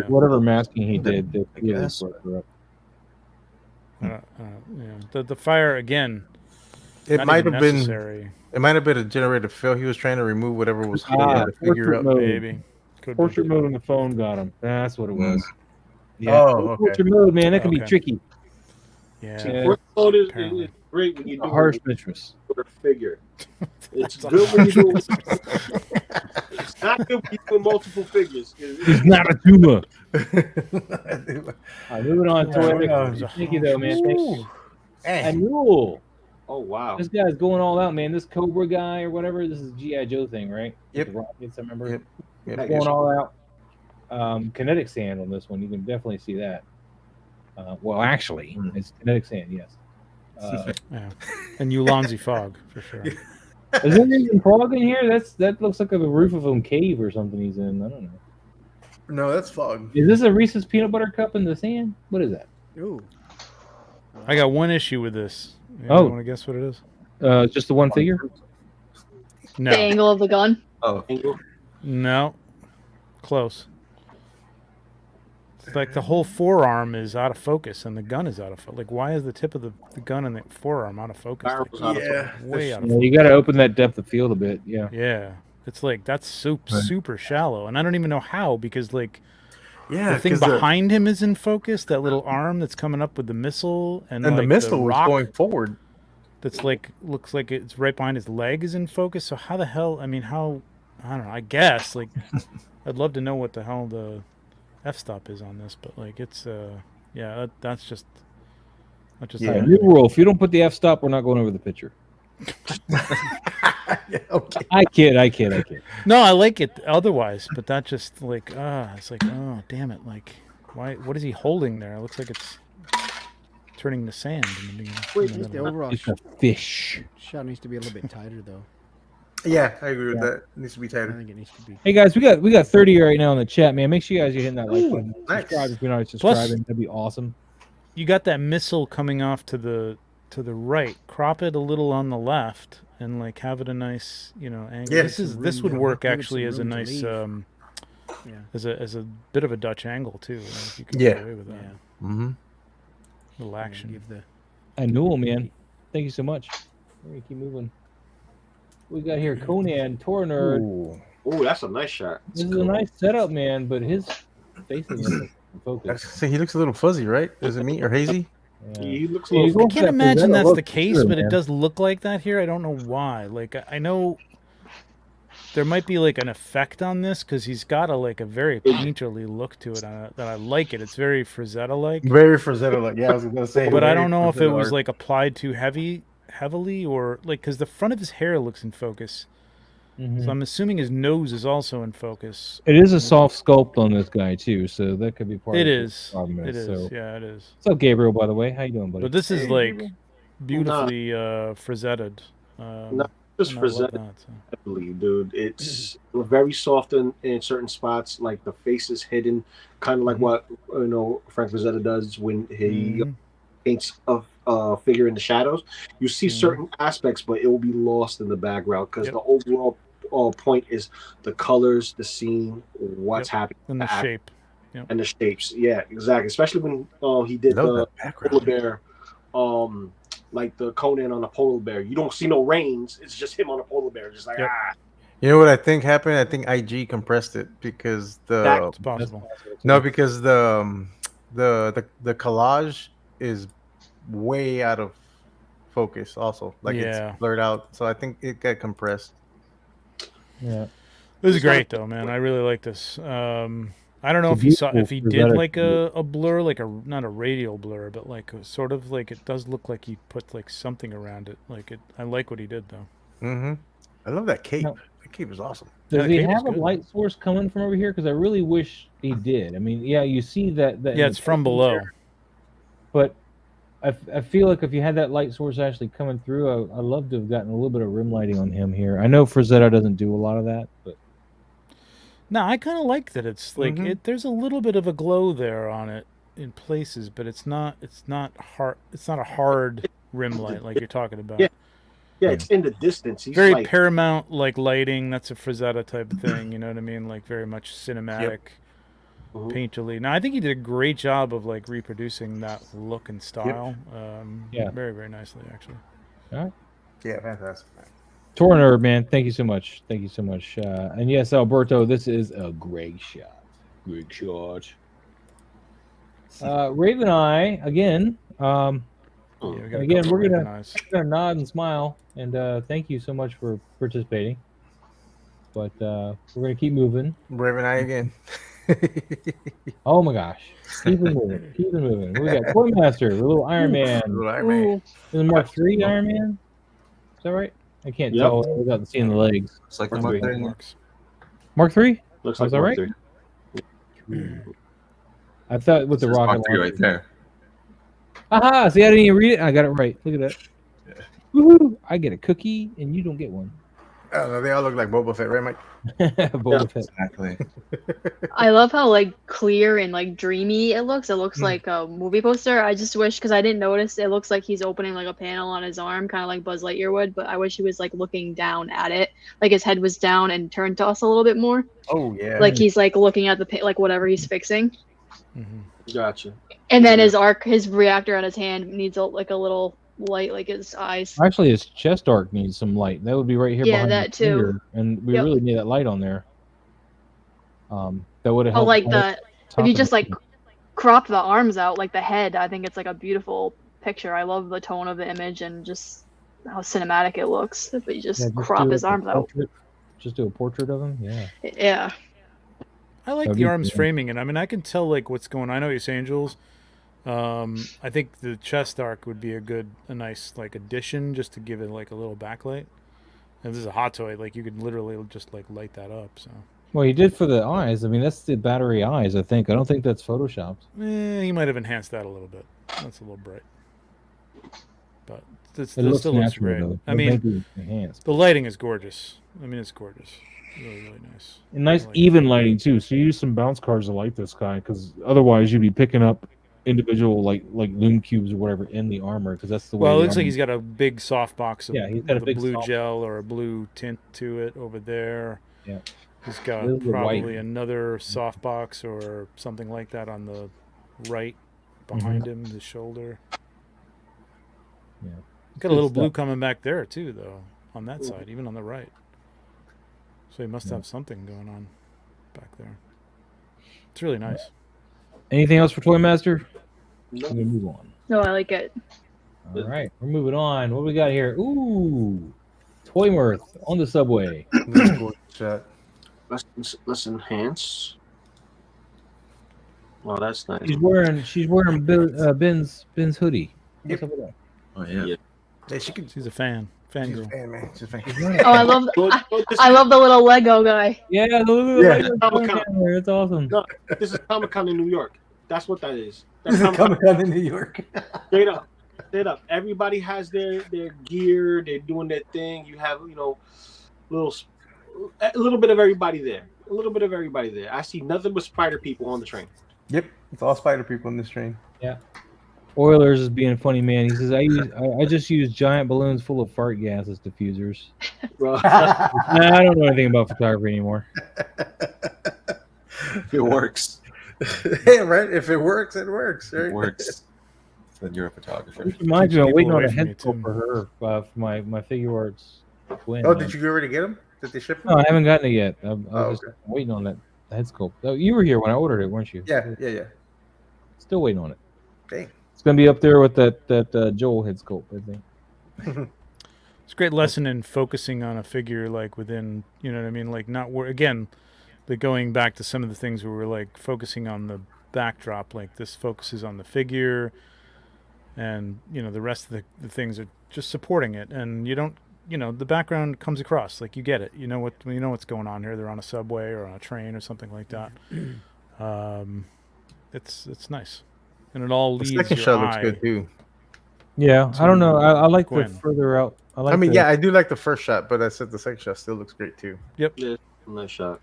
Whatever masking he did, I guess. The fire again. It might have been. It might have been a generated fail. He was trying to remove whatever was holding the figure up. Maybe. Portrait mode on the phone got him. That's what it was. Yeah. Oh, okay. Portrait mode, man, that can be tricky. Yeah. Portrait mode is great when you do a harsh mistress. A figure. It's good when you do. It's not good when you do multiple figures. It's not a tumor. Moving on to thank you though, man. Thank you. Anul. Oh wow. This guy's going all out, man. This Cobra guy or whatever. This is G.I. Joe thing, right? Yep. Rockets, I remember. Yep. Going all out. Kinetic sand on this one. You can definitely see that. Well, actually, it's kinetic sand, yes. And Ulanzi fog for sure. Is there even fog in here? That looks like the roof of a cave or something he's in. I don't know. No, that's fog. Is this a Reese's peanut butter cup in the sand? What is that? Ooh. I got one issue with this. You want to guess what it is? Just the one figure? No. The angle of the gun? Oh. No. Close. It's like the whole forearm is out of focus and the gun is out of focus. Like, why is the tip of the gun and the forearm out of focus? Way out of focus. You got to open that depth of field a bit. Yeah. Yeah. It's like, that's super shallow. And I don't even know how, because like, the thing behind him is in focus. That little arm that's coming up with the missile, and like the missile was going forward. That's like looks like it's right behind his leg is in focus. So how the hell? I mean, how? I don't know. I guess like I'd love to know what the hell the f-stop is on this, but like it's that's just new rule. If you don't put the f-stop, we're not going over the picture. Okay. I kid. No, I like it otherwise, but that just like it's like, oh damn it, like why? What is he holding there? It looks like it's turning to sand in the beginning. Wait, the overall it's a fish. Shot needs to be a little bit tighter though. Yeah, I agree with that. It needs to be tighter. I think it needs to be. Hey guys, we got 30 right now in the chat, man. Make sure you guys are hitting that like button. Nice. Subscribe if you're not subscribing. That'd be awesome. You got that missile coming off to the right. Crop it a little on the left and like have it a nice, angle. Yeah, this would work actually as a nice as a bit of a Dutch angle too. If you could get away with that. Yeah. Mm-hmm. Little action. Give the Anul, man. Thank you so much. We're gonna keep moving. We got here Conan Tornerd. Ooh, that's a nice shot. This is a nice setup, man, but his face is in focus. So he looks a little fuzzy, right? Is it me or hazy? Yeah. He looks a little. I can't imagine that's the case, but it does look like that here. I don't know why. Like I know there might be like an effect on this because he's got a very painterly look to it. That I like it. It's very Frazetta-like. Very Frazetta-like. Yeah, I was gonna say. But I don't know if it was like applied too heavily or like because the front of his hair looks in focus. Mm-hmm. So I'm assuming his nose is also in focus. It is a soft sculpt on this guy too, so that could be part of it. It is. Yeah, it is. What's up, Gabriel? By the way, how you doing, buddy? But this is like, beautifully frisetted. Not just frisetted, I believe, dude. It's very soft in certain spots, like the face is hidden, kind of like what Frank Frazetta does when he paints a figure in the shadows. You see certain aspects, but it will be lost in the background because the overall point is the colors, the scene, what's happening, and the shape, and the shapes. Yeah, exactly. Especially when he did the polar bear, like the Conan on a polar bear. You don't see no reins. It's just him on a polar bear, just like You know what I think happened? I think IG compressed it because that's possible. No, because the collage is way out of focus. Also, like it's blurred out. So I think it got compressed. Yeah, this is great though, man. I really like this. I don't know if he did like a blur, like not a radial blur, but like sort of like it does look like he put like something around it. Like it, I like what he did though. I love that cape. That cape is awesome. Does he have a light source coming from over here? Because I really wish he did. I mean, yeah, you see that. Yeah, it's from below. But I feel like if you had that light source actually coming through, I'd love to have gotten a little bit of rim lighting on him here. I know Frazetta doesn't do a lot of that, but. No, I kind of like that. It's like there's a little bit of a glow there on it in places, but it's not hard. It's not a hard rim light like you're talking about. Yeah, it's in the distance. He's very Paramount like lighting. That's a Frazetta type of thing. You know what I mean? Like very much cinematic, painterly. Now I think he did a great job of like reproducing that look and style. Very very nicely actually. All right. Yeah, fantastic. Torner, man, thank you so much. Thank you so much. And yes, Alberto, this is a great shot. Great shot. Raven Eye, again. We're gonna nod and smile, and thank you so much for participating. But we're gonna keep moving. Raven Eye again. Oh my gosh. Keep it moving. Keep it moving. We got Toy Master, a little Iron Man. Is it Mark III Iron Man? Is that right? I can't tell without seeing the legs. It's like the Mark III. Mark III? Looks like is that Mark right? III. I thought with the rocket Mark III right there. Aha! See, I didn't even read it. I got it right. Look at that. Yeah. Woohoo! I get a cookie, and you don't get one. Oh, they all look like Boba Fett, right, Mike? Boba Fett. Exactly. I love how like clear and like dreamy it looks. It looks like a movie poster. I just wish, because I didn't notice, it looks like he's opening like a panel on his arm, kind of like Buzz Lightyear would. But I wish he was like looking down at it, like his head was down and turned to us a little bit more. Oh yeah. Like he's like looking at the like whatever he's fixing. Gotcha. And then his reactor on his hand needs like a little light, like his eyes. Actually, his chest arc needs some light. That would be right here. Yeah, behind that the too. finger, and we really need that light on there. That would have helped. Oh, like if you just like crop the arms out, like the head, I think it's like a beautiful picture. I love the tone of the image and just how cinematic it looks. If you just crop his arms out. Just do a portrait of him. Yeah. Yeah. I like the arms framing, and I mean I can tell like what's going on. I know you're saying, Jules. I think the chest arc would be a nice like addition just to give it like a little backlight. And this is a hot toy, like you could literally just like light that up. So. Well, he did for the eyes. I mean, that's the battery eyes. I think. I don't think that's photoshopped. He might have enhanced that a little bit. That's a little bright, but it still looks great. Though. I mean, the lighting is gorgeous. I mean, it's gorgeous. Really, really nice. And nice even lighting too. So you use some bounce cards to light this guy, because otherwise you'd be picking up individual like loom cubes or whatever in the armor, because that's the way. Well, it looks like he's got a big soft box of he's got a big blue gel or a blue tint to it over there. Yeah, he's got probably another soft box or something like that on the right behind him, the shoulder. Yeah, he's got a little blue coming back there too, though, on that side, even on the right. So he must have something going on back there. It's really nice. Anything else for Toy Master? We're gonna move on. No, I like it. All right, we're moving on. What do we got here? Ooh, Toy Mirth on the subway. Let's enhance. Well, that's nice. She's wearing Ben's hoodie. Yep. Oh yeah. She's a fan. She's a fan, man. She's a fan. Oh, I love the little Lego guy. Yeah, the Lego guy. It's awesome. No, this is Comic-Con in New York. That's what that is. That's Comic-Con in New York. Straight up. Straight up, everybody has their gear. They're doing their thing. You have a little bit of everybody there. A little bit of everybody there. I see nothing but spider people on the train. Yep, it's all spider people on this train. Yeah. Oilers is being funny, man. He says, I just use giant balloons full of fart gas as diffusers. I don't know anything about photography anymore. If it works. Yeah, right. If it works, it works. Right? It works. Then you're a photographer. It reminds me, I'm waiting on a head sculpt for her for my figure arts twin. Oh, did you already get them? Did they ship them? No, I haven't gotten it yet. I was just waiting on that head sculpt. Oh, you were here when I ordered it, weren't you? Yeah. Still waiting on it. Dang. It's gonna be up there with that Joel head sculpt, I think. It's a great lesson in focusing on a figure, like within, you know what I mean, like not again, but going back to some of the things where we're like focusing on the backdrop, like this focuses on the figure, and the rest of the things are just supporting it, and you don't, the background comes across, like you get it, you know what's going on here. They're on a subway or on a train or something like that. It's nice. And it all leads. The second shot looks good too. Yeah, I don't know. I like the further out. I do like the first shot, but I said the second shot still looks great too. Yep. Yeah, nice shot.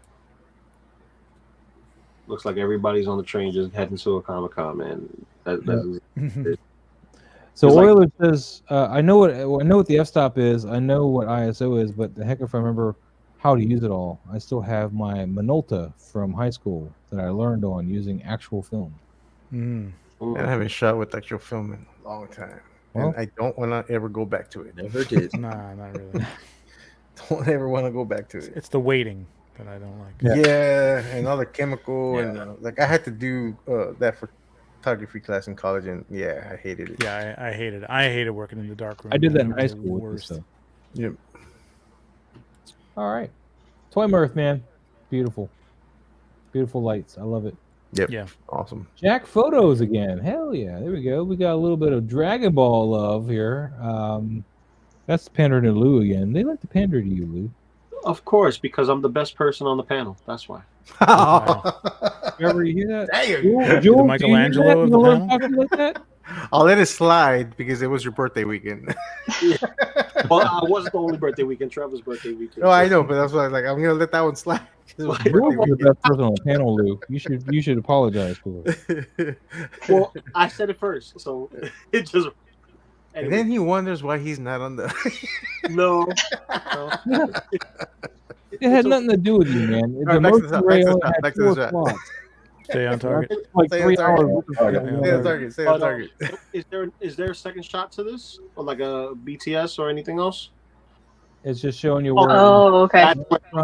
Looks like everybody's on the train just heading to a Comic-Con, man. So Oiler says, I know what the f-stop is. I know what ISO is, but the heck if I remember how to use it all. I still have my Minolta from high school that I learned on using actual film. I haven't shot with actual film in a long time. Well, and I don't want to ever go back to it. Never did. Nah, not really. Don't ever want to go back to it. It's the waiting that I don't like. Yeah, and all the chemical and like I had to do that for photography class in college, and I hated it. Yeah, I hated it. I hated working in the dark room. I did that in high school. Worst. Yep. All right, Toy Mirth, man, beautiful lights. I love it. Yep. Yeah. Awesome. Jack Photos again. Hell yeah. There we go. We got a little bit of Dragon Ball love here. That's pandering to Lou again. They like to pander to you, Lou. Of course, because I'm the best person on the panel. That's why. Ever you hear that? Damn. Joel, Michelangelo of the panel? like that? I'll let it slide because it was your birthday weekend. Well, I wasn't the only birthday weekend. Trevor's birthday weekend. No, I know, but that's why I was like, I'm gonna let that one slide. You're the best person on the panel, Lou. You should apologize for it. Well, I said it first, so it just. And then he wonders why he's not on the. No. It had nothing to do with you, man. The Mercury Ray only had 4 slots. Stay on target. Like 3 hours. Stay on target. Is there a second shot to this, or like a BTS or anything else? It's just showing you where. Oh, okay.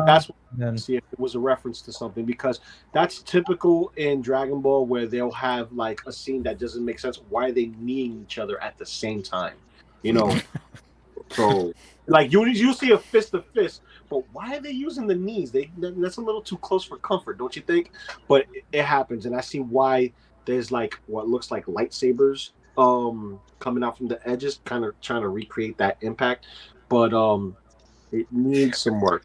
That's what see if it was a reference to something, because that's typical in Dragon Ball where they'll have like a scene that doesn't make sense. Why are they kneeing each other at the same time? So like you see a fist to fist, but why are they using the knees? That's a little too close for comfort, don't you think? But it happens, and I see why there's like what looks like lightsabers coming out from the edges, kind of trying to recreate that impact. But it needs some work.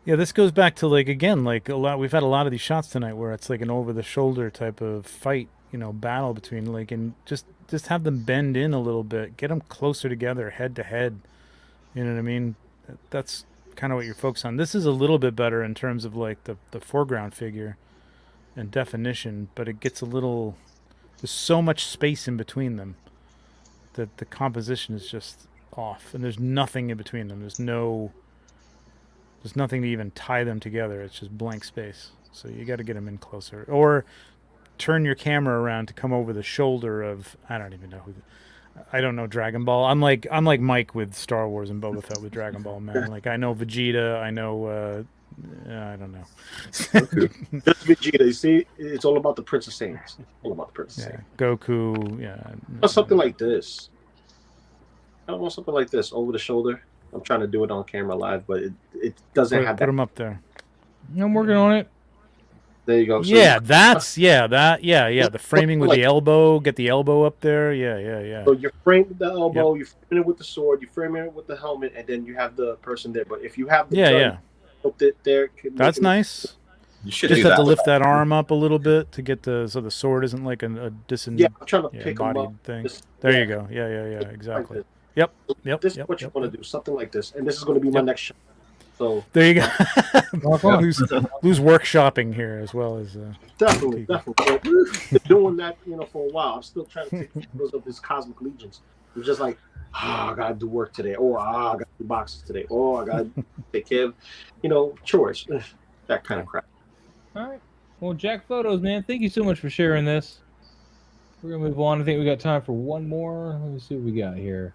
Yeah, this goes back to like again, like a lot. We've had a lot of these shots tonight where it's like an over-the-shoulder type of fight, battle between like, and just have them bend in a little bit, get them closer together, head to head. You know what I mean? That's kind of what you're focused on. This is a little bit better in terms of like the foreground figure and definition, but it gets a little. There's so much space in between them that the composition is just off, and there's nothing in between them. There's nothing to even tie them together. It's just blank space. So you got to get them in closer, or turn your camera around to come over the shoulder of, I don't even know who. I don't know Dragon Ball. I'm like Mike with Star Wars and Boba Fett with Dragon Ball, man. Like I know Vegeta. I know. I don't know. Just Vegeta. You see, it's all about the Princess Saiyans. All about the Princess Saiyans. Goku. Yeah. Something like this. I don't want something like this over the shoulder. I'm trying to do it on camera live, but it doesn't have that. Put them up there. I'm working on it. There you go. So The framing with the elbow. Get the elbow up there. Yeah. So you frame the elbow, you frame it with the sword, you frame it with the helmet, and then you have the person there. But if you have the gun, there, that's nice. You should just do have that to lift that arm up a little bit to get so the sword isn't like a Yeah, I'm trying to pick them up. thing. There you go. Yeah, exactly. Like Yep. This is what you want to do, something like this, and this is going to be my next shot. So there you go. lose workshopping here as well as definitely. Been doing that, for a while. I'm still trying to take photos of this Cosmic Legions. It's just like, I gotta do work today, or I gotta do boxes today, or I gotta take care of, chores, that kind of crap. All right. Well, Jack Photos, man, thank you so much for sharing this. We're gonna move on. I think we got time for one more. Let me see what we got here.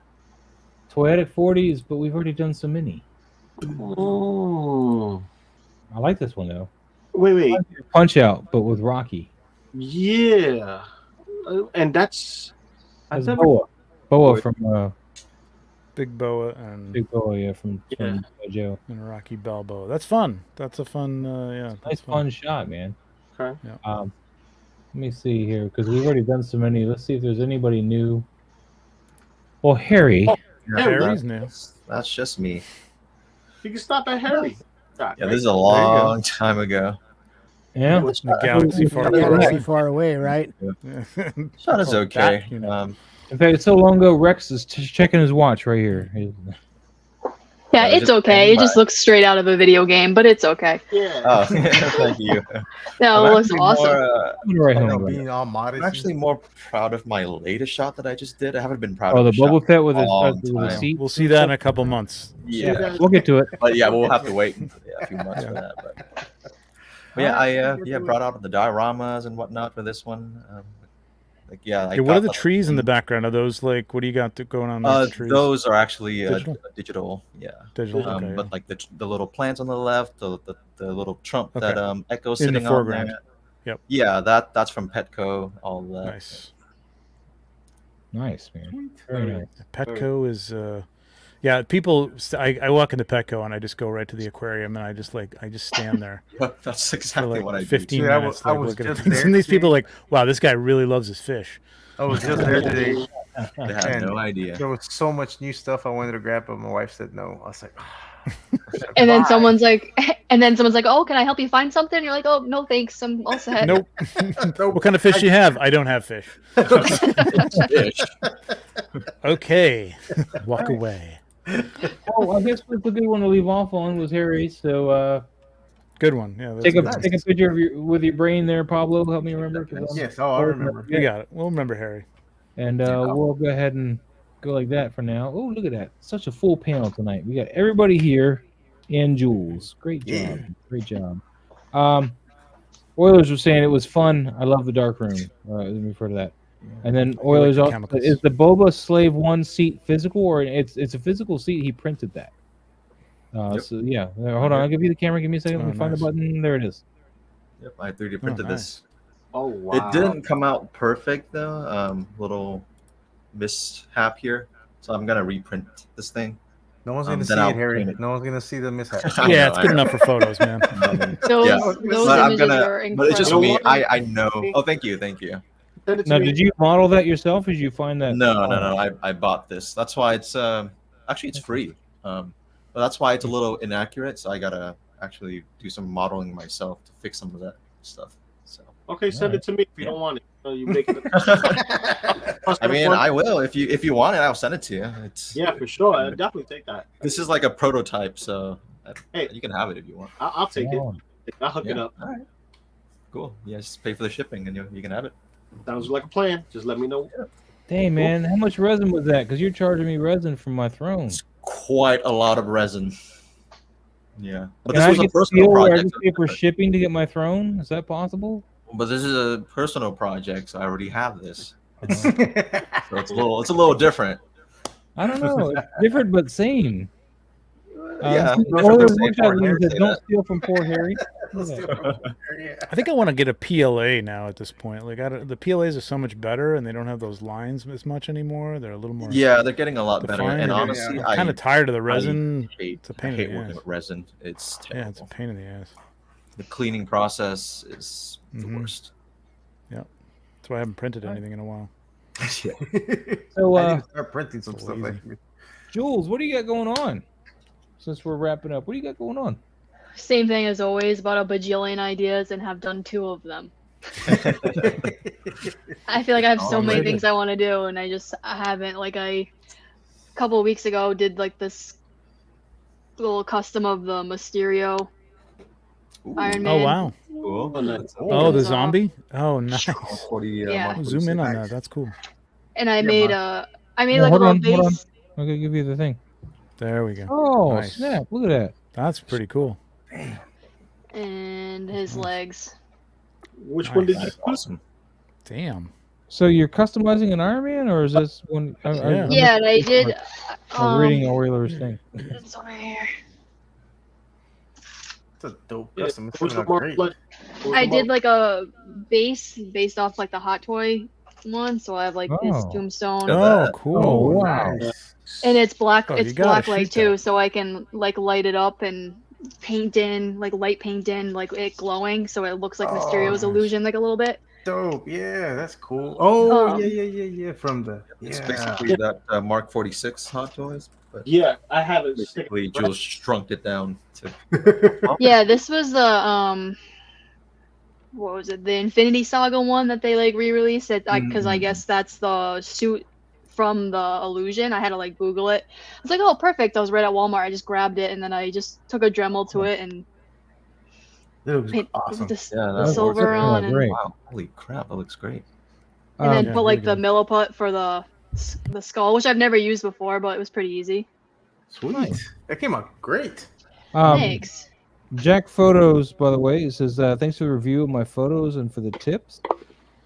Toyetic 40s, but we've already done so many. Oh, I like this one though. Wait. Punch Out, but with Rocky. Yeah, and that's Boa from Big Boa and from Joe and Rocky Balboa. That's fun. That's a fun. Nice fun shot, man. Okay. Yeah. Let me see here because we've already done so many. Let's see if there's anybody new. Well, Harry. Harry's new. That's just me. You can stop at Harry. Yeah, this is a long time ago. Yeah, the galaxy far away, right? Yeah. Shot is okay. In fact, it's so long ago. Rex is checking his watch right here. Yeah, it's okay. It just looks straight out of a video game, but it's okay. Yeah. Oh, thank you. No, it looks awesome. I'm actually more proud of my latest shot that I just did. I haven't been proud of the Boba Fett with his seat. We'll see that in a couple months. Yeah, we'll get to it. But yeah, we'll have to wait a few months for that. But yeah, I brought out the dioramas and whatnot for this one. What are the trees in the background? Are those what do you got going on with the trees? Those are actually digital. Yeah. Digital. Okay, but like the little plants on the left, the little Trump that Echo's in sitting the foreground. on there. Yep. Yeah, that's from Petco. All that. Nice, man. Very nice. Petco is people. I walk into Petco and I just go right to the aquarium and I just stand there. That's exactly what I do. 15 minutes. I was just there and these people are like, wow, this guy really loves his fish. I was just there today. They had no idea. There was so much new stuff I wanted to grab, but my wife said no. I was like, and then someone's like, oh, can I help you find something? And you're like, oh, no, thanks. I'm all set. Nope. What kind of fish do you have? I don't have fish. Okay. Walk away. Oh, I guess that's a good one to leave off on was Harry. So, good one. Yeah. Take a picture of with your brain there, Pablo. Help me remember. Yes. Oh, I remember. You got it. We'll remember Harry. And we'll go ahead and go like that for now. Oh, look at that! Such a full panel tonight. We got everybody here, and Jules. Great job. Yeah. Great job. Oilers were saying it was fun. I love the dark room. Let me refer to that. And then Oilers is the Boba Slave 1 seat physical, or it's a physical seat? He printed that. So yeah, hold on. I'll give you the camera. Give me a second. Let me find the button. There it is. Yep, I 3D printed this. Oh wow! It didn't come out perfect though. Little mishap here, so I'm gonna reprint this thing. No one's gonna see it, Harry. No one's gonna see the mishap. Yeah, it's good enough for photos, man. Those images are incredible. But it's just me. I know. Oh, thank you. Now, did you model that yourself, or did you find that? No. I bought this. That's why it's actually it's free. But that's why it's a little inaccurate. So I gotta actually do some modeling myself to fix some of that stuff. So okay, send it to me if you don't want it. You make it. I mean, I will if you want it. I'll send it to you. Yeah, for sure. I'll definitely take that. This is like a prototype, so you can have it if you want. I'll take it. I'll hook it up. All right. Cool. Yeah, just pay for the shipping and you can have it. Sounds like a plan. Just let me know. Dang, man, how much resin was that? Because you're charging me resin for my throne. It's quite a lot of resin. Yeah, but this was a personal project. I for shipping to get my throne? Is that possible? But this is a personal project, so I already have this. So it's a little different. I don't know. It's different but same. Yeah. Don't steal from poor Harry. I think I want to get a PLA now at this point. Like the PLAs are so much better, and they don't have those lines as much anymore. They're a little more. Yeah, they're getting a lot better. And honestly, I'm kind of tired of the resin. It's a pain. I hate working with resin. It's terrible. Yeah, it's a pain in the ass. The cleaning process is the worst. Yeah, that's why I haven't printed anything in a while. Yeah. So I need to start printing some stuff. Jules, what do you got going on? Since we're wrapping up, what do you got going on? Same thing as always, about a bajillion ideas and have done 2 of them. I feel like I have so many things I want to do, and I haven't. Like a couple of weeks ago did like this little custom of the Mysterio Iron Man. Oh wow! Cool. The zombie. Oh nice. 40, yeah. Zoom in on that. That's cool. And I made like a little base. I'm gonna give you the thing. There we go. Oh nice. snap! Look at that. That's pretty cool. And his legs. Which one did you? Awesome. Damn. So you're customizing an Iron Man, or is this one? Yeah, I did. I'm reading Euler's thing. It's over here. It's a dope custom. I did like a base based off like the Hot Toy one, so I have like his tombstone. Oh, cool! Oh, wow. And it's black. Oh, it's black light too, so I can like light it up and paint in like light paint in like it glowing, so it looks like Mysterio's illusion like a little bit. Dope, yeah, that's cool. Oh, yeah. From the It's basically that Mark 46 Hot Toys. But yeah, I have it. Basically, Jules shrunk it down to. Yeah, this was the what was it? The Infinity Saga one that they like re-released it because I guess that's the suit from the illusion. I had to like Google it. I was like, oh, perfect. I was right at Walmart. I just grabbed it and then I just took a Dremel to it and awesome. the silver on. And, wow, holy crap, that looks great. And then put like the milliput for the skull, which I've never used before, but it was pretty easy. Sweet. Nice. That came out great. Thanks. Jack Photos, by the way, it says, thanks for the review of my photos and for the tips.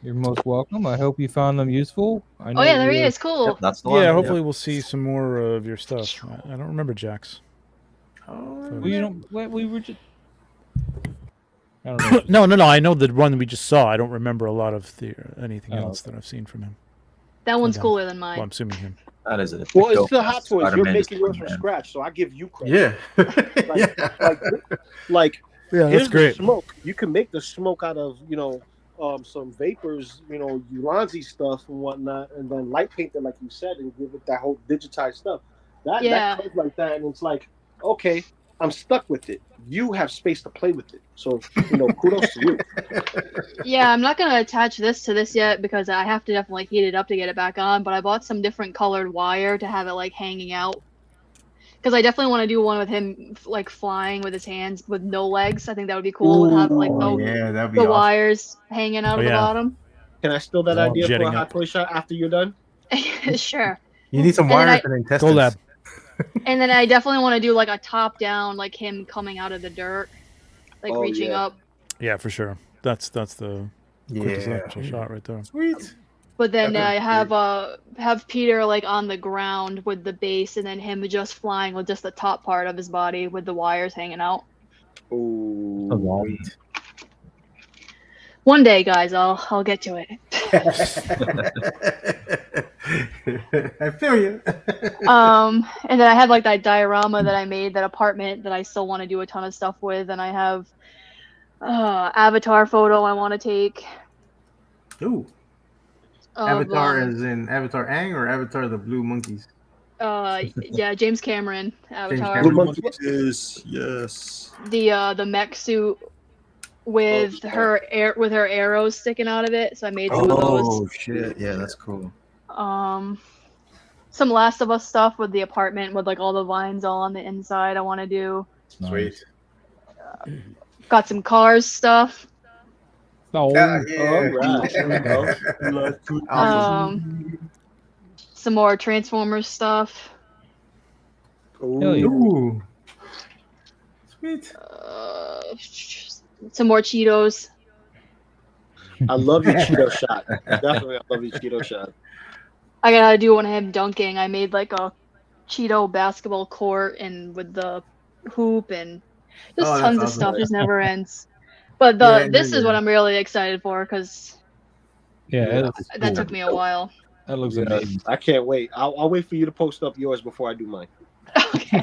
You're most welcome. I hope you found them useful. Oh, yeah, there he is. Cool. Yep, that's the one. Hopefully we'll see some more of your stuff. I don't remember Jack's. We were just... I don't know. No. I know the one we just saw. I don't remember a lot of anything else that I've seen from him. That one's cooler than mine. Well, I'm assuming him. That is it. Well, it's the Hot Toys. You're making yours from scratch, so I give you credit. Yeah. Like yeah, that's great. The smoke. You can make the smoke out of some vapors, Ulanzi stuff and whatnot, and then light paint it like you said, and give it that whole digitized stuff. That comes like that, and it's like, okay, I'm stuck with it. You have space to play with it, so kudos to you. Yeah, I'm not gonna attach this to this yet because I have to definitely heat it up to get it back on. But I bought some different colored wire to have it like hanging out. Because I definitely want to do one with him like flying with his hands with no legs. I think that would be cool. And have like that'd be the awesome. Wires hanging out of the bottom. Can I steal that idea for a Hot Toy shot after you're done? Sure. You need some wires and intestines. Go lab. And then I definitely want to do like a top down, like him coming out of the dirt, like reaching up. Yeah, for sure. That's the quintessential shot right there. Sweet. But then I have Peter like on the ground with the base, and then him just flying with just the top part of his body with the wires hanging out. Oh, one day, guys, I'll get to it. I feel you. And then I have like that diorama that I made, that apartment that I still want to do a ton of stuff with, and I have Avatar photo I want to take. Ooh. Avatar as in Avatar Aang or Avatar the Blue Monkeys? Yeah, James Cameron Avatar. Blue Monkeys, yes. The mech suit with her arrows sticking out of it, so I made some of those. Oh shit! Yeah, that's cool. Some Last of Us stuff with the apartment with like all the vines all on the inside. I want to do. Sweet. Got some Cars stuff. Oh, some more Transformers stuff. Ooh. Sweet. Some more Cheetos. I love your Cheeto shot. Definitely, I love your Cheeto shot. I gotta do one of him dunking. I made like a Cheeto basketball court and with the hoop and just tons of stuff. Just never ends. But this is what I'm really excited for because that took me a while. That looks amazing. I can't wait. I'll wait for you to post up yours before I do mine. Okay.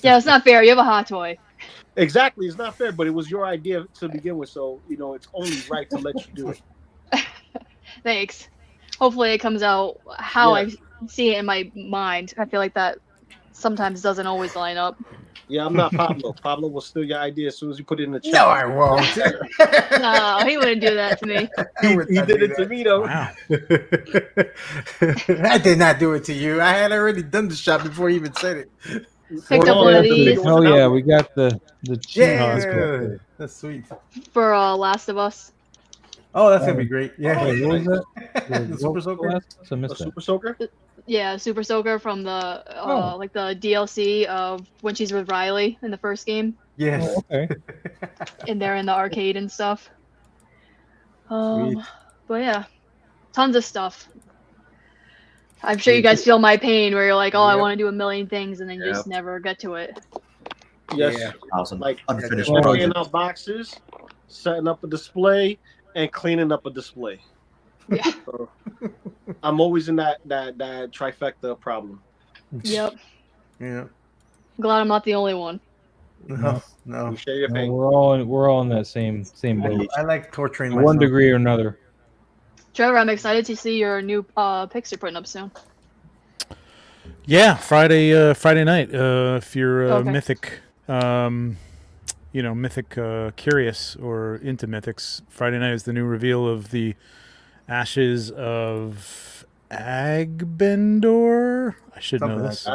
Yeah, it's not fair. You have a Hot Toy. Exactly, it's not fair, but it was your idea to begin with, so it's only right to let you do it. Thanks. Hopefully, it comes out how I see it in my mind. I feel like that's sometimes doesn't always line up. Yeah, I'm not Pablo. Pablo will steal your idea as soon as you put it in the chat. No, I won't. No, he wouldn't do that to me. He did it to me though. Wow. I did not do it to you. I had already done the shot before you even said it. Picked up one of these. Oh yeah, we got the Yeah, that's cool. That's sweet. For Last of Us. Oh, that's gonna be great. Yeah. Wait, what was that? The Super Soaker. I missed that. Super Soaker? Yeah, Super Soaker from the like the DLC of when she's with Riley in the first game. Yes. Oh, okay. And they're in the arcade and stuff. Sweet. But yeah, tons of stuff. I'm sure you guys feel my pain where you're like, oh, I want to do a million things and then you just never get to it. Yes. Yeah. Awesome. Like Unfinished laying project. out boxes, setting up a display, and cleaning up a display. Yeah. So, I'm always in that trifecta problem. Yep. Yeah. Glad I'm not the only one. No. You share your No, pain. we're all in that same boat. I like torturing To myself. one degree or another. Trevor, I'm excited to see your new pics you're putting up soon. Yeah, Friday night. If you're Okay. Mythic, Mythic curious or into Mythics, Friday night is the new reveal of the Ashes of Agbendor. I should know this.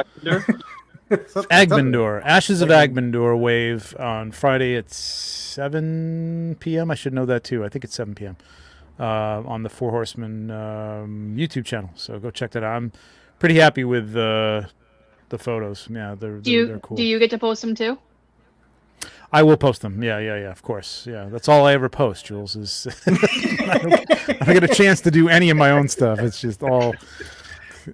Agbendor. Ashes of Agbendor wave on Friday at 7 p.m. I should know that too. I think it's 7 p.m. On the Four Horsemen YouTube channel. So go check that out. I'm pretty happy with the photos. Yeah, they're cool. Do you get to post them too? I will post them. Yeah, of course. Yeah, that's all I ever post, Jules. Is I don't get a chance to do any of my own stuff. It's just all.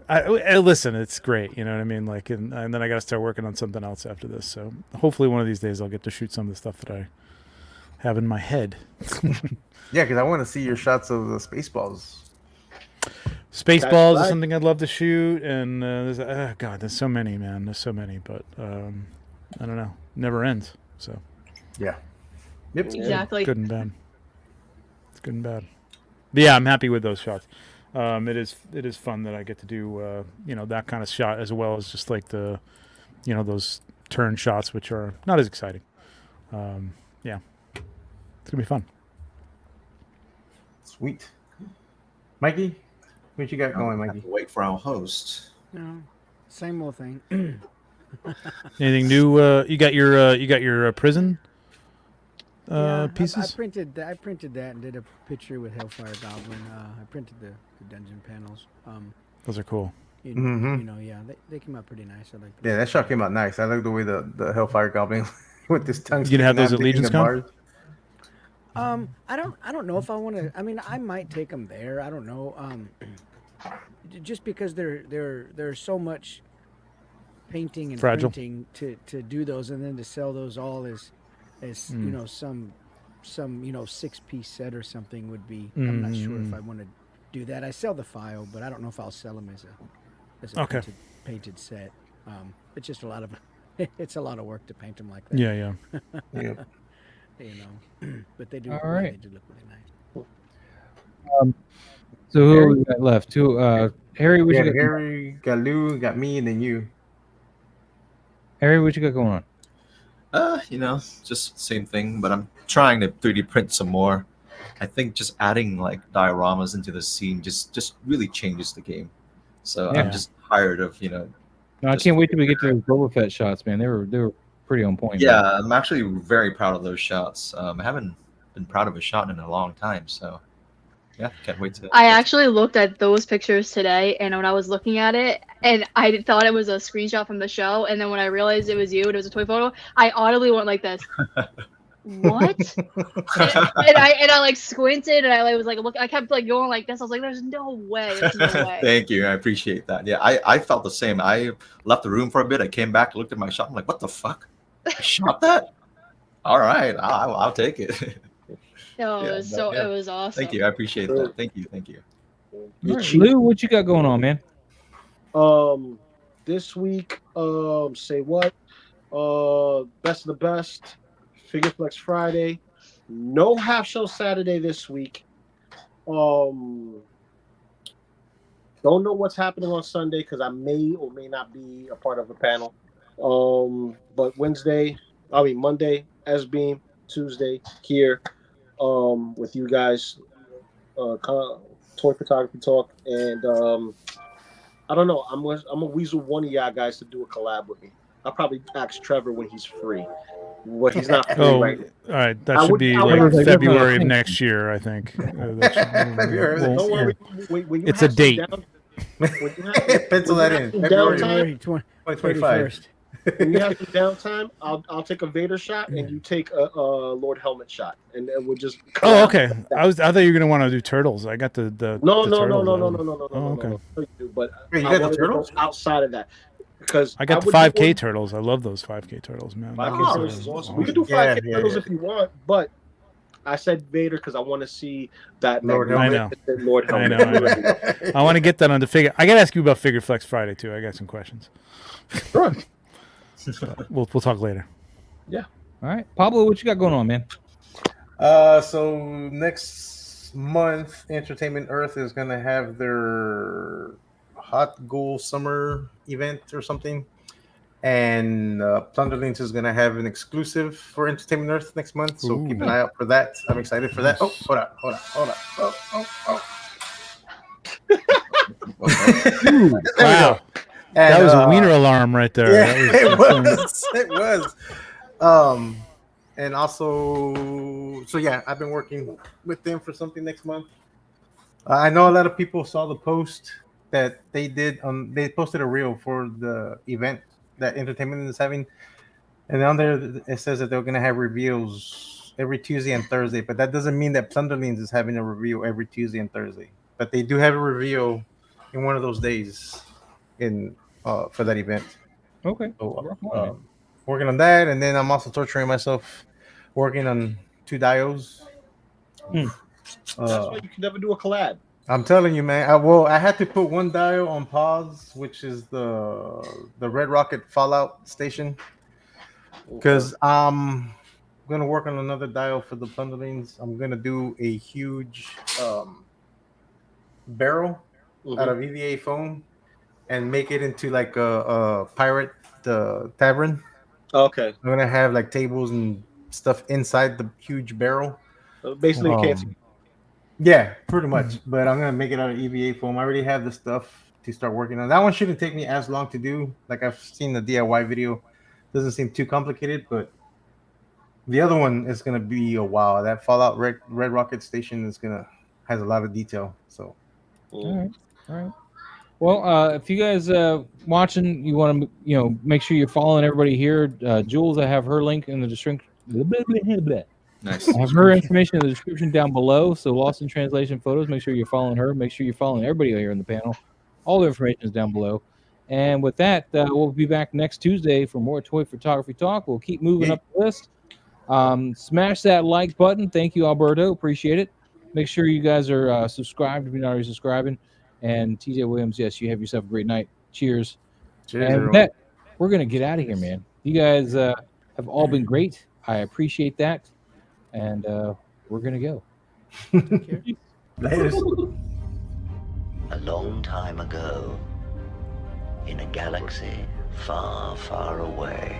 I listen. It's great. You know what I mean? Like, and then I got to start working on something else after this. So hopefully one of these days I'll get to shoot some of the stuff that I have in my head. Yeah, because I want to see your shots of the Spaceballs. Spaceballs is something I'd love to shoot, and there's so many, man. There's so many, but I don't know. Never ends. So yeah, yep, exactly. Good and bad. It's good and bad. But yeah, I'm happy with those shots. It is fun that I get to do that kind of shot as well as just like the those turn shots, which are not as exciting. Yeah, it's gonna be fun. Sweet, Mikey. What you got going, Mikey? Wait for our host. No, same old thing. Anything new? You got your prison pieces? I printed that and did a picture with Hellfire Goblin. I printed the dungeon panels. Those are cool. They came out pretty nice. I like. Yeah, that shot came out nice. I like the way the Hellfire Goblin with this tongue. You gonna have those at Legion's Con? I don't know if I want to. I mean, I might take them there. I don't know. Just because there's so much painting and fragile. Printing to do those, and then to sell those all as some 6-piece set or something would be. I'm not sure if I want to do that. I sell the file, but I don't know if I'll sell them as a painted set. It's just it's a lot of work to paint them like that. Yeah. But they do. All right. They do look really nice. So who we got left? Harry, what you got? Harry, got Lou, got me, and then you. Harry, what you got going on? Just same thing, but I'm trying to 3D print some more. I think just adding like dioramas into the scene just really changes the game. So I'm just tired of No, I can't wait till we get to those Boba Fett shots, man. They were pretty on point. Yeah, man. I'm actually very proud of those shots. I haven't been proud of a shot in a long time, so yeah, can't wait to. I actually looked at those pictures today, and when I was looking at it, and I thought it was a screenshot from the show, and then when I realized it was you and it was a toy photo, I audibly went like this. What? and I like squinted, and I was like, look, I kept like going like this. I was like, there's no way. There's no way. Thank you, I appreciate that. Yeah, I felt the same. I left the room for a bit. I came back, looked at my shot. I'm like, what the fuck? I shot that? All right, I'll take it. No, it was awesome. Thank you, I appreciate that. Thank you. Right. Lou, what you got going on, man? This week, say what? Best of the best. Figure Flex Friday. No half show Saturday this week. Don't know what's happening on Sunday because I may or may not be a part of a panel. But Monday, S-Beam, Tuesday here, with you guys, toy photography talk, and I don't know. I'm gonna weasel one of y'all guys to do a collab with me. I'll probably ask Trevor when he's free. Well, he's not free right now. All right. That should be February of next year, I think. February. Don't worry. When it's a date. Pencil that in. February 2025. When you have some downtime, I'll take a Vader shot and you take a Lord Helmet shot, and we'll just. Oh, okay. I thought you were gonna want to do turtles. I got the no. Okay. But wait, you got the turtles outside of that. Because I got the 5K turtles. I love those 5K turtles, man. 5K turtles is awesome. We can do 5K turtles if you want, but I said Vader because I want to see that Lord Helmet. Lord Helmet. I know. I want to get that on the figure. I got to ask you about Figure Flex Friday too. I got some questions. Sure. We'll talk later. Yeah. All right, Pablo, what you got going on, man? So next month, Entertainment Earth is gonna have their Hot Ghoul Summer event or something, and Plunderlings is gonna have an exclusive for Entertainment Earth next month. So keep an eye out for that. I'm excited for that. Oh, hold on. Ooh, wow. And, that was a wiener alarm right there. Yeah, it was. And also, so yeah, I've been working with them for something next month. I know a lot of people saw the post that they did. They posted a reel for the event that Entertainment is having, and on there it says that they're going to have reveals every Tuesday and Thursday. But that doesn't mean that Plunderlings is having a reveal every Tuesday and Thursday. But they do have a reveal in one of those days for that event. Okay. So, working on that, and then I'm also torturing myself working on 2 dials. That's why you can never do a collab. I'm telling you, man. I had to put one dial on pause, which is the Red Rocket Fallout station, because I'm gonna work on another dial for the Plunderlings. I'm gonna do a huge barrel out of EVA foam and make it into like a pirate tavern. Okay. I'm gonna have like tables and stuff inside the huge barrel. Basically, a KFC. Yeah, pretty much. But I'm gonna make it out of EVA foam. I already have the stuff to start working on. That one shouldn't take me as long to do. Like I've seen the DIY video, doesn't seem too complicated. But the other one is gonna be a wow. That Fallout Red Rocket station has a lot of detail. So, all right. Well, if you guys watching, you want to make sure you're following everybody here. Jules, I have her link in the description. Nice. I have her information in the description down below. So Lost in Translation Photos. Make sure you're following her. Make sure you're following everybody here in the panel. All the information is down below. And with that, we'll be back next Tuesday for more Toy Photography Talk. We'll keep moving up the list. Smash that like button. Thank you, Alberto. Appreciate it. Make sure you guys are subscribed if you're not already subscribing. And TJ Williams, yes, you have yourself a great night. Cheers. And with that, we're going to get out of here, man. You guys have all been great. I appreciate that. And we're going to go. Later. A long time ago, in a galaxy far, far away,